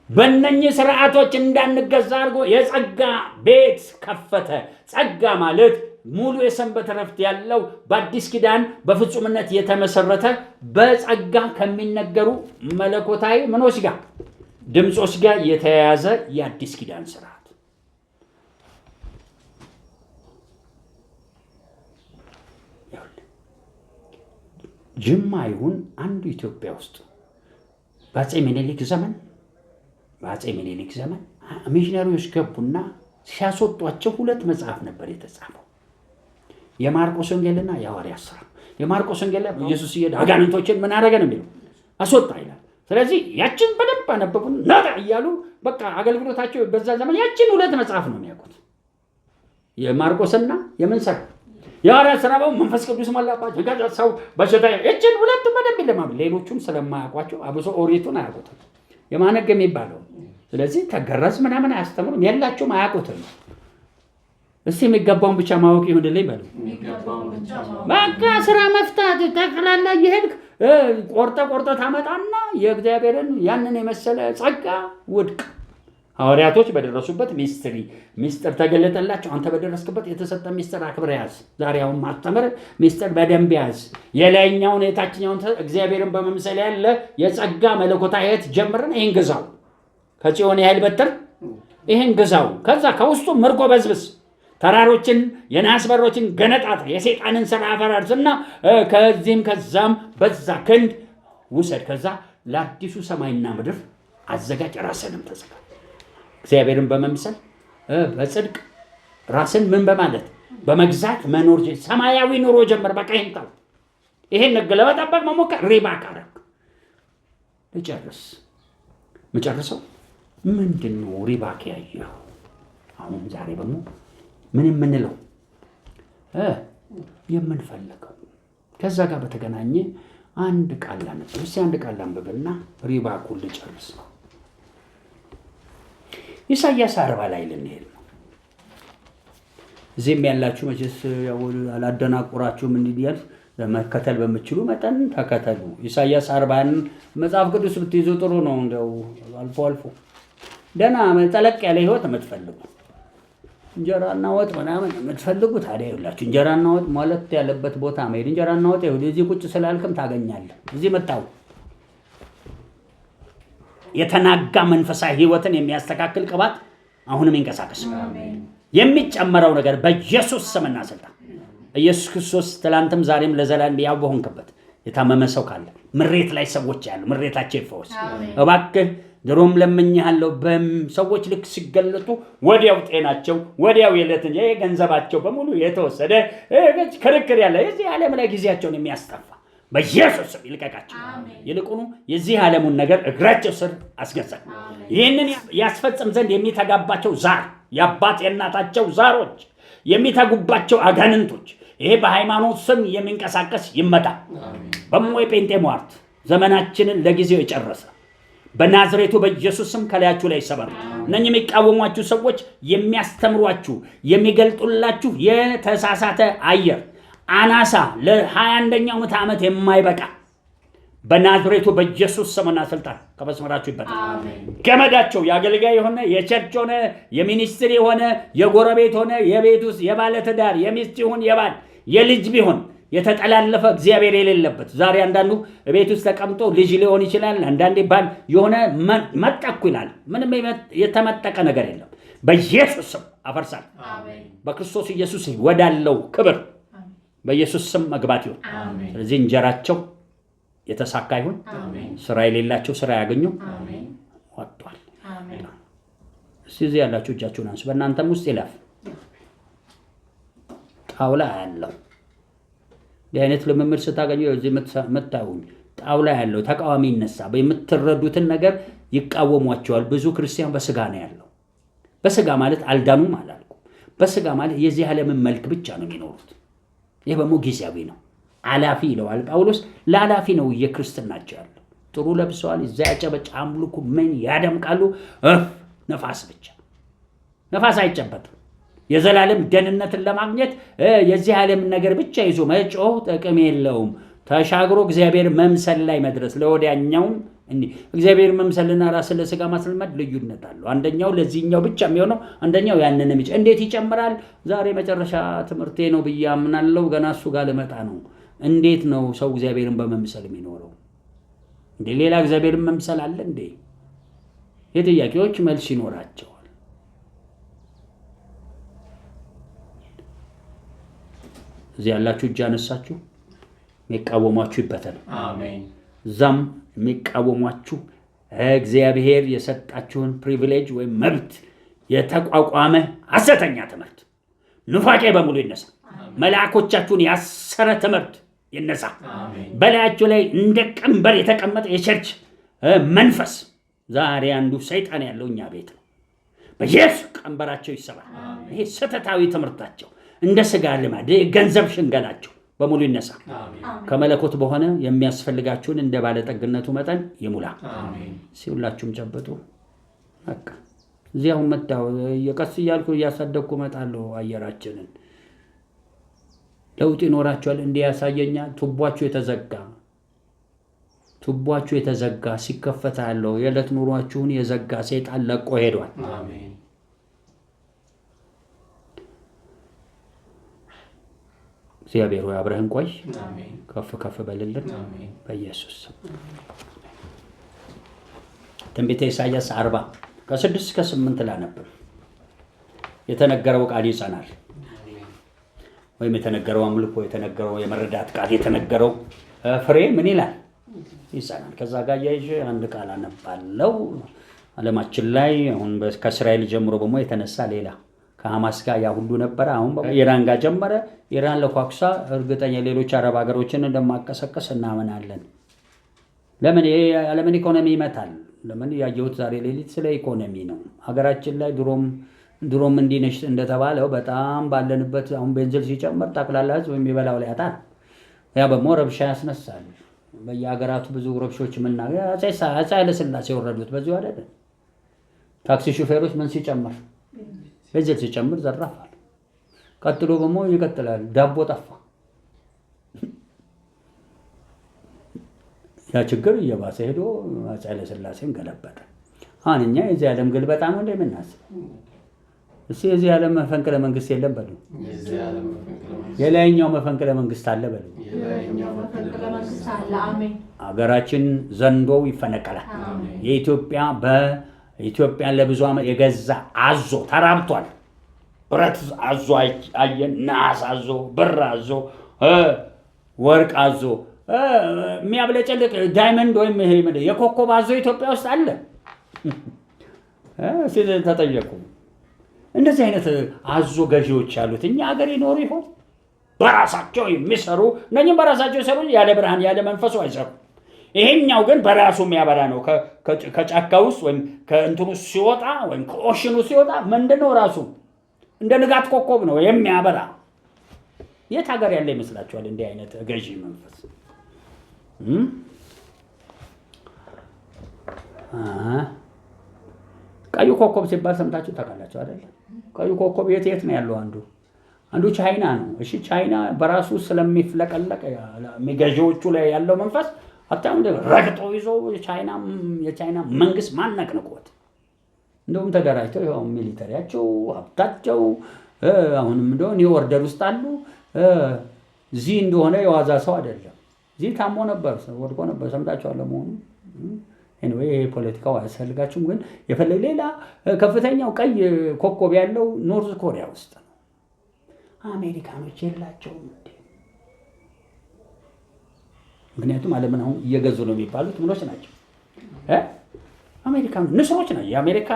በእነኚህ ስርዓቶች እንዳንገዛ አድርጎ የጸጋ ቤት ከፈተ። ጸጋ ማለት ሙሉ የሰንበት ረፍት ያለው በአዲስ ኪዳን በፍጹምነት የተመሰረተ በጸጋ ከሚነገሩ መለኮታዊ ምኖች ጋር ድምጾች ጋር የተያያዘ የአዲስ ኪዳን ስርዓት። ጅማ ይሁን አንዱ ኢትዮጵያ ውስጥ በአፄ ምኒልክ ዘመን ሚሽነሪዎች ገቡና ሲያስወጧቸው 2 መጽሐፍ ነበር የተጻፈው፣ የማርቆስ ወንጌልና የሐዋርያት ሥራ። የማርቆስ ወንጌል ላይ ኢየሱስ ሲሄድ አጋንንቶችን ምን አደረገ ነው የሚለው? አስወጣ ይላል። ስለዚህ ያችን በደንብ አነበቡን ነጣ እያሉ በቃ አገልግሎታቸው በዛ ዘመን ያችን 2 መጽሐፍ ነው የሚያውቁት፣ የማርቆስና የምን ሥራ የሐዋርያት ሥራ። መንፈስ ቅዱስ ሞላባቸው ከዛ ሰው በሽታ ያችን 2 በደንብ ይለማሉ። ሌሎቹን ስለማያውቋቸው አብሶ ኦሪቱን አያውቁትም የማነግ የሚባለው። ስለዚህ ተገረዝ ምናምን አያስተምሩም፣ የላቸውም፣ አያውቁትም። እስቲ የሚገባውን ብቻ ማወቅ ይሁንልኝ በሉ። በቃ ስራ መፍታት ጠቅላላ እየሄድክ ቆርጠ ታመጣና የእግዚአብሔርን ያንን የመሰለ ጸጋ ውድቅ። ሐዋርያቶች በደረሱበት ሚስጥር ተገለጠላቸው። አንተ በደረስክበት የተሰጠ ሚስጥር አክብረ ያዝ። ዛሬ አሁን ማስተምር ሚስጥር በደንብ ያዝ። የላይኛውን የታችኛውን እግዚአብሔርን በመምሰል ያለ የጸጋ መለኮታዊ ሕይወት ጀምረን ይህን ግዛው። ከጽዮን ያህል በትር ይህን ግዛው። ከዛ ከውስጡ ምርኮ በዝብስ፣ ተራሮችን የናስ በሮችን ገነጣት፣ የሰይጣንን ሥራ አፈራርስና ከዚህም ከዛም በዛ ክንድ ውሰድ። ከዛ ለአዲሱ ሰማይና ምድር አዘጋጅ፣ ራስንም ተዘጋጅ። እግዚአብሔርን በመምሰል በጽድቅ ራስን ምን በማለት በመግዛት መኖር ሰማያዊ ኑሮ ጀመር። በቃ ይንጣው ይሄን ነገ ለመጠበቅ መሞከር ሪባ ካረክ መጨረሰው ምንድን ነው? ሪባ ያየው አሁን ዛሬ ደግሞ ምን የምንለው የምንፈልገው ከዛ ጋር በተገናኘ አንድ ቃል አንብብ። እስኪ አንድ ቃል አንብብና ሪባ ኩል ጨርስ ነው። ኢሳይያስ 40 ላይ ልንሄድ ነው። እዚህም ያላችሁ መቼስ አላደናቁራችሁም። እንዲያል መከተል በምችሉ መጠን ተከተሉ። ኢሳይያስ 40ን መጽሐፍ ቅዱስ ብትይዙ ጥሩ ነው። እንደው አልፎ ደህና ጠለቅ ያለ ህይወት የምትፈልጉ እንጀራና ወጥ ምናምን የምትፈልጉ ታዲያ ይኸውላችሁ እንጀራና ወጥ ማለት ያለበት ቦታ መሄድ እንጀራና ወጥ እዚህ ቁጭ ስላልክም ታገኛለህ። እዚህ መጣው የተናጋ መንፈሳዊ ህይወትን የሚያስተካክል ቅባት አሁንም ይንቀሳቀስ። የሚጨመረው ነገር በኢየሱስ ስምና ስልጣን ኢየሱስ ክርስቶስ ትላንትም ዛሬም ለዘላለም ያው በሆንክበት የታመመ ሰው ካለ ምሬት ላይ ሰዎች ያሉ ምሬታቸው ይፈወስ እባክህ። ድሮም ለምኜሃለሁ በሰዎች ልክ ሲገለጡ ወዲያው ጤናቸው ወዲያው የለትን የገንዘባቸው በሙሉ የተወሰደ ክርክር ያለ የዚህ ዓለም ላይ ጊዜያቸውን የሚያስጠፋ በኢየሱስ ስም ይልቀቃቸው። ይልቁኑ የዚህ ዓለሙን ነገር እግራቸው ስር አስገዛል። ይህንን ያስፈጽም ዘንድ የሚተጋባቸው ዛር የአባት የእናታቸው ዛሮች የሚተጉባቸው አጋንንቶች ይሄ በሃይማኖት ስም የሚንቀሳቀስ ይመታ። በሞ የጴንጤ ሟርት ዘመናችንን ለጊዜው የጨረሰ በናዝሬቱ በኢየሱስ ስም ከላያችሁ ላይ ይሰበር። እነኚህ የሚቃወሟችሁ ሰዎች የሚያስተምሯችሁ የሚገልጡላችሁ የተሳሳተ አየር አናሳ ለ21ኛው ምዕተ ዓመት የማይበቃ በናዝሬቱ በኢየሱስ ስምና ስልጣን ከመስመራችሁ ይበጣል። ገመዳቸው የአገልጋይ ሆነ የቸርች ሆነ የሚኒስትሪ ሆነ የጎረቤት ሆነ የቤት ውስጥ የባለ ትዳር የሚስት ይሁን የባል የልጅ ቢሆን የተጠላለፈ እግዚአብሔር የሌለበት ዛሬ አንዳንዱ ቤት ውስጥ ተቀምጦ ልጅ ሊሆን ይችላል። አንዳንዴ ባል የሆነ መጠኩ ይላል። ምንም የተመጠቀ ነገር የለም። በኢየሱስ ስም አፈርሳል። በክርስቶስ ኢየሱስ ወዳለው ክብር በኢየሱስ ስም መግባት ይሁን። ስለዚህ እንጀራቸው የተሳካ ይሁን። ስራ የሌላቸው ስራ ያገኙ። ወጥቷል። እዚህ ያላችሁ እጃችሁን አንሱ። በእናንተም ውስጥ ይለፍ። ጣውላ ያለው እንዲህ አይነት ልምምድ ስታገኙ እዚህ መታውኝ ጣውላ ያለው ተቃዋሚ ይነሳ። በምትረዱትን ነገር ይቃወሟቸዋል። ብዙ ክርስቲያን በስጋ ነው ያለው። በስጋ ማለት አልዳኑም አላልኩም። በስጋ ማለት የዚህ ዓለምን መልክ ብቻ ነው የሚኖሩት። ይህ በሞ ጊዜያዊ ነው። አላፊ ይለዋል ጳውሎስ። ለአላፊ ነው የክርስትናቸው ያለው። ጥሩ ለብሰዋል። እዛ ያጨበጭ አምልኩ ምን ያደምቃሉ። ነፋስ ብቻ ነፋስ አይጨበጥም። የዘላለም ደህንነትን ለማግኘት የዚህ ዓለም ነገር ብቻ ይዞ መጮህ ጥቅም የለውም። ተሻግሮ እግዚአብሔር መምሰል ላይ መድረስ ለወዲያኛውም እግዚአብሔር መምሰልና ራስን ለስጋ ማስለመድ ልዩነት አለው። አንደኛው ለዚህኛው ብቻ የሚሆነው አንደኛው ያንንም ብቻ እንዴት ይጨምራል? ዛሬ መጨረሻ ትምህርቴ ነው ብዬ አምናለሁ። ገና እሱ ጋር ልመጣ ነው። እንዴት ነው ሰው እግዚአብሔርን በመምሰል የሚኖረው? እንዴ ሌላ እግዚአብሔርን መምሰል አለ እንዴ? የጥያቄዎች መልስ ይኖራቸዋል። እዚህ ያላችሁ እጅ አነሳችሁ። የሚቃወሟችሁ ይበተን። አሜን። ዛም የሚቃወሟችሁ እግዚአብሔር የሰጣችሁን ፕሪቪሌጅ ወይም መብት የተቋቋመ ሐሰተኛ ትምህርት ኑፋቄ በሙሉ ይነሳ። መልአኮቻችሁን ያሰረ ትምህርት ይነሳ። በላያችሁ ላይ እንደ ቀንበር የተቀመጠ የቸርች መንፈስ ዛሬ አንዱ ሰይጣን ያለው እኛ ቤት ነው። በኢየሱስ ቀንበራቸው ይሰባል። ይሄ ሰተታዊ ትምህርታቸው እንደ ስጋ ልማድ ገንዘብ ሽንገላቸው በሙሉ ይነሳ። ከመለኮት በሆነ የሚያስፈልጋችሁን እንደ ባለጠግነቱ መጠን ይሙላ። ሲውላችሁም ጨብጡ። በቃ እዚያው መጣው የቀስ እያልኩ እያሳደግኩ መጣለሁ። አየራችንን ለውጥ ይኖራችኋል። እንዲህ ያሳየኛል። ቱቧችሁ የተዘጋ ሲከፈታ ያለው የዕለት ኑሯችሁን የዘጋ ሰይጣን ለቆ ሄዷል። አሜን። እግዚአብሔር ሆይ አብረህን ቆይ። አሜን። ከፍ በልልን በኢየሱስ ስም። ትንቢተ ኢሳይያስ 40 ከ6 እስከ 8 ላነብ። የተነገረው ቃል ይጸናል። ወይም የተነገረው አምልኮ፣ የተነገረው የመረዳት ቃል፣ የተነገረው ፍሬ ምን ይላል? ይጸናል። ከዛ ጋር ያይዤ አንድ ቃል አነባለሁ። ዓለማችን ላይ አሁን ከእስራኤል ጀምሮ በሞ የተነሳ ሌላ ከሐማስ ጋር ያ ሁሉ ነበረ። አሁን ኢራን ጋር ጀመረ። ኢራን ለኳኩሳ እርግጠኛ ሌሎች አረብ ሀገሮችን እንደማቀሰቀስ እናምናለን። ለምን የዓለምን ኢኮኖሚ ይመታል? ለምን ያየሁት ዛሬ ሌሊት ስለ ኢኮኖሚ ነው። ሀገራችን ላይ ድሮም እንዲነሽ እንደተባለው በጣም ባለንበት አሁን ቤንዚል ሲጨመር ጠቅላላ ህዝብ የሚበላው ላይ ያጣል። ያ በሞ ረብሻ ያስነሳል። በየሀገራቱ ብዙ ረብሾች ምናገር አፄ ኃይለሥላሴ የወረዱት በዚሁ አይደል? ታክሲ ሹፌሮች ምን ሲጨምር ቤንዚል ሲጨምር ዘራፋል። ቀጥሎ በሞ ይቀጥላል። ዳቦ ጠፋ። ያ ችግር እየባሰ ሄዶ አፄ ኃይለሥላሴን ገለበጠ። አሁን እኛ የዚህ ዓለም ግልበጣ ነው እንደምናስበው። እስኪ የዚህ ዓለም መፈንቅለ መንግስት የለም በሉ። የላይኛው መፈንቅለ መንግስት አለ በሉ። ሀገራችን ዘንዶው ይፈነቀላል። የኢትዮጵያን ለብዙ ዓመት የገዛ አዞ ተራብቷል። ብረት አዞ አየን፣ ነሐስ አዞ፣ ብር አዞ፣ ወርቅ አዞ፣ የሚያብለጨልቅ ዳይመንድ ወይም ይሄ የኮከብ አዞ ኢትዮጵያ ውስጥ አለ። ተጠየቁ። እንደዚህ አይነት አዞ ገዢዎች ያሉት እኛ ሀገር ይኖሩ ይሆን? በራሳቸው የሚሰሩ እነኝም በራሳቸው ይሰሩ፣ ያለ ብርሃን ያለ መንፈሱ አይሰሩ። ይሄኛው ግን በራሱ የሚያበራ ነው። ከጫካ ውስጥ ወይም ከእንትኑ ሲወጣ ወይም ከኦሽኑ ሲወጣ ምንድነው? ራሱ እንደ ንጋት ኮከብ ነው የሚያበራ። የት ሀገር ያለ ይመስላችኋል እንዲህ አይነት ገዢ መንፈስ? ቀዩ ኮከብ ሲባል ሰምታችሁ ታውቃላችሁ አይደል? ቀዩ ኮከብ የት ነው ያለው? አንዱ ቻይና ነው። እሺ ቻይና በራሱ ስለሚፍለቀለቅ ገዢዎቹ ላይ ያለው መንፈስ አጣም ረግጦ ይዞ የቻይና መንግስት ማነቅንቆት እንደውም ተደራጅተው ያው ሚሊተሪያቸው ሀብታቸው አሁንም እንደው ኒው ኦርደር ውስጥ አሉ። እዚህ እንደሆነ የዋዛ ሰው አይደለም። እዚህ ታሞ ነበር፣ ወድቆ ነበር። ሰምታችኋል ለመሆኑ? ኤኒዌይ ይሄ ፖለቲካው አያስፈልጋችሁም። ግን የፈለገ ሌላ ከፍተኛው ቀይ ኮከብ ያለው ኖርዝ ኮሪያ ውስጥ ነው። አሜሪካኖች የላቸውም እንዴ? ምክንያቱም ዓለምን አሁን እየገዙ ነው የሚባሉት ምኖች ናቸው? አሜሪካኖች ንስሮች ናቸው። የአሜሪካ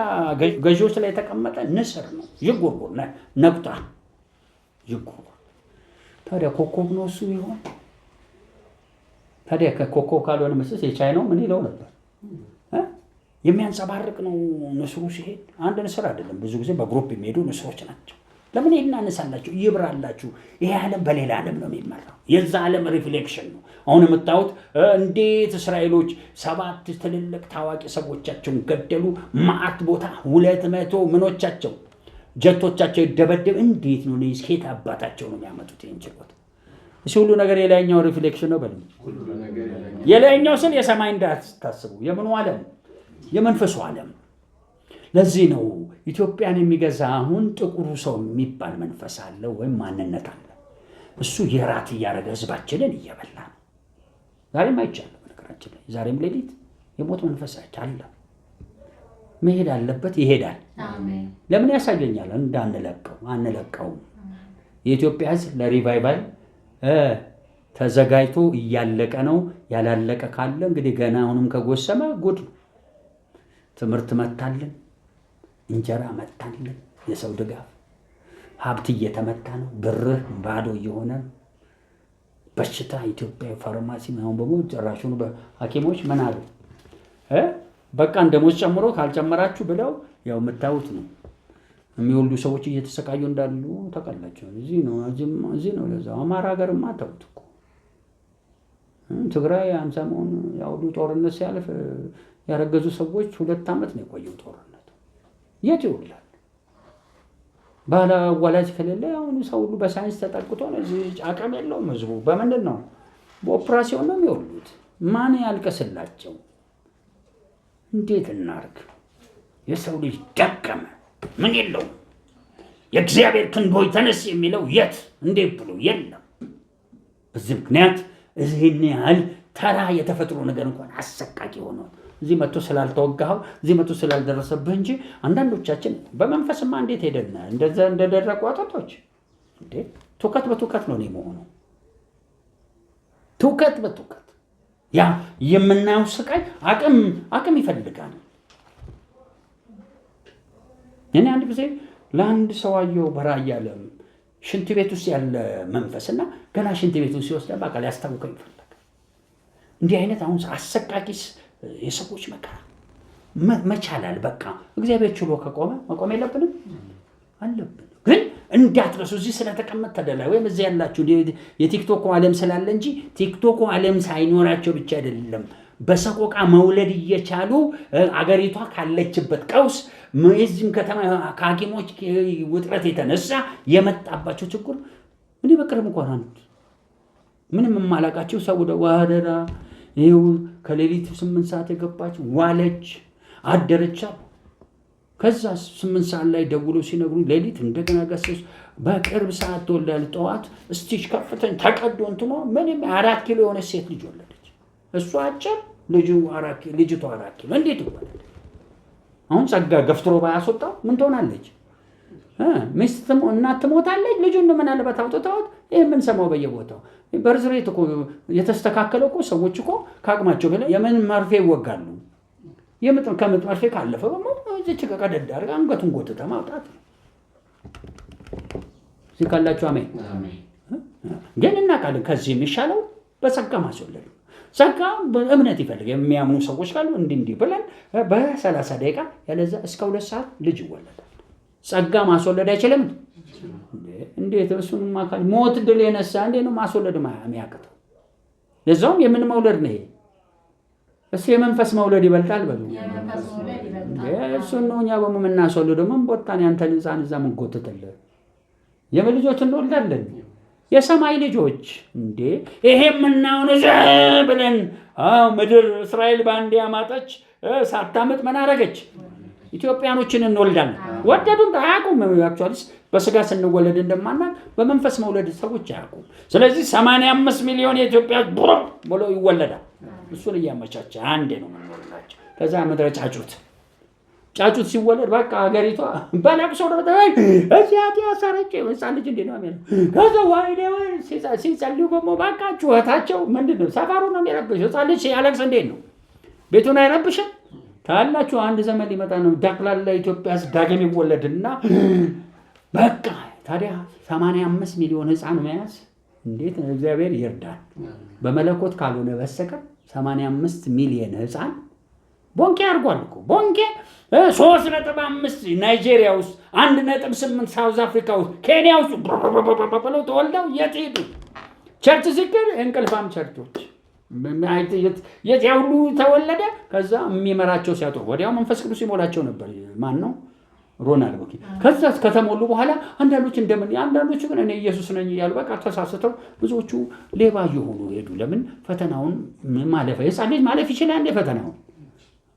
ገዢዎች ላይ የተቀመጠ ንስር ነው። ይጉርጉር ነቁጣ ይጉርጉር። ታዲያ ኮከብ ነው እሱ ይሆን? ታዲያ ከኮከብ ካልሆነ መስስ የቻይናው ምን ይለው ነበር? የሚያንጸባርቅ ነው ንስሩ ሲሄድ። አንድ ንስር አይደለም፣ ብዙ ጊዜ በግሩፕ የሚሄዱ ንስሮች ናቸው። ለምን ይናነሳላችሁ? ይብራላችሁ። ይሄ ዓለም በሌላ ዓለም ነው የሚመራው። የዛ ዓለም ሪፍሌክሽን ነው። አሁን የምታዩት እንዴት እስራኤሎች 7 ትልልቅ ታዋቂ ሰዎቻቸውን ገደሉ። ማአት ቦታ 200 ምኖቻቸው ጀቶቻቸው ይደበደብ። እንዴት ነው ስኬት አባታቸው ነው የሚያመጡት ይህን ችሎት? እሺ ሁሉ ነገር የላይኛው ሪፍሌክሽን ነው በሉ። የላይኛው ስል የሰማይ እንዳታስቡ፣ የምኑ ዓለም? የመንፈሱ ዓለም። ለዚህ ነው ኢትዮጵያን የሚገዛ አሁን ጥቁሩ ሰው የሚባል መንፈስ አለ ወይም ማንነት አለ። እሱ የራት እያደረገ ህዝባችንን እየበላ ነው። ዛሬም አይቻልም። በነገራችን ላይ ዛሬም ሌሊት የሞት መንፈስ አለ። መሄድ አለበት፣ ይሄዳል። ለምን ያሳየኛል? አንለቀውም። የኢትዮጵያ ህዝብ ለሪቫይቫል ተዘጋጅቶ እያለቀ ነው። ያላለቀ ካለ እንግዲህ ገና አሁንም ከጎሰመ ጉድ ነው። ትምህርት መታልን፣ እንጀራ መታልን፣ የሰው ድጋፍ ሀብት እየተመታ ነው። ብርህ ባዶ እየሆነ ነው። በሽታ ኢትዮጵያ ፋርማሲ አሁን በሞ ጭራሹን በሐኪሞች ምን አሉ? በቃ እንደሞት ጨምሮ ካልጨመራችሁ ብለው ያው የምታዩት ነው። የሚወልዱ ሰዎች እየተሰቃዩ እንዳሉ ተቀላቸው። እዚህ ነው ለዛው አማራ ሀገርማ ተውት እኮ ትግራይ አንሰሞን ያውዱ ጦርነት ሲያልፍ ያረገዙ ሰዎች 2 ዓመት ነው የቆየው ጦርነቱ። የት ይውላል? ባላ አዋላጅ ከሌለ አሁን ሰው ሁሉ በሳይንስ ተጠቅቶ ነው። እዚህ አቅም የለውም ህዝቡ። በምንድን ነው? በኦፕራሲዮን ነው የሚወሉት። ማን ያልቀስላቸው? እንዴት እናርግ? የሰው ልጅ ደከመ። ምን የለውም። የእግዚአብሔር ክንዶይ ተነስ የሚለው የት እንዴት ብሎ የለም። በዚህ ምክንያት እዚህን ያህል ተራ የተፈጥሮ ነገር እንኳን አሰቃቂ ሆኖ እዚህ መጥቶ ስላልተወጋኸው እዚህ መጥቶ ስላልደረሰብህ እንጂ አንዳንዶቻችን በመንፈስማ እንዴት ሄደን እንደዛ እንደደረቁ አጥቶች እንዴ ትውከት በትውከት ነው የሚሆነው። ትውከት በትውከት ያ የምናየው ስቃይ አቅም ይፈልጋል። እኔ አንድ ጊዜ ለአንድ ሰው አየሁ በራእይ ዓለም ሽንት ቤት ውስጥ ያለ መንፈስና ገና ሽንት ቤት ውስጥ ሲወስድ በቃ ሊያስታውቀው ይፈልጋል። እንዲህ አይነት አሁን አሰቃቂስ የሰዎች መከራ መቻላል። በቃ እግዚአብሔር ችሎ ከቆመ መቆም የለብንም አለብን። ግን እንዳትረሱ እዚህ ስለተቀመጥ ተደላይ ወይም እዚህ ያላችሁ የቲክቶክ ዓለም ስላለ እንጂ ቲክቶክ ዓለም ሳይኖራቸው ብቻ አይደለም በሰቆቃ መውለድ እየቻሉ አገሪቷ ካለችበት ቀውስ የዚህም ከተማ ከሐኪሞች ውጥረት የተነሳ የመጣባቸው ችግር እኔ በቅርብ እንኳን አንድ ምንም የማላውቃቸው ሰው ወደ ዋደራ ይኸው ከሌሊቱ 8 ሰዓት የገባች ዋለች። አደረቻ። ከዛ 8 ሰዓት ላይ ደውሎ ሲነግሩ ሌሊት እንደገና ገሰሱ። በቅርብ ሰዓት ትወልዳለች። ጠዋት ስቲች ከፍተኛ ተቀዶ እንትኗ ምንም 4 ኪሎ የሆነ ሴት ልጅ ወለደች። እሷ አጭር ልጅቷ 4 ኪሎ እንዴት ይወለድ? አሁን ጸጋ ገፍትሮ ባያስወጣው ምን ትሆናለች? ሚስት እናት ትሞታለች። ልጁን ምናልባት አውጥተውት ይህ የምንሰማው በየቦታው በርዝሬት እኮ የተስተካከለው እኮ ሰዎች እኮ ከአቅማቸው በላይ የምን መርፌ ይወጋሉ። ከምጥ መርፌ ካለፈ ደግሞ እዚች ቀደድ አድርጋ አንገቱን ጎትተ ማውጣት ነው። እዚህ ካላችሁ አሜን። ግን እናውቃለን ከዚህ የሚሻለው በጸጋ ማስወለድ ነው። ጸጋ እምነት ይፈልግ የሚያምኑ ሰዎች ካሉ እንዲህ ብለን በ30 ደቂቃ ያለዛ እስከ 2 ሰዓት ልጅ ይወለዳል። ጸጋ ማስወለድ አይችልም። እንዴት? እሱንም አካል ሞት ድል የነሳ እንዴት ነው ማስወለድ የሚያቅተው? ለዛውም የምን መውለድ ነው ይሄ? እሱ የመንፈስ መውለድ ይበልጣል በሉ። እሱን ነው እኛ በምናስወልደው ምን ቦታን ያንተን ሕፃን እዛ ምን ጎትተልህ? የምን ልጆች እንወልዳለን? የሰማይ ልጆች እንዴ! ይሄ ምናውን ብለን ምድር እስራኤል ባንዴ ያማጠች ሳታምጥ ምን አረገች? ኢትዮጵያኖችን እንወልዳለን። ወደዱም አያውቁም። አክቹዋሊ በስጋ ስንወለድ እንደማናል በመንፈስ መውለድ ሰዎች አያውቁም። ስለዚህ 85 ሚሊዮን የኢትዮጵያ ብሎ ይወለዳል። እሱን እያመቻቸ አንዴ ነው የምንወልዳቸው። ከዛ ምድረ ጫጩት ሲወለድ በቃ ሀገሪቷ በለቅሶ ነው እዚያት ያሰረች ህፃን ልጅ እንዴ ነው የሚለው። ከዛ ዋይዴ ሲጸልዩ ደግሞ በቃ ጩኸታቸው ምንድን ነው? ሰፈሩ ነው የሚረብሽ። ህፃን ልጅ ያለቅስ እንዴት ነው ቤቱን አይረብሽም? ካላችሁ አንድ ዘመን ሊመጣ ነው ጠቅላላ ኢትዮጵያ ዳግም ይወለድና በቃ ታዲያ 85 ሚሊዮን ህፃን መያዝ እንዴት እግዚአብሔር ይርዳል። በመለኮት ካልሆነ በስተቀር 85 ሚሊዮን ህፃን ቦንኬ አድርጓል እኮ። ቦንኬ 3.5 ናይጄሪያ ውስጥ 1.8 ሳውዝ አፍሪካ ውስጥ ኬንያ ውስጥ ብለው ተወልደው የት ሄዱ? ቸርች ሲገር እንቅልፋም ቸርቾች የት ያውሉ ተወለደ። ከዛ የሚመራቸው ሲያጡ ወዲያው መንፈስ ቅዱስ ይሞላቸው ነበር። ማን ነው? ሮናልድ ቦኪ። ከዛ ከተሞሉ በኋላ አንዳንዶች አንዳንዶቹ ግን እኔ ኢየሱስ ነኝ እያሉ በቃ ተሳስተው ብዙዎቹ ሌባ እየሆኑ ሄዱ። ለምን? ፈተናውን ማለፍ የሕፃን ልጅ ማለፍ ይችላል። ፈተናውን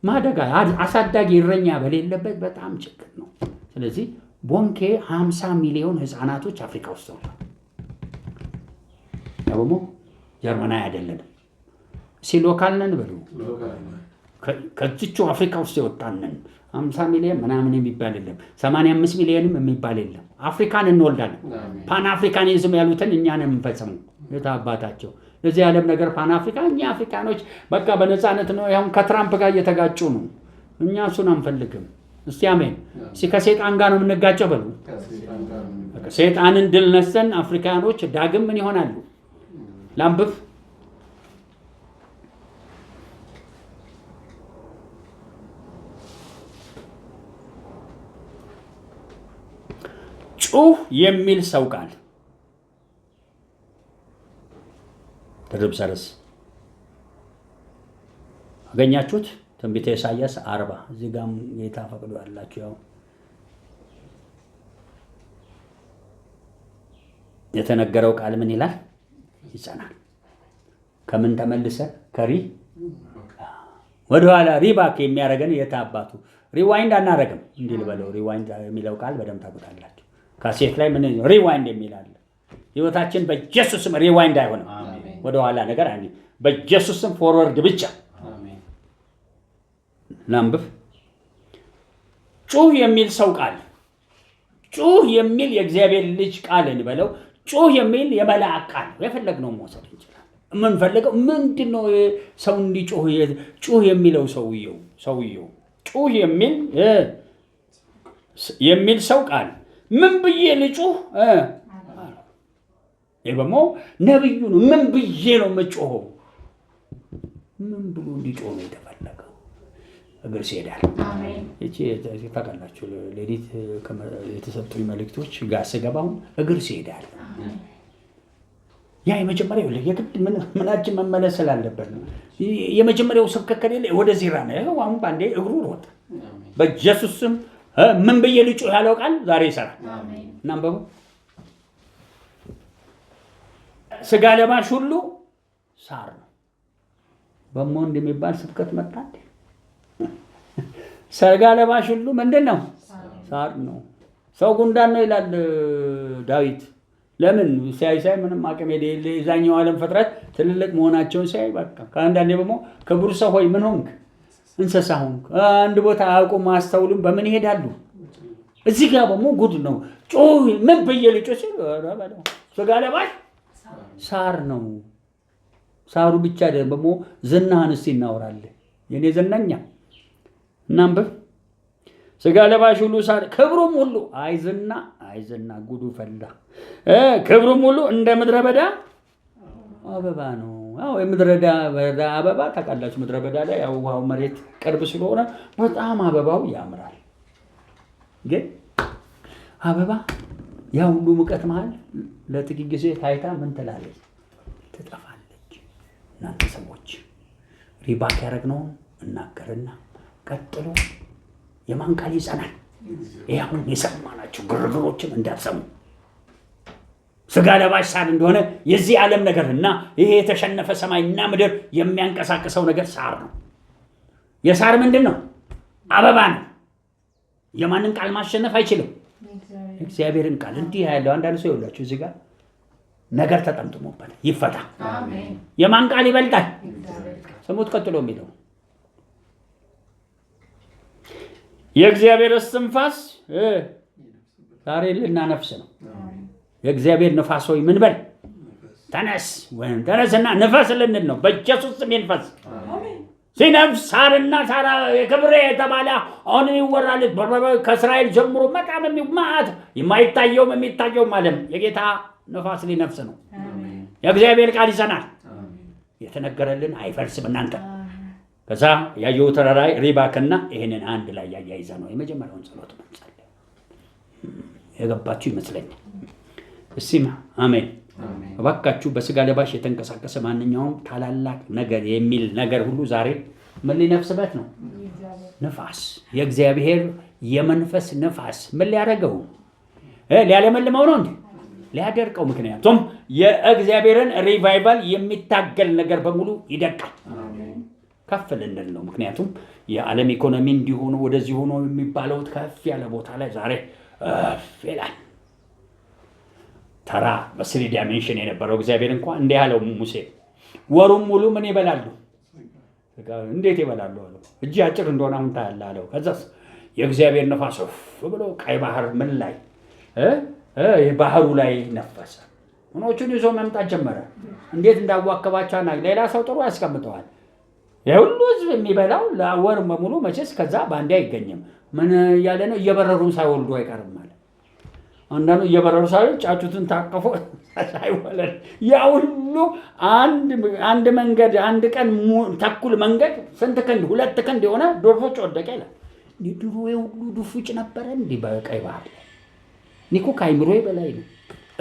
ማደጋ አሳዳጊ እረኛ በሌለበት በጣም ችግር ነው። ስለዚህ ቦንኬ 50 ሚሊዮን ህፃናቶች አፍሪካ ውስጥ ነው። ደግሞ ጀርመናዊ አይደለንም። ሎካል ነን በሉ። ከዚቹ አፍሪካ ውስጥ የወጣንን 50 ሚሊዮን ምናምን የሚባል የለም። 85 ሚሊዮንም የሚባል የለም። አፍሪካን እንወልዳለን። ፓን አፍሪካኒዝም ያሉትን እኛን የምንፈጽሙ የታባታቸው ለዚህ ዓለም ነገር ፓን አፍሪካ። እኛ አፍሪካኖች በቃ በነፃነት ነው። ያሁን ከትራምፕ ጋር እየተጋጩ ነው። እኛ እሱን አንፈልግም። እስቲ አሜን። ከሴጣን ጋር ነው የምንጋጨው በሉ። ሴጣንን ድል ነስተን አፍሪካኖች ዳግም ምን ይሆናሉ? ላምብፍ ጩህ የሚል ሰው ቃል ድርብ ሰረዝ አገኛችሁት? ትንቢተ ኢሳይያስ 40 እዚህ ጋም ጌታ ፈቅዶ ያላችሁ ያው የተነገረው ቃል ምን ይላል? ይጸናል። ከምን ተመልሰ ከሪ ወደኋላ ሪባክ የሚያደርገን የታባቱ ሪዋይንድ አናረግም። እንዲህ ልበለው። ሪዋይንድ የሚለው ቃል በደንብ ታውቁታላችሁ። ካሴት ላይ ምን ሪዋይንድ የሚል አለ። ህይወታችን በኢየሱስ ስም ሪዋይንድ አይሆንም። ወደኋላ ነገር አይ በኢየሱስ ስም ፎርወርድ ብቻ። አሜን። ላምብፍ ጩህ የሚል ሰው ቃል ጩህ የሚል የእግዚአብሔር ልጅ ቃል እንበለው። ጩህ የሚል የመልአክ ቃል የፈለግነው መውሰድ እንችላለን። የምንፈልገው ምንድነው? ሰው እንዲጮህ ጩህ የሚለው ሰውየው ጩህ የሚል ሰው ቃል ምን ብዬ ልጩህ? ይሄ ደግሞ ነብዩ ነው። ምን ብዬ ነው የምጮኸው? ምን ብሎ እንዲጮህ ነው የተፈለገው? እግር ሲሄዳል። አሜን። እቺ ታውቃላችሁ፣ ሌሊት የተሰጡኝ መልእክቶች ጋር ስገባው እግር ሲሄዳል። ያ የመጀመሪያው የግድ ምናችን መመለስ ስላለበት ነው። የመጀመሪያው ስብከት ከሌለ ወደዚህ ራነ ነው። አሁን ባንዴ እግሩ ሮጠ። በኢየሱስ ስም ምን ብዬ ልጩህ ያለው ቃል ዛሬ ይሰራል። አሜን። እናንበቡ። ስጋ ለባሽ ሁሉ ሳር ነው። በሞንድ የሚባል ስብከት መጣ። ስጋ ለባሽ ሁሉ ምንድን ነው? ሳር ነው። ሰው ጉንዳን ነው ይላል ዳዊት። ለምን ሲያይ ምንም አቅም የሌለ የዛኛው ዓለም ፍጥረት ትልልቅ መሆናቸውን ሲያይ በቃ ከአንዳንዴ ደግሞ ክቡር ሰው ሆይ ምን ሆንክ? እንስሳ ሆንክ። አንድ ቦታ አያውቁም አያስተውሉም። በምን ይሄዳሉ? እዚህ ጋር ደግሞ ጉድ ነው። ጮህ ምን በየልጮ ሲል ስጋ ለባሽ ሳር ነው። ሳሩ ብቻ ደግሞ ዝናህን እስቲ እናወራለን። የኔ ዝናኛ እናንብብ። ስጋ ለባሽ ሁሉ ሳር ክብሩም ሁሉ አይዝና ጉዱ ፈላ። ክብሩም ሁሉ እንደ ምድረ በዳ አበባ ነው። የምድረ በዳ አበባ ታውቃላችሁ። ምድረ በዳ ላይ ውሃው መሬት ቅርብ ስለሆነ በጣም አበባው ያምራል። ግን አበባ ያ ሁሉ ሙቀት መሃል ለጥቂት ጊዜ ታይታ ምን ትላለች? ትጠፋለች። እናንተ ሰዎች ሪባክ ያደረግነውን እናገርና ቀጥሎ የማን ቃል ይጸናል? ይህ አሁን የሰማናቸው ግርግሮችን እንዳትሰሙ። ስጋ ለባሽ ሳር እንደሆነ የዚህ ዓለም ነገር እና ይሄ የተሸነፈ ሰማይና ምድር የሚያንቀሳቅሰው ነገር ሳር ነው። የሳር ምንድን ነው? አበባ ነው። የማንን ቃል ማሸነፍ አይችልም? እግዚአብሔርን ቃል። እንዲህ ያለው አንዳንድ ሰው ይኸውላችሁ እዚህ ጋር ነገር ተጠምጥሞበት ይፈታ። የማን ቃል ይበልጣል? ስሙት ቀጥሎ የሚለው የእግዚአብሔር እስትንፋስ ዛሬ ልና ነፍስ ነው። የእግዚአብሔር ነፋስ ሆይ ምን በል ተነስ፣ ወይም ተነስና ንፈስ ልንል ነው። በኢየሱስ ስም ይንፈስ። ሲነፍስ ሳርና ሳራ የክብሬ የተባለ አሁን ይወራል። ከእስራኤል ጀምሮ በጣም የሚማት የማይታየውም የሚታየውም ዓለም የጌታ ነፋስ ሊነፍስ ነው። የእግዚአብሔር ቃል ይጸናል። የተነገረልን አይፈርስም። እናንተ ከዛ ያየው ተራራይ ሪባክና ይሄንን አንድ ላይ ያያይዘ ነው የመጀመሪያውን ጸሎት መንጸል የገባችሁ ይመስለኛል። እስማ አሜን። እባካችሁ በስጋ ለባሽ የተንቀሳቀሰ ማንኛውም ታላላቅ ነገር የሚል ነገር ሁሉ ዛሬ ምን ሊነፍስበት ነው? ነፋስ። የእግዚአብሔር የመንፈስ ነፋስ ምን ሊያደርገው? ሊያለመልመው ነው እንዴ? ሊያደርቀው። ምክንያቱም የእግዚአብሔርን ሪቫይቫል የሚታገል ነገር በሙሉ ይደቃል። ከፍ ልንል ነው። ምክንያቱም የዓለም ኢኮኖሚ እንዲሆኑ ወደዚህ ሆኖ የሚባለው ከፍ ያለ ቦታ ላይ ዛሬ ይላል። ተራ በስሪ ዳይሜንሽን የነበረው እግዚአብሔር እንኳን እንዲህ ያለው ሙሴ ወሩም ሙሉ ምን ይበላሉ? እንዴት ይበላሉ አለው። እጅ አጭር እንደሆነ አሁን ታያለህ አለው። ከዛስ የእግዚአብሔር ነፋስ ብሎ ቀይ ባህር ምን ላይ ባህሩ ላይ ነፈሰ። ምኖቹን ይዞ መምጣት ጀመረ። እንዴት እንዳዋከባቸው ሌላ ሰው ጥሩ ያስቀምጠዋል። የሁሉ ህዝብ የሚበላው ለወር በሙሉ መቼስ ከዛ በአንዴ አይገኝም። ምን እያለ ነው? እየበረሩ ሳይወልዱ አይቀርም ማለት። አንዳንዱ እየበረሩ ሳይወልዱ ጫጩትን ታቀፉ ሳይወለድ ያ ሁሉ አንድ መንገድ አንድ ቀን ተኩል መንገድ ስንት ክንድ? 2 ክንድ የሆነ ዶርፎች ወደቀ ይላል። ድሮ የሁሉ ዱፉጭ ነበረ እንዲህ በቀይ ባህር ላይ። ኒኮ ከአይምሮዬ በላይ ነው።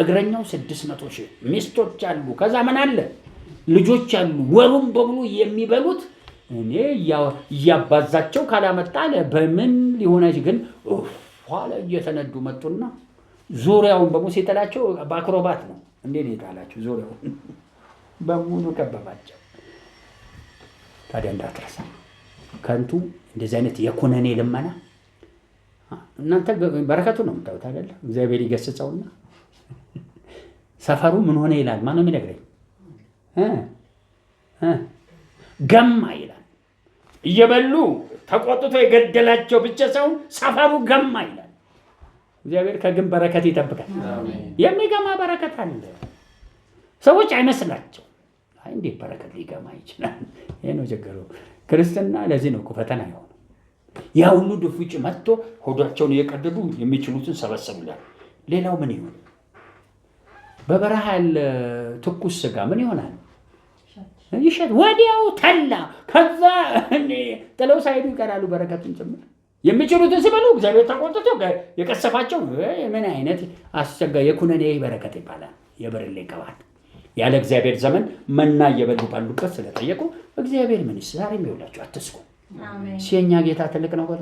እግረኛው 600,000 ሚስቶች አሉ። ከዛ ምን አለ? ልጆች አሉ። ወሩም በሙሉ የሚበሉት እኔ እያባዛቸው ካላመጣ በምን ሊሆነች ግን ኋላ እየተነዱ መጡና ዙሪያውን በሙሉ ሲጥላቸው በአክሮባት ነው እንዴ ነው የጣላቸው። ዙሪያውን በሙሉ ከበባቸው። ታዲያ እንዳትረሳ ከንቱ እንደዚህ አይነት የኩነኔ ልመና እናንተ በረከቱ ነው የምታዩት አይደለ? እግዚአብሔር ይገስጸውና ሰፈሩ ምን ሆነ ይላል። ማን ነው የሚነግረኝ? ገማ ይላል። እየበሉ ተቆጥቶ የገደላቸው ብቻ ሳይሆን ሰፈሩ ገማ ይላል። እግዚአብሔር ከግን በረከት ይጠብቃል። የሚገማ በረከት አለ። ሰዎች አይመስላቸው እንዴት በረከት ሊገማ ይችላል? ይሄ ነው ችግሩ። ክርስትና ለዚህ ነው ፈተና የሆነው። ያ ሁሉ ድፉጭ መጥቶ ሆዳቸውን እየቀደዱ የሚችሉትን ሰበሰቡላል። ሌላው ምን ይሆን? በበረሃ ያለ ትኩስ ስጋ ምን ይሆናል? ይሸት ወዲያው ተላ። ከዛ ጥለው ሳይሄዱ ይቀራሉ። በረከቱን ጭምር የሚችሉትን ሲበሉ እግዚአብሔር ተቆጥቶ የቀሰፋቸው ምን አይነት አስቸጋሪ የኩነኔ በረከት ይባላል። የብርሌ ቅባት ያለ እግዚአብሔር ዘመን መና እየበሉ ባሉበት ስለጠየቁ እግዚአብሔር ምን ዛሬም ይውላችሁ አትስቁ። ሲኛ ጌታ ትልቅ ነው በሉ።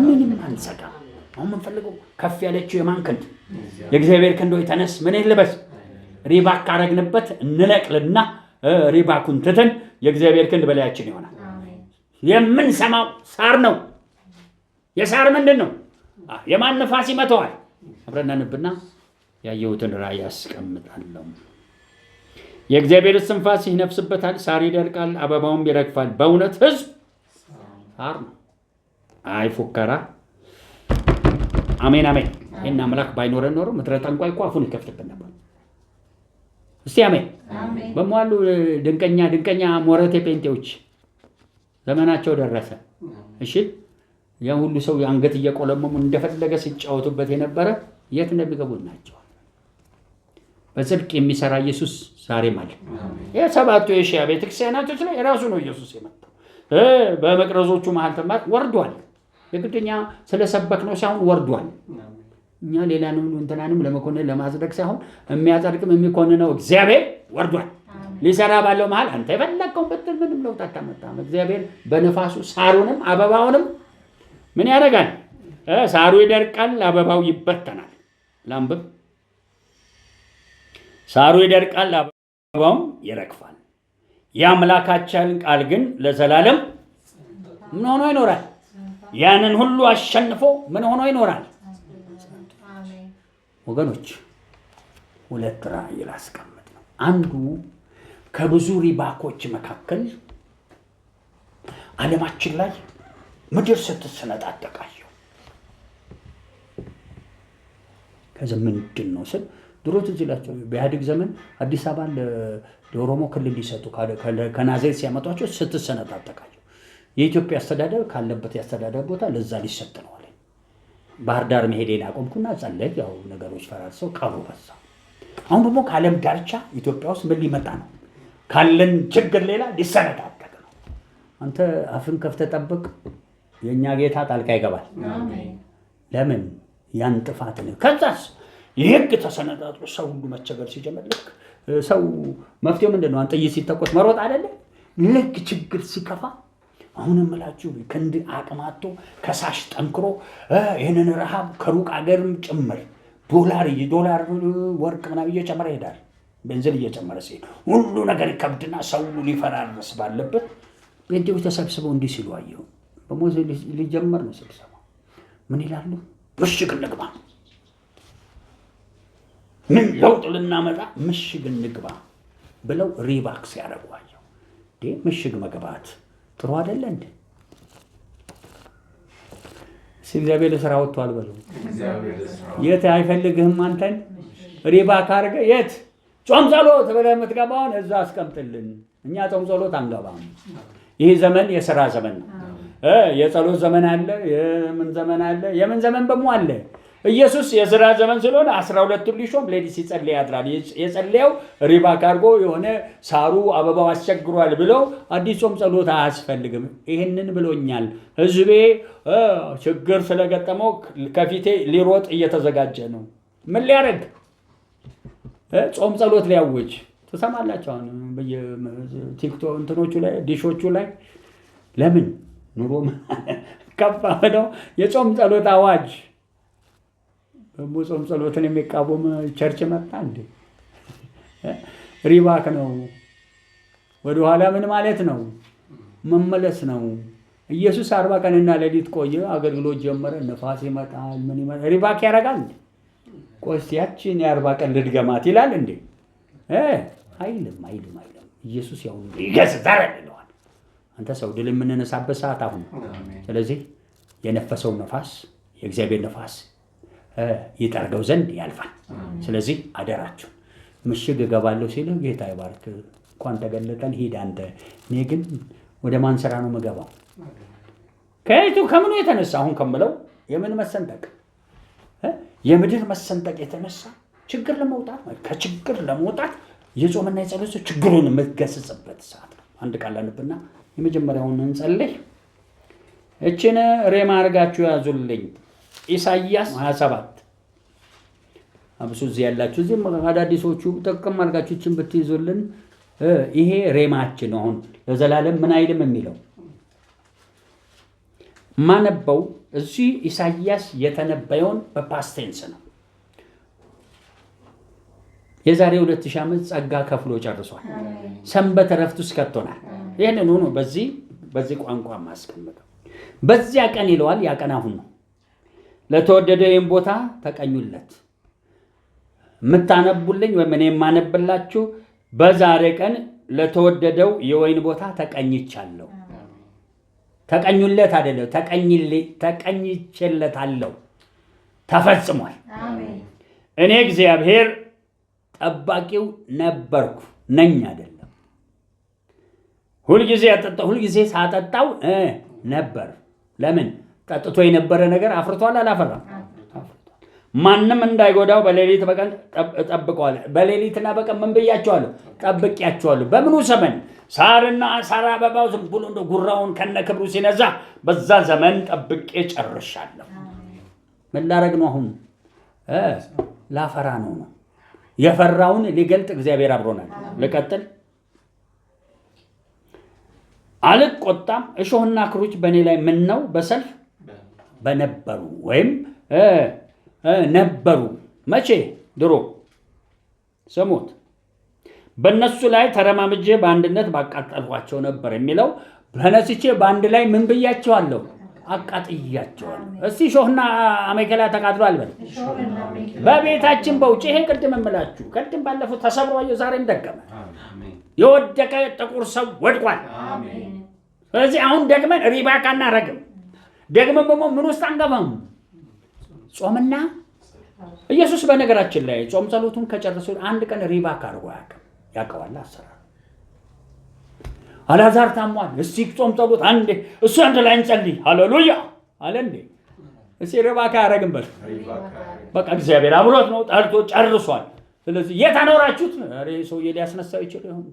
ምንም አንሰጋም። አሁን የምንፈልገው ከፍ ያለችው የማን ክንድ? የእግዚአብሔር ክንድ ሆይ ተነስ። ምን ልበስ? ሪባክ ካረግንበት እንለቅልና ሪባኩን ትተን የእግዚአብሔር ክንድ በላያችን ይሆናል። የምንሰማው ሳር ነው። የሳር ምንድን ነው? የማን ነፋስ ይመተዋል? አብረን እናንብና ያየሁትን ራእይ ያስቀምጣለሁ። የእግዚአብሔር እስትንፋስ ይነፍስበታል፣ ሳር ይደርቃል፣ አበባውም ይረግፋል። በእውነት ሕዝብ ሳር ነው። አይ ፉከራ። አሜን አሜን። ይህን አምላክ ባይኖረን ኖሮ ምድረ ጠንቋይ እኮ አፉን ይከፍትብን ነበር። እስቲ አሜን። በመዋሉ ድንቀኛ ሞረቴ ጴንጤዎች ዘመናቸው ደረሰ። እሺ ያ ሁሉ ሰው አንገት እየቆለመሙ እንደፈለገ ሲጫወቱበት የነበረ የት እንደሚገቡ ናቸው። በጽድቅ የሚሰራ ኢየሱስ ዛሬም አለ። የሰባቱ የሺያ ቤተክርስቲያናቶች ላይ ራሱ ነው ኢየሱስ የመጣው። በመቅረዞቹ መሃል ወርዷል። የግድኛ ስለሰበክ ነው ሳይሆን ወርዷል። እኛ ሌላ ነው እንትናንም ለመኮንን ለማጽደቅ ሳይሆን የሚያጸድቅም የሚኮንነው እግዚአብሔር ወርዷል። ሊሰራ ባለው መሃል አንተ የፈለግከውን ብትል ምንም ለውጥ አታመጣም። እግዚአብሔር በነፋሱ ሳሩንም አበባውንም ምን ያደርጋል? ሳሩ ይደርቃል፣ አበባው ይበተናል። ላምብብ ሳሩ ይደርቃል፣ አበባውም ይረግፋል። የአምላካችን ቃል ግን ለዘላለም ምን ሆኖ ይኖራል? ያንን ሁሉ አሸንፎ ምን ሆኖ ይኖራል? ወገኖች ሁለት ራእይ ላስቀምጥ ነው። አንዱ ከብዙ ሪባኮች መካከል ዓለማችን ላይ ምድር ስትሰነጣጠቃየው ከዚህ ምንድን ነው ስል ድሮ ትዝ ይላቸው በኢህአዴግ ዘመን አዲስ አበባን ለኦሮሞ ክልል ሊሰጡ ከናዝሬት ሲያመጧቸው ስትሰነጣጠቃየው የኢትዮጵያ አስተዳደር ካለበት የአስተዳደር ቦታ ለዛ ሊሰጥ ነው አለ። ባህር ዳር መሄዴን አቆምኩና ጸለይ። ያው ነገሮች ፈራርሰው ቀሩ በዛ። አሁን ደግሞ ከዓለም ዳርቻ ኢትዮጵያ ውስጥ ምን ሊመጣ ነው? ካለን ችግር ሌላ ሊሰነጣጠቅ ነው። አንተ አፍን ከፍተህ ጠብቅ። የእኛ ጌታ ጣልቃ ይገባል። ለምን? ያን ጥፋት ነው። ከዛስ የህግ ተሰነጣጥሮ ሰው ሁሉ መቸገር ሲጀምር ልክ ሰው መፍትሄው ምንድን ነው? አንተ ሲተኮስ መሮጥ አይደለ? ልክ ችግር ሲከፋ አሁንም እላችሁ ክንድ አቅማቶ ከሳሽ ጠንክሮ ይህንን ረሃብ ከሩቅ አገርም ጭምር ዶላር ወርቅ ምናምን እየጨመረ ይሄዳል። ቤንዚን እየጨመረ ሲሄድ ሁሉ ነገር ይከብድና ሰው ሊፈራርስ ባለበት ጴንጤዎች ተሰብስበው እንዲህ ሲሉ አየሁ። በሞት ሊጀመር ነው ስብሰባ። ምን ይላሉ? ምሽግ እንግባ፣ ምን ለውጥ ልናመጣ ምሽግ እንግባ ብለው ሪባክስ ያደረጉ አየሁ። ምሽግ መግባት ጥሩ አይደለ እንዴ? እግዚአብሔር ስራ ወጥቷል በለው። የት አይፈልግህም አንተን ሪባክ አድርገህ የት ጾም ጸሎት ብለህ የምትገባውን እዛ አስቀምጥልን። እኛ ጾም ጸሎት አንገባም። ይህ ዘመን የሥራ ዘመን ነው። የጸሎት ዘመን አለ፣ የምን ዘመን አለ፣ የምን ዘመን በሙ አለ። ኢየሱስ የሥራ ዘመን ስለሆነ 12ቱን ሊሾም ሌሊት ሲጸልይ ያድራል። የጸለየው ሪባክ አድርጎ የሆነ ሳሩ አበባው አስቸግሯል ብሎ አዲስ ጾም ጸሎት አያስፈልግም። ይህንን ብሎኛል። ህዝቤ ችግር ስለገጠመው ከፊቴ ሊሮጥ እየተዘጋጀ ነው። ምን ሊያደርግ? ጾም ጸሎት ሊያውጅ። ትሰማላችሁ አሁን በየቲክቶክ እንትኖቹ ላይ ዲሾቹ ላይ ለምን ኑሮ ከፋ ብለው የጾም ጸሎት አዋጅ። ደግሞ ጾም ጸሎትን የሚቃወም ቸርች መጣ እንዴ? ሪባክ ነው። ወደኋላ ምን ማለት ነው? መመለስ ነው። ኢየሱስ 40 ቀንና ሌሊት ቆየ፣ አገልግሎት ጀመረ። ነፋስ ይመጣል፣ ምን ይመጣል፣ ሪባክ ያደርጋል እንዴ? ቆስ ያቺን የ40 ቀን ልድገማት ይላል እንዴ? አይልም። ኢየሱስ ያው ይገስጻል ይለዋል። አንተ ሰው ድል የምንነሳበት ሰዓት አሁን። ስለዚህ የነፈሰው ነፋስ የእግዚአብሔር ነፋስ ይጠርገው ዘንድ ያልፋል። ስለዚህ አደራችሁ ምሽግ እገባለሁ ሲል ጌታ ይባርክ፣ እንኳን ተገለጠን ሂድ አንተ። እኔ ግን ወደ ማን ስራ ነው የምገባው? ከየቱ ከምኑ የተነሳ አሁን ከምለው የምን መሰንጠቅ የምድር መሰንጠቅ የተነሳ ችግር ለመውጣት ከችግር ለመውጣት የጾምና የጸሎት ችግሩን የምትገስጽበት ሰዓት ነው። አንድ ቃል አንብና የመጀመሪያውን እንጸልይ። እችን ሬማ አድርጋችሁ ያዙልኝ። ኢሳይያስ 27 አብሶ እዚህ ያላችሁ እዚህ አዳዲሶቹ ጠቅም አድርጋችሁ እችን ብትይዙልን ይሄ ሬማችን ነው። አሁን ለዘላለም ምን አይልም የሚለው ማነበው እዚህ ኢሳይያስ የተነበየውን በፓስቴንስ ነው። የዛሬ 2000 ዓመት ጸጋ ከፍሎ ጨርሷል። ሰንበት ረፍት ውስጥ ከቶናል። ይሄንን ሆኖ በዚህ ቋንቋ ማስቀመጠው በዚያ ቀን ይለዋል። ያ ቀን አሁን ነው። ለተወደደ ይህን ቦታ ተቀኙለት። የምታነቡልኝ ወይም እኔ የማነብላችሁ በዛሬ ቀን ለተወደደው የወይን ቦታ ተቀኝቻለሁ። ተቀኙለት አይደለም፣ ተቀኝቼለታለሁ። ተፈጽሟል። እኔ እግዚአብሔር ጠባቂው ነበርኩ ነኝ አይደለም። ሁልጊዜ ሳጠጣው ነበር። ለምን? ጠጥቶ የነበረ ነገር አፍርቷል አላፈራም? ማንም እንዳይጎዳው በሌሊት በቀን ጠብቀዋለሁ። በሌሊትና በቀን ምን ብያቸዋለሁ? ጠብቂያቸዋለሁ። በምኑ ዘመን? ሳርና ሳር አበባው ዝም ብሎ እንደ ጉራውን ከነክብሩ ሲነዛ በዛ ዘመን ጠብቄ ጨርሻለሁ። ምን ላረግ ነው አሁን? ላፈራ ነው። የፈራውን ሊገልጥ እግዚአብሔር አብሮናል። ልቀጥል። አልቆጣም። እሾህና ክሩች በእኔ ላይ ምን ነው በሰልፍ በነበሩ ወይም ነበሩ። መቼ? ድሮ። ስሙት። በእነሱ ላይ ተረማምጄ በአንድነት ባቃጠልኳቸው ነበር የሚለው በነስቼ በአንድ ላይ ምን ብያቸዋለሁ? አቃጥያቸዋለሁ። እስቲ እሾህና አሜከላ ተቃጥሏል በል። በቤታችን በውጭ። ይሄ ቅድም እምላችሁ ቅድም ባለፈው ተሰብሮ ዛሬም ደገመ። የወደቀ ጥቁር ሰው ወድቋል። ስለዚህ አሁን ደግመን ሪባካ እናረግም። ደግመን ደግሞ ምን ውስጥ አንገባም? ጾምና ኢየሱስ በነገራችን ላይ ጾም ጸሎቱን ከጨረሰ አንድ ቀን ሪባካ አድርጎ ያውቀዋል አሰራር። አልዓዛር ታሟል። እስቲ ጾም ጸሎት አንዴ እሱ አንድ ላይ እንጸልይ ሃሌሉያ አለ እንዴ። እስቲ ሪባካ ያረግንበት በቃ እግዚአብሔር አብሮት ነው። ጠርቶ ጨርሷል። ስለዚህ የታኖራችሁት ሰውዬ ሊያስነሳው ይችላል ይሁን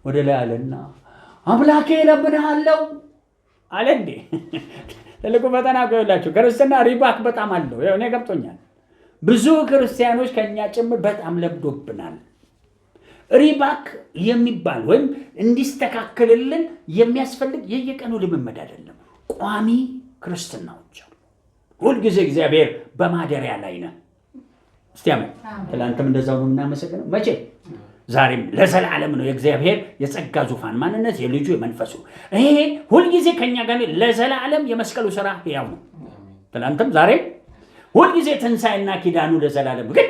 ወደ ላይ አለና አምላኬ እለምንሃለሁ አለ እንዴ። ትልቁ ፈተና ቆይላችሁ ክርስትና ሪባክ በጣም አለው። እኔ ገብቶኛል። ብዙ ክርስቲያኖች ከኛ ጭምር በጣም ለብዶብናል። ሪባክ የሚባል ወይም እንዲስተካከልልን የሚያስፈልግ የየቀኑ ልምምድ አይደለም። ቋሚ ክርስትናዎች አሉ። ሁልጊዜ እግዚአብሔር በማደሪያ ላይ ነው። እስቲ አሜን። ትላንትም እንደዛው ነው እናመሰግነው። መቼ? ዛሬም ለዘላለም ነው። የእግዚአብሔር የጸጋ ዙፋን ማንነት የልጁ የመንፈሱ ይሄ ሁልጊዜ ከኛ ጋር ለዘላለም የመስቀሉ ስራ ያው ነው። ትላንትም ዛሬም ሁልጊዜ ትንሣኤና ኪዳኑ ለዘላለም። ግን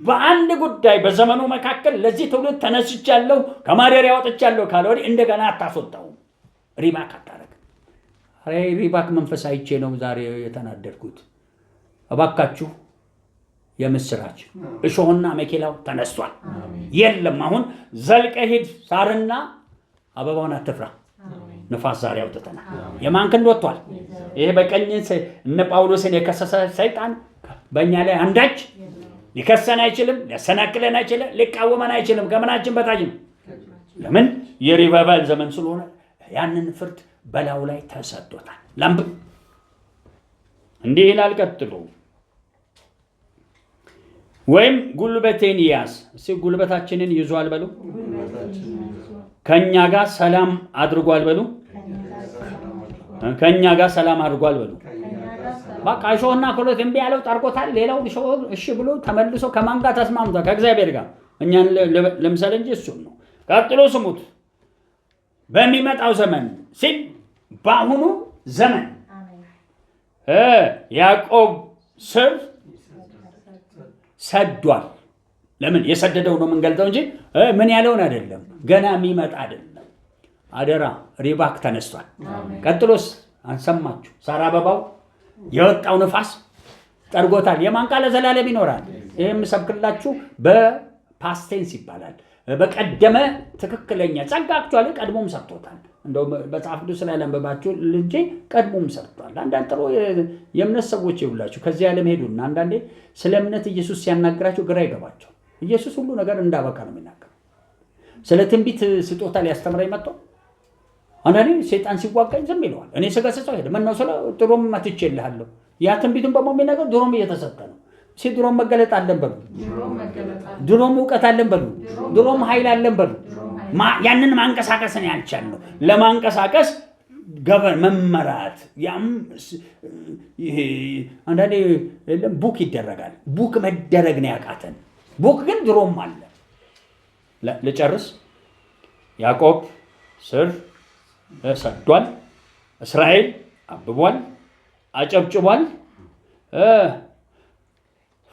በአንድ ጉዳይ በዘመኑ መካከል ለዚህ ትውልድ ተነስቻለሁ ከማደሪያ ወጥቻለሁ ካለ ወዲህ እንደገና አታስወጣውም። ሪባክ አታረግ። ሪባክ መንፈስ አይቼ ነው ዛሬ የተናደድኩት። እባካችሁ የምስራች እሾህና አሜከላው ተነስቷል። የለም አሁን ዘልቀ ሂድ፣ ሳርና አበባውን አትፍራ። ንፋስ ዛሬ አውጥተናል። የማን ክንድ ወጥቷል? ይሄ በቀኝ እነ ጳውሎስን የከሰሰ ሰይጣን በእኛ ላይ አንዳች ሊከሰን አይችልም፣ ሊያሰናክለን አይችልም፣ ሊቃወመን አይችልም። ከምናችን በታች ነው። ለምን? የሪቫይቫል ዘመን ስለሆነ ያንን ፍርድ በላዩ ላይ ተሰጥቶታል። ላምብ እንዲህ ይላል ቀጥሎ ወይም ጉልበቴን ያዝ። እስቲ ጉልበታችንን ይዟል በሉ። ከኛ ጋር ሰላም አድርጓል በሉ። ከኛ ጋር ሰላም አድርጓል በሉ። በቃ እሾህና ክሩች እምቢ ያለው ጠርቆታል። ሌላው እሺ ብሎ ተመልሶ ከማን ጋር ተስማምቷል? ከእግዚአብሔር ጋር። እኛን ለምሳሌ እንጂ እሱም ነው። ቀጥሎ ስሙት። በሚመጣው ዘመን ሲል በአሁኑ ዘመን ያዕቆብ ስር ሰዷል። ለምን? የሰደደው ነው የምንገልጠው እንጂ ምን ያለውን አይደለም። ገና የሚመጣ አይደለም። አደራ ሪባክ ተነስቷል። ቀጥሎስ አንሰማችሁ? ሳር አበባው የወጣው ንፋስ ጠርጎታል። የማን ቃል ለዘላለም ይኖራል? ይህም ሰብክላችሁ በፓስቴንስ ይባላል። በቀደመ ትክክለኛ ጸጋ አክቹዋሊ ቀድሞም ሰርቶታል። እንደው በመጽሐፍ ቅዱስ ላይ ለንበባችሁ እንጂ ቀድሞም ሰርቷል። አንዳንድ ጥሩ የእምነት ሰዎች ይውላችሁ ከዚህ ዓለም ሄዱና አንዳንዴ ስለ እምነት ኢየሱስ ሲያናግራቸው ግራ ይገባቸው። ኢየሱስ ሁሉ ነገር እንዳበቃ ነው የሚናገረው። ስለ ትንቢት ስጦታ ሊያስተምረኝ መጥቶ አንዳንዴ ሰይጣን ሲዋጋኝ ዝም ይለዋል። እኔ ስገስጸው ሄደ ምን ነው ስለ ድሮም መትቼልሃለሁ። ያ ትንቢቱን በመሆን የሚነገር ድሮም እየተሰጠ ነው። ድሮም መገለጥ አለን በሉ። ድሮም እውቀት አለን በሉ። ድሮም ኃይል አለን በሉ። ያንን ማንቀሳቀስ ነው ያልቻልነው። ለማንቀሳቀስ መመራት ያም አንዳንዴ ቡክ ይደረጋል። ቡክ መደረግ ነው ያቃተን። ቡክ ግን ድሮም አለ። ልጨርስ። ያዕቆብ ስር ሰዷል። እስራኤል አብቧል፣ አጨብጭቧል።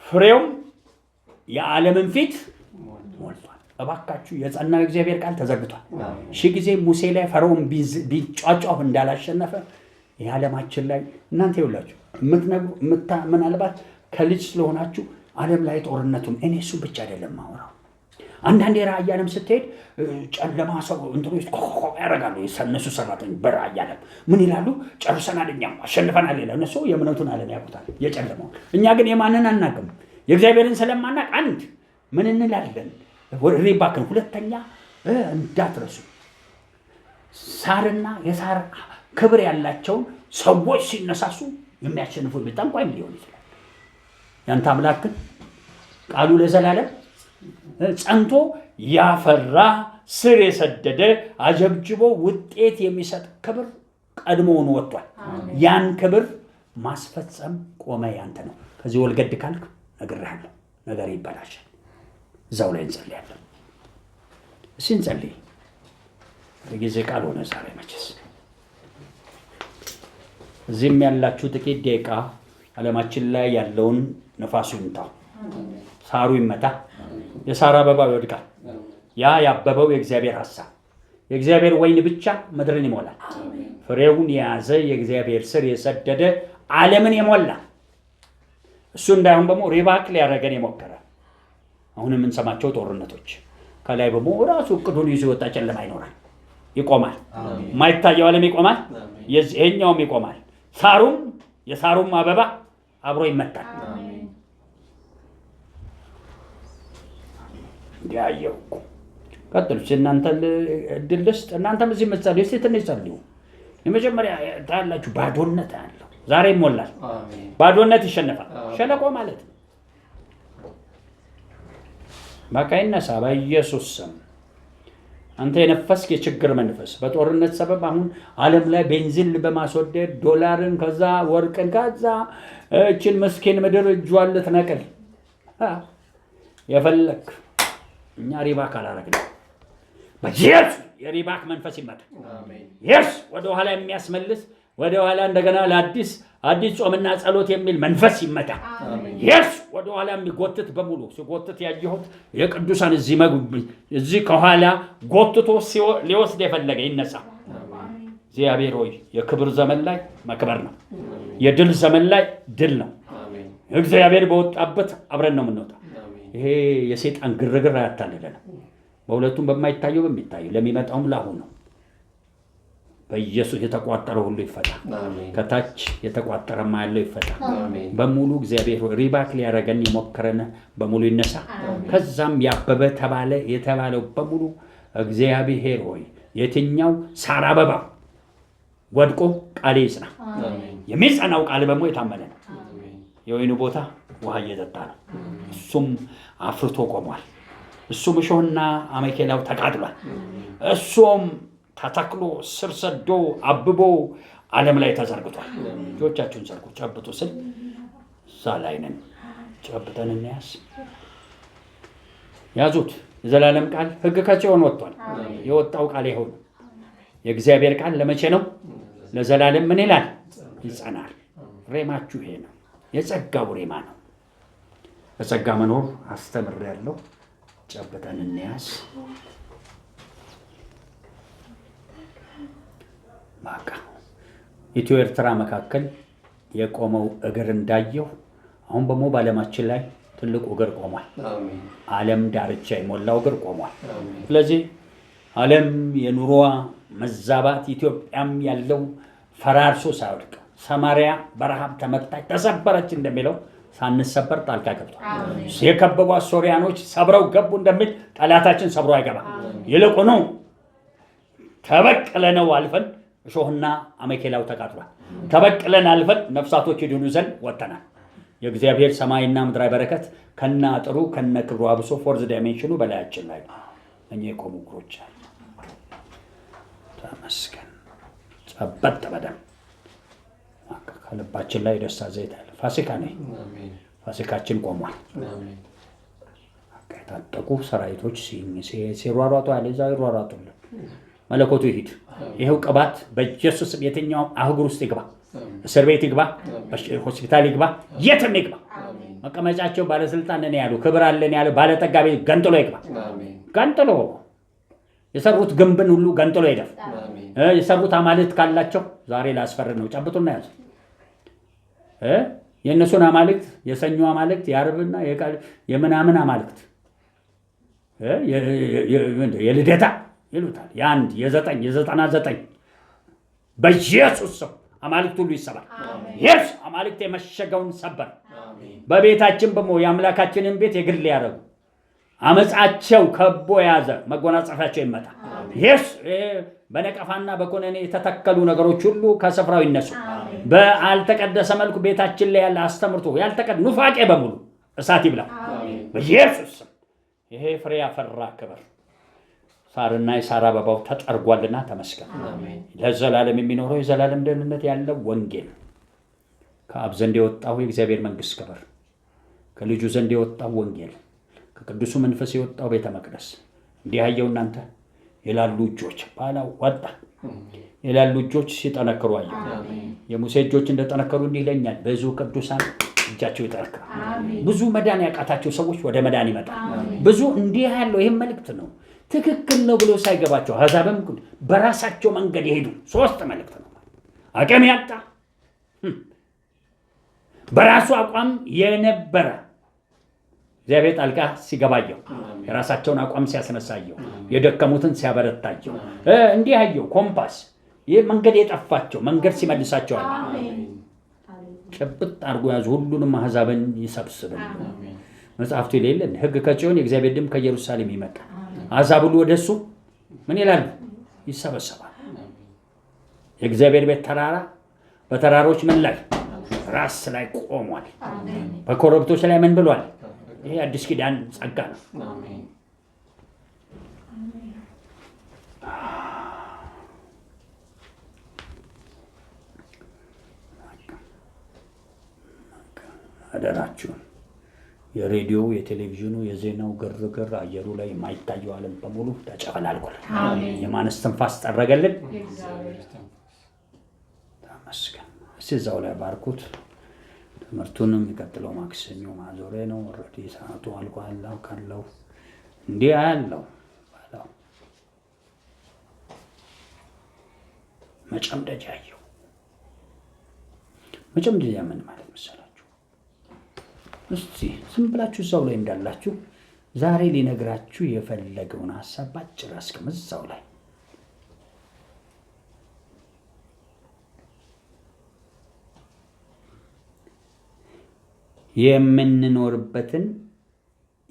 ፍሬውም የዓለምን ፊት ሞልቷል። እባካችሁ የጸና እግዚአብሔር ቃል ተዘርግቷል። ሺህ ጊዜ ሙሴ ላይ ፈርዖን ቢጫጫው እንዳላሸነፈ የዓለማችን ላይ እናንተ ይውላችሁ ምናልባት ከልጅ ስለሆናችሁ ዓለም ላይ ጦርነቱን እኔ እሱ ብቻ አይደለም ማወራው። አንዳንዴ ራእይ ዓለም ስትሄድ ጨለማ ሰው እንትኖች ያደርጋሉ። የሰነሱ ሰራተኞች በራእይ ዓለም ምን ይላሉ? ጨርሰናል፣ እኛም አሸንፈናል ይላሉ። እነሱ የእምነቱን ዓለም ያውቁታል፣ የጨለማው። እኛ ግን የማንን አናውቅም? የእግዚአብሔርን ስለማናውቅ አንድ ምን እንላለን? ሪባክን ሁለተኛ እንዳትረሱ። ሳርና የሳር ክብር ያላቸውን ሰዎች ሲነሳሱ የሚያሸንፉ ጠንቋይም ሊሆን ይችላል። ያንተ አምላክ ግን ቃሉ ለዘላለም ጸንቶ ያፈራ ስር የሰደደ አጀብጅቦ ውጤት የሚሰጥ ክብር ቀድሞውን ወጥቷል። ያን ክብር ማስፈጸም ቆመ ያንተ ነው። ከዚህ ወልገድ ካልክ ነግሬሃለሁ፣ ነገር ይበላሻል። እዛው ላይ እንጸልያለን። እሺ እንጸልይ። በጊዜ ቃል ሆነ ዛሬ መቼስ እዚህም ያላችሁ ጥቂት ደቂቃ ዓለማችን ላይ ያለውን ነፋሱ ይምታው፣ ሳሩ ይመታ፣ የሳር አበባ ይወድቃል። ያ ያበበው የእግዚአብሔር ሐሳብ የእግዚአብሔር ወይን ብቻ ምድርን ይሞላል። ፍሬውን የያዘ የእግዚአብሔር ስር የሰደደ ዓለምን የሞላ እሱ እንዳይሆን ደግሞ ሪባክ ሊያደርገን የሞከረ አሁን የምንሰማቸው ጦርነቶች ከላይ ደግሞ ራሱ እቅዱን ይዞ የወጣ ጨለማ ይኖራል፣ ይቆማል። የማይታየው ዓለም ይቆማል፣ ይሄኛውም ይቆማል። ሳሩም የሳሩም አበባ አብሮ ይመታል። እንዲያየው ቀጥሉ። እናንተ እድል ልስጥ። እናንተም እዚህ መጸልዩ እስቲ ትንሽ ጸልዩ። የመጀመሪያ ታላችሁ ባዶነት አለው ዛሬ ይሞላል። ባዶነት ይሸነፋል። ሸለቆ ማለት ነው። በቃ ይነሳ በኢየሱስ ስም። አንተ የነፈስክ የችግር መንፈስ በጦርነት ሰበብ አሁን ዓለም ላይ ቤንዚን በማስወደድ ዶላርን ከዛ ወርቅን ከዛ እችን መስኪን ምድር እጇን ልትነቅል የፈለክ እኛ ሪባክ አላረግንም። በኢየሱስ የሪባክ መንፈስ ይመጣ። ኢየሱስ ወደ ኋላ የሚያስመልስ ወደ ኋላ እንደገና ለአዲስ ጾምና ጸሎት የሚል መንፈስ ይመጣ። ኢየሱስ ወደ ኋላ የሚጎትት በሙሉ ሲጎትት ያየሁት የቅዱሳን እዚህ ከኋላ ጎትቶ ሊወስድ የፈለገ ይነሳ። እግዚአብሔር ሆይ የክብር ዘመን ላይ መክበር ነው። የድል ዘመን ላይ ድል ነው። እግዚአብሔር በወጣበት አብረን ነው የምንወጣ። ይሄ የሰይጣን ግርግር አያታልለንም። በሁለቱም በማይታየው በሚታየው ለሚመጣውም ላሁን ነው። በኢየሱስ የተቋጠረ ሁሉ ይፈታ። ከታች የተቋጠረማ ያለው ይፈታ በሙሉ። እግዚአብሔር ሪባክ ሊያረገን የሞከረን በሙሉ ይነሳ። ከዛም ያበበ ተባለ የተባለው በሙሉ እግዚአብሔር ሆይ የትኛው ሳር አበባ ወድቆ ቃል ይጽና። የሚጸናው ቃል በሞ የታመነ ነው። የወይኑ ቦታ ውሃ እየጠጣ ነው። እሱም አፍርቶ ቆሟል። እሱም እሾህና አሜኬላው ተቃጥሏል። እሱም ተተክሎ ስር ሰዶ አብቦ ዓለም ላይ ተዘርግቷል። እጆቻችሁን ዘርጉ። ጨብጡ ስል እዛ ላይ ነን። ጨብጠን እንያዝ። ያዙት። የዘላለም ቃል ሕግ ከጽዮን ወጥቷል። የወጣው ቃል ይሁን። የእግዚአብሔር ቃል ለመቼ ነው? ለዘላለም ምን ይላል? ይጸናል። ሬማችሁ ይሄ ነው። የጸጋው ሬማ ነው። በጸጋ መኖር አስተምሬያለሁ። ጨብጠን እንያዝ። በቃ ኢትዮ ኤርትራ መካከል የቆመው እግር እንዳየው አሁን ደግሞ በዓለማችን ላይ ትልቁ እግር ቆሟል። ዓለም ዳርቻ የሞላው እግር ቆሟል። ስለዚህ ዓለም የኑሮዋ መዛባት ኢትዮጵያም ያለው ፈራርሶ ሳይወድቅ ሰማሪያ በረሃብ ተመታች ተሰበረች እንደሚለው ሳንሰበር ጣልቃ ገብቷል። የከበቧት ሶሪያኖች ሰብረው ገቡ እንደሚል ጠላታችን ሰብሮ አይገባ። ይልቁኑ ተበቅለነው አልፈን እሾህና አሜኬላው ተቃጥሏል። ተበቅለን አልፈን ነፍሳቶች ይድኑ ዘንድ ወጥተናል። የእግዚአብሔር ሰማይና ምድራዊ በረከት ከነ አጥሩ ከነ ክብሩ አብሶ ፎርዝ ዳይሜንሽኑ በላያችን ላይ እኛ የቆሙ እግሮች አሉ። ተመስገን። ጸበጥ በደም ከልባችን ላይ ደስታ ዘይት አለ። ፋሲካ ነኝ። ፋሲካችን ቆሟል። የታጠቁ ሰራዊቶች ሲሯሯጡ ያለ እዛ ይሯሯጡልን። መለኮቱ ይሂድ። ይሄው ቅባት በኢየሱስ የትኛውም አህጉር ውስጥ ይግባ፣ እስር ቤት ይግባ፣ ሆስፒታል ይግባ፣ የትም ይግባ። መቀመጫቸው ባለስልጣን ነን ያሉ ክብር አለን ያሉ ባለጠጋ ቤት ገንጥሎ ይግባ። ገንጥሎ የሰሩት ግንብን ሁሉ ገንጥሎ ይደፍ። የሰሩት አማልክት ካላቸው ዛሬ ላስፈርድ ነው። ጨብጡና ያዙ። የእነሱን አማልክት የሰኞ አማልክት የአርብና የምናምን አማልክት የልደታ ይሉታል የአንድ የ99 በኢየሱስ ስም አማልክት ሁሉ ይሰባል። የስ አማልክት የመሸገውን ሰበር በቤታችን በሞ የአምላካችንን ቤት የግል ያደረጉ አመጻቸው ከቦ ያዘ መጎናጸፊያቸው ይመጣ። የስ በነቀፋና በኮነኔ የተተከሉ ነገሮች ሁሉ ከስፍራው ይነሱ። በአልተቀደሰ መልኩ ቤታችን ላይ ያለ አስተምርቶ ኑፋቄ በሙሉ እሳት ይብላ በኢየሱስ ስም። ይሄ ፍሬ ያፈራ ክብር ሳርና የሳር አበባው ተጠርጓልና ተመስገን። ለዘላለም የሚኖረው የዘላለም ደህንነት ያለው ወንጌል ከአብ ዘንድ የወጣው የእግዚአብሔር መንግሥት ክብር ከልጁ ዘንድ የወጣው ወንጌል ከቅዱሱ መንፈስ የወጣው ቤተ መቅደስ እንዲህ ያየው እናንተ የላሉ እጆች ባላው ወጣ የላሉ እጆች ሲጠነክሩ አየሁ። የሙሴ እጆች እንደጠነከሩ እንዲህ ይለኛል ብዙ ቅዱሳን እጃቸው ይጠነክራል። ብዙ መዳን ያቃታቸው ሰዎች ወደ መዳን ይመጣል። ብዙ እንዲህ ያለው ይህም መልእክት ነው ትክክል ነው ብሎ ሳይገባቸው አሕዛብም በራሳቸው መንገድ የሄዱ 3 መልእክት ነው። አቅም ያጣ በራሱ አቋም የነበረ እግዚአብሔር ጣልቃ ሲገባየው የራሳቸውን አቋም ሲያስነሳየው የደከሙትን ሲያበረታየው እንዲህ ያየው ኮምፓስ ይህ መንገድ የጠፋቸው መንገድ ሲመልሳቸው አለ። ጭብጥ አድርጎ ያዙ። ሁሉንም አሕዛብን ይሰብስብልን። መጽሐፍቱ የሌለን ሕግ ከጽዮን የእግዚአብሔር ድምፅ ከኢየሩሳሌም ይመጣ። አሕዛብ ሁሉ ወደሱ ምን ይላሉ? ይሰበሰባል። የእግዚአብሔር ቤት ተራራ በተራሮች ምን ላይ ራስ ላይ ቆሟል። በኮረብቶች ላይ ምን ብሏል? ይሄ አዲስ ኪዳን ጸጋ ነው። አደራችሁን የሬዲዮ የቴሌቪዥኑ የዜናው ግርግር አየሩ ላይ የማይታየው ዓለም በሙሉ ተጨፈላልቋል። የማንስ ትንፋስ ጠረገልን። ተመስገን። እስኪ እዛው ላይ ባርኩት። ትምህርቱን የሚቀጥለው ማክሰኞ ማዞሪያ ነው። ኦልሬዲ ሰዓቱ አልቋል። ካለው እንዲህ ያለው ባላው መጨምደጃ ያየው መጨምደጃ ምን ማለት መሰላችሁ? እስቲ ዝም ብላችሁ እዛው ላይ እንዳላችሁ ዛሬ ሊነግራችሁ የፈለገውን ሐሳብ ባጭር አስቀምጥ እዛው ላይ የምንኖርበትን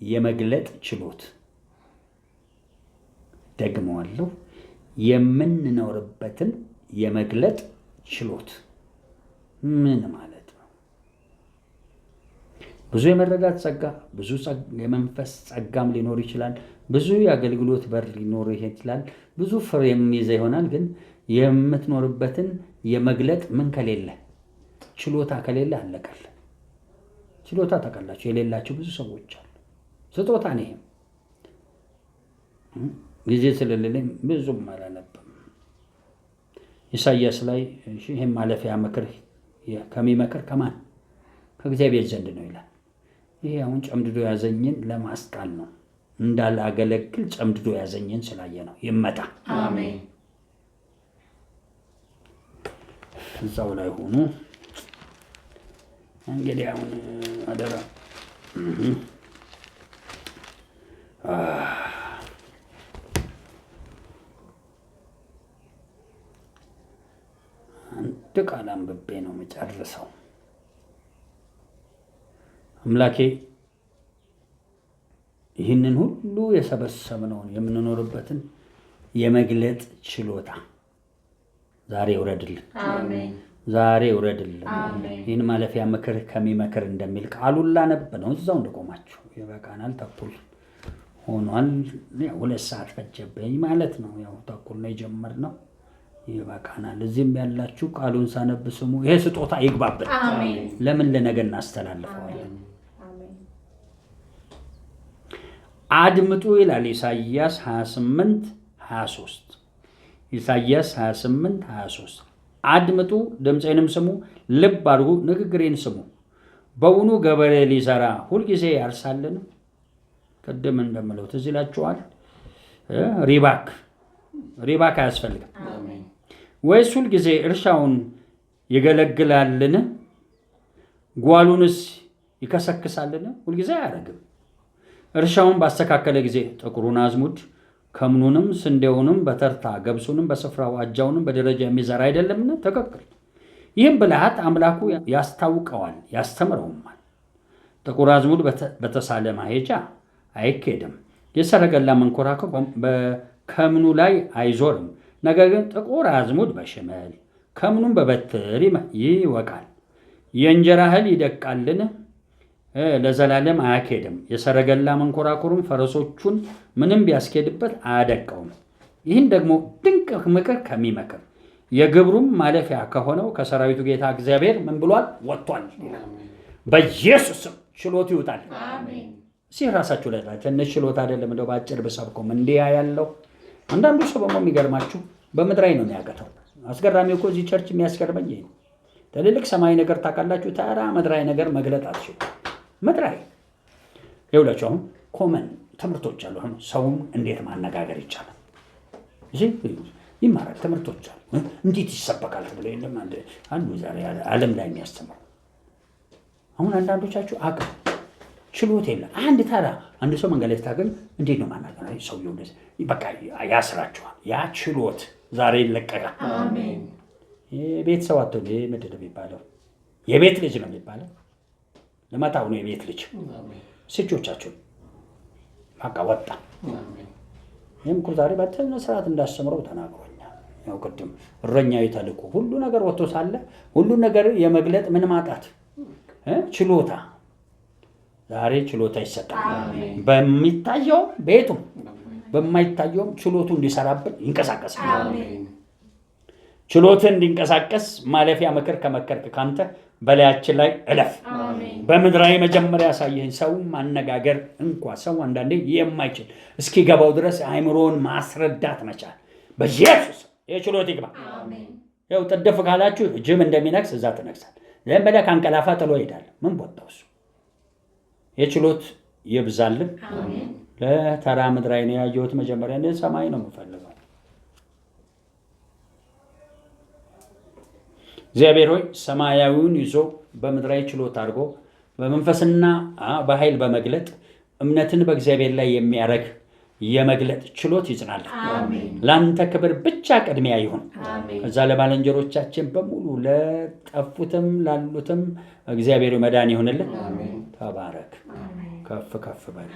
የመግለጥ ችሎት ደግመዋለሁ። የምንኖርበትን የመግለጥ ችሎት ምን ማለት ነው? ብዙ የመረዳት ጸጋ፣ ብዙ የመንፈስ ጸጋም ሊኖር ይችላል። ብዙ የአገልግሎት በር ሊኖር ይችላል። ብዙ ፍሬም ይዘህ ይሆናል። ግን የምትኖርበትን የመግለጥ ምን ከሌለ ችሎታ ከሌለ አለቀል። ችሎታ ታውቃላችሁ የሌላቸው ብዙ ሰዎች አሉ። ስጦታ ነው። ይሄም ጊዜ ስለሌለኝ ብዙም አላነብም። ኢሳይያስ ላይ ይሄም ማለፊያ ምክር ከሚመክር ከማን ከእግዚአብሔር ዘንድ ነው ይላል። ይሄ አሁን ጨምድዶ ያዘኝን ለማስጣል ነው። እንዳላገለግል ጨምድዶ ያዘኝን ስላየ ነው። ይመጣ። አሜን። እዛው ላይ ሆኑ። እንግዲህ አሁን አደራ አንድ ቃል አንብቤ ነው የምጨርሰው። አምላኬ ይህንን ሁሉ የሰበሰብነውን የምንኖርበትን የመግለጥ ችሎታ ዛሬ ውረድልን። አሜን። ዛሬ ውረድልን። ይህን ማለፊያ ምክር ከሚመክር እንደሚል ቃሉን ላነብ ነው። እዛው እንደቆማችሁ ይበቃናል። ተኩል ሆኗል። 2 ሰዓት ፈጀብኝ ማለት ነው። ያው ተኩል ነው የጀመርነው። ይበቃናል። እዚህም ያላችሁ ቃሉን ሳነብ ስሙ። ይሄ ስጦታ ይግባበት። ለምን ለነገ እናስተላልፈዋለን። አድምጡ ይላል ኢሳይያስ 28:23 ኢሳይያስ 28:23 አድምጡ፣ ድምፄንም ስሙ፣ ልብ አድርጉ፣ ንግግሬን ስሙ። በውኑ ገበሬ ሊዘራ ሁልጊዜ ያርሳልን? ቅድም እንደምለው ትዝ ይላችኋል። ሪባክ አያስፈልግም። ወይስ ሁልጊዜ እርሻውን ይገለግላልን? ጓሉንስ ይከሰክሳልን? ሁልጊዜ አያደርግም። እርሻውን ባስተካከለ ጊዜ ጥቁሩን አዝሙድ ከምኑንም ስንዴውንም በተርታ ገብሱንም በስፍራው አጃውንም በደረጃ የሚዘራ አይደለምን? ትክክል። ይህም ብልሃት አምላኩ ያስታውቀዋል ያስተምረውማል። ጥቁር አዝሙድ በተሳለ ማሄጃ አይኬድም፣ የሰረገላ መንኮራኩር ከምኑ ላይ አይዞርም። ነገር ግን ጥቁር አዝሙድ በሽመል ከምኑም በበትር ይወቃል። የእንጀራ እህል ይደቃልን? ለዘላለም አያኬድም። የሰረገላ መንኮራኩሩም ፈረሶቹን ምንም ቢያስኬድበት አያደቀውም። ይህን ደግሞ ድንቅ ምክር ከሚመክር የግብሩም ማለፊያ ከሆነው ከሰራዊቱ ጌታ እግዚአብሔር ምን ብሏል? ወጥቷል። በኢየሱስ ስም ችሎት ይውጣል። እዚህ ራሳችሁ ላይ ትንሽ ችሎት አይደለም እንደው በአጭር ብሰብኩም እንዲያ ያለው አንዳንዱ ሰው በሞ የሚገርማችሁ በምድራዊ ነው የሚያገተው። አስገራሚ እኮ እዚህ ቸርች የሚያስገርመኝ ይሄ ትልልቅ ሰማይ ነገር ታውቃላችሁ፣ ተራ ምድራዊ ነገር መግለጥ አትችሉ። ምድራዊ ይኸውላችሁ አሁን ኮመን ትምህርቶች አሉ። አሁን ሰውም እንዴት ማነጋገር ይቻላል እዚህ ይማራል። ትምህርቶች አሉ። እንዴት ይሰበካል ተብሎ የለም አንዱ ዛሬ ዓለም ላይ የሚያስተምሩ። አሁን አንዳንዶቻችሁ አቅም ችሎት የለም። አንድ ሰው መንገድ ላይ ስታገኝ እንዴት ነው ማናገር? ሰውየው በቃ ያስራችኋል። ያ ችሎት ዛሬ ይለቀቃል። አሜን። የቤት ሰው አትሆኑ። ምንድን ነው የሚባለው? የቤት ልጅ ነው የሚባለው። ለማታው ነው የቤት ልጅ። ስጆቻችሁ በቃ ወጣ። ይህም እኮ ዛሬ በተነ ስርዓት እንዳስተምረው ተናግሮኛል። ያው ቅድም እረኛዊ ተልእኮ ሁሉ ነገር ወጥቶ ሳለ ሁሉ ነገር የመግለጥ ምን ማጣት ችሎታ። ዛሬ ችሎታ ይሰጣል። በሚታየው ቤቱም በማይታየውም ችሎቱ እንዲሰራብን ይንቀሳቀሳል። ችሎት እንዲንቀሳቀስ ማለፊያ ምክር ከመከርክ ካንተ በላያችን ላይ እለፍ። በምድራዊ መጀመሪያ ያሳየኝ ሰው ማነጋገር እንኳ ሰው አንዳንዴ የማይችል እስኪገባው ድረስ አእምሮን ማስረዳት መቻል በኢየሱስ የችሎት ይግባ። ያው ጥድፍ ካላችሁ ጅብ እንደሚነክስ እዛ ትነክሳል። ዘን በላ ካንቀላፋ ጥሎ ይሄዳል። ምን ቦታው እሱ የችሎት ይብዛልን። ለተራ ምድራዊ ነው ያየሁት። መጀመሪያ እንደ ሰማይ ነው የምፈልገው። እግዚአብሔር ሆይ ሰማያዊውን ይዞ በምድራዊ ችሎት አድርጎ በመንፈስና በኃይል በመግለጥ እምነትን በእግዚአብሔር ላይ የሚያረግ የመግለጥ ችሎት ይጽናል። ለአንተ ክብር ብቻ ቅድሚያ ይሁን። ከዛ ለባልንጀሮቻችን በሙሉ ለጠፉትም ላሉትም እግዚአብሔር መዳን ይሁንልን። ተባረክ። ከፍ ከፍ በል።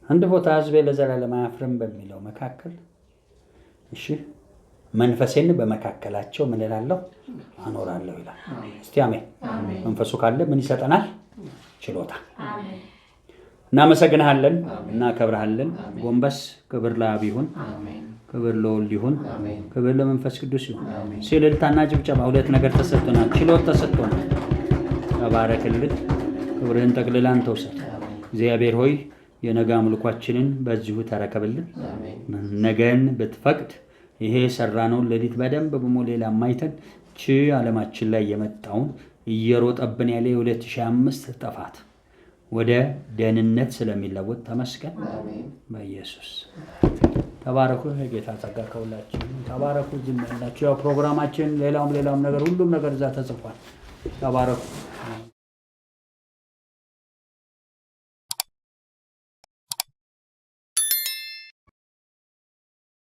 አንድ ቦታ ሕዝቤ ለዘላለም አያፍርም በሚለው መካከል እሺ መንፈሴን በመካከላቸው ምን እላለሁ አኖራለሁ ይላል። እስቲ አሜን። መንፈሱ ካለ ምን ይሰጠናል? ችሎታ። እናመሰግንሃለን፣ እናከብርሃለን። ጎንበስ። ክብር ለአብ ይሁን፣ ክብር ለወልድ ይሁን፣ ክብር ለመንፈስ ቅዱስ ይሁን። እልልታና ጭብጨባ። ሁለት ነገር ተሰጥቶናል፣ ችሎት ተሰጥቶናል። ተባረክልን። ክብርህን ጠቅልላን ተውሰድ። እግዚአብሔር ሆይ የነገ አምልኳችንን በዚሁ ተረከብልን። ነገን ብትፈቅድ ይሄ ሰራነውን ሌሊት በደንብ በሞ ሌላ ማይተን ዓለማችን ላይ የመጣውን እየሮጠብን ያለ የ2005 ጥፋት ወደ ደህንነት ስለሚለወጥ ተመስገን። በኢየሱስ ተባረኩ። የጌታ ጸጋ ከሁላችን ተባረኩ። ዝም ያላችሁ ያው ፕሮግራማችን ሌላውም ነገር ሁሉም ነገር እዛ ተጽፏል። ተባረኩ።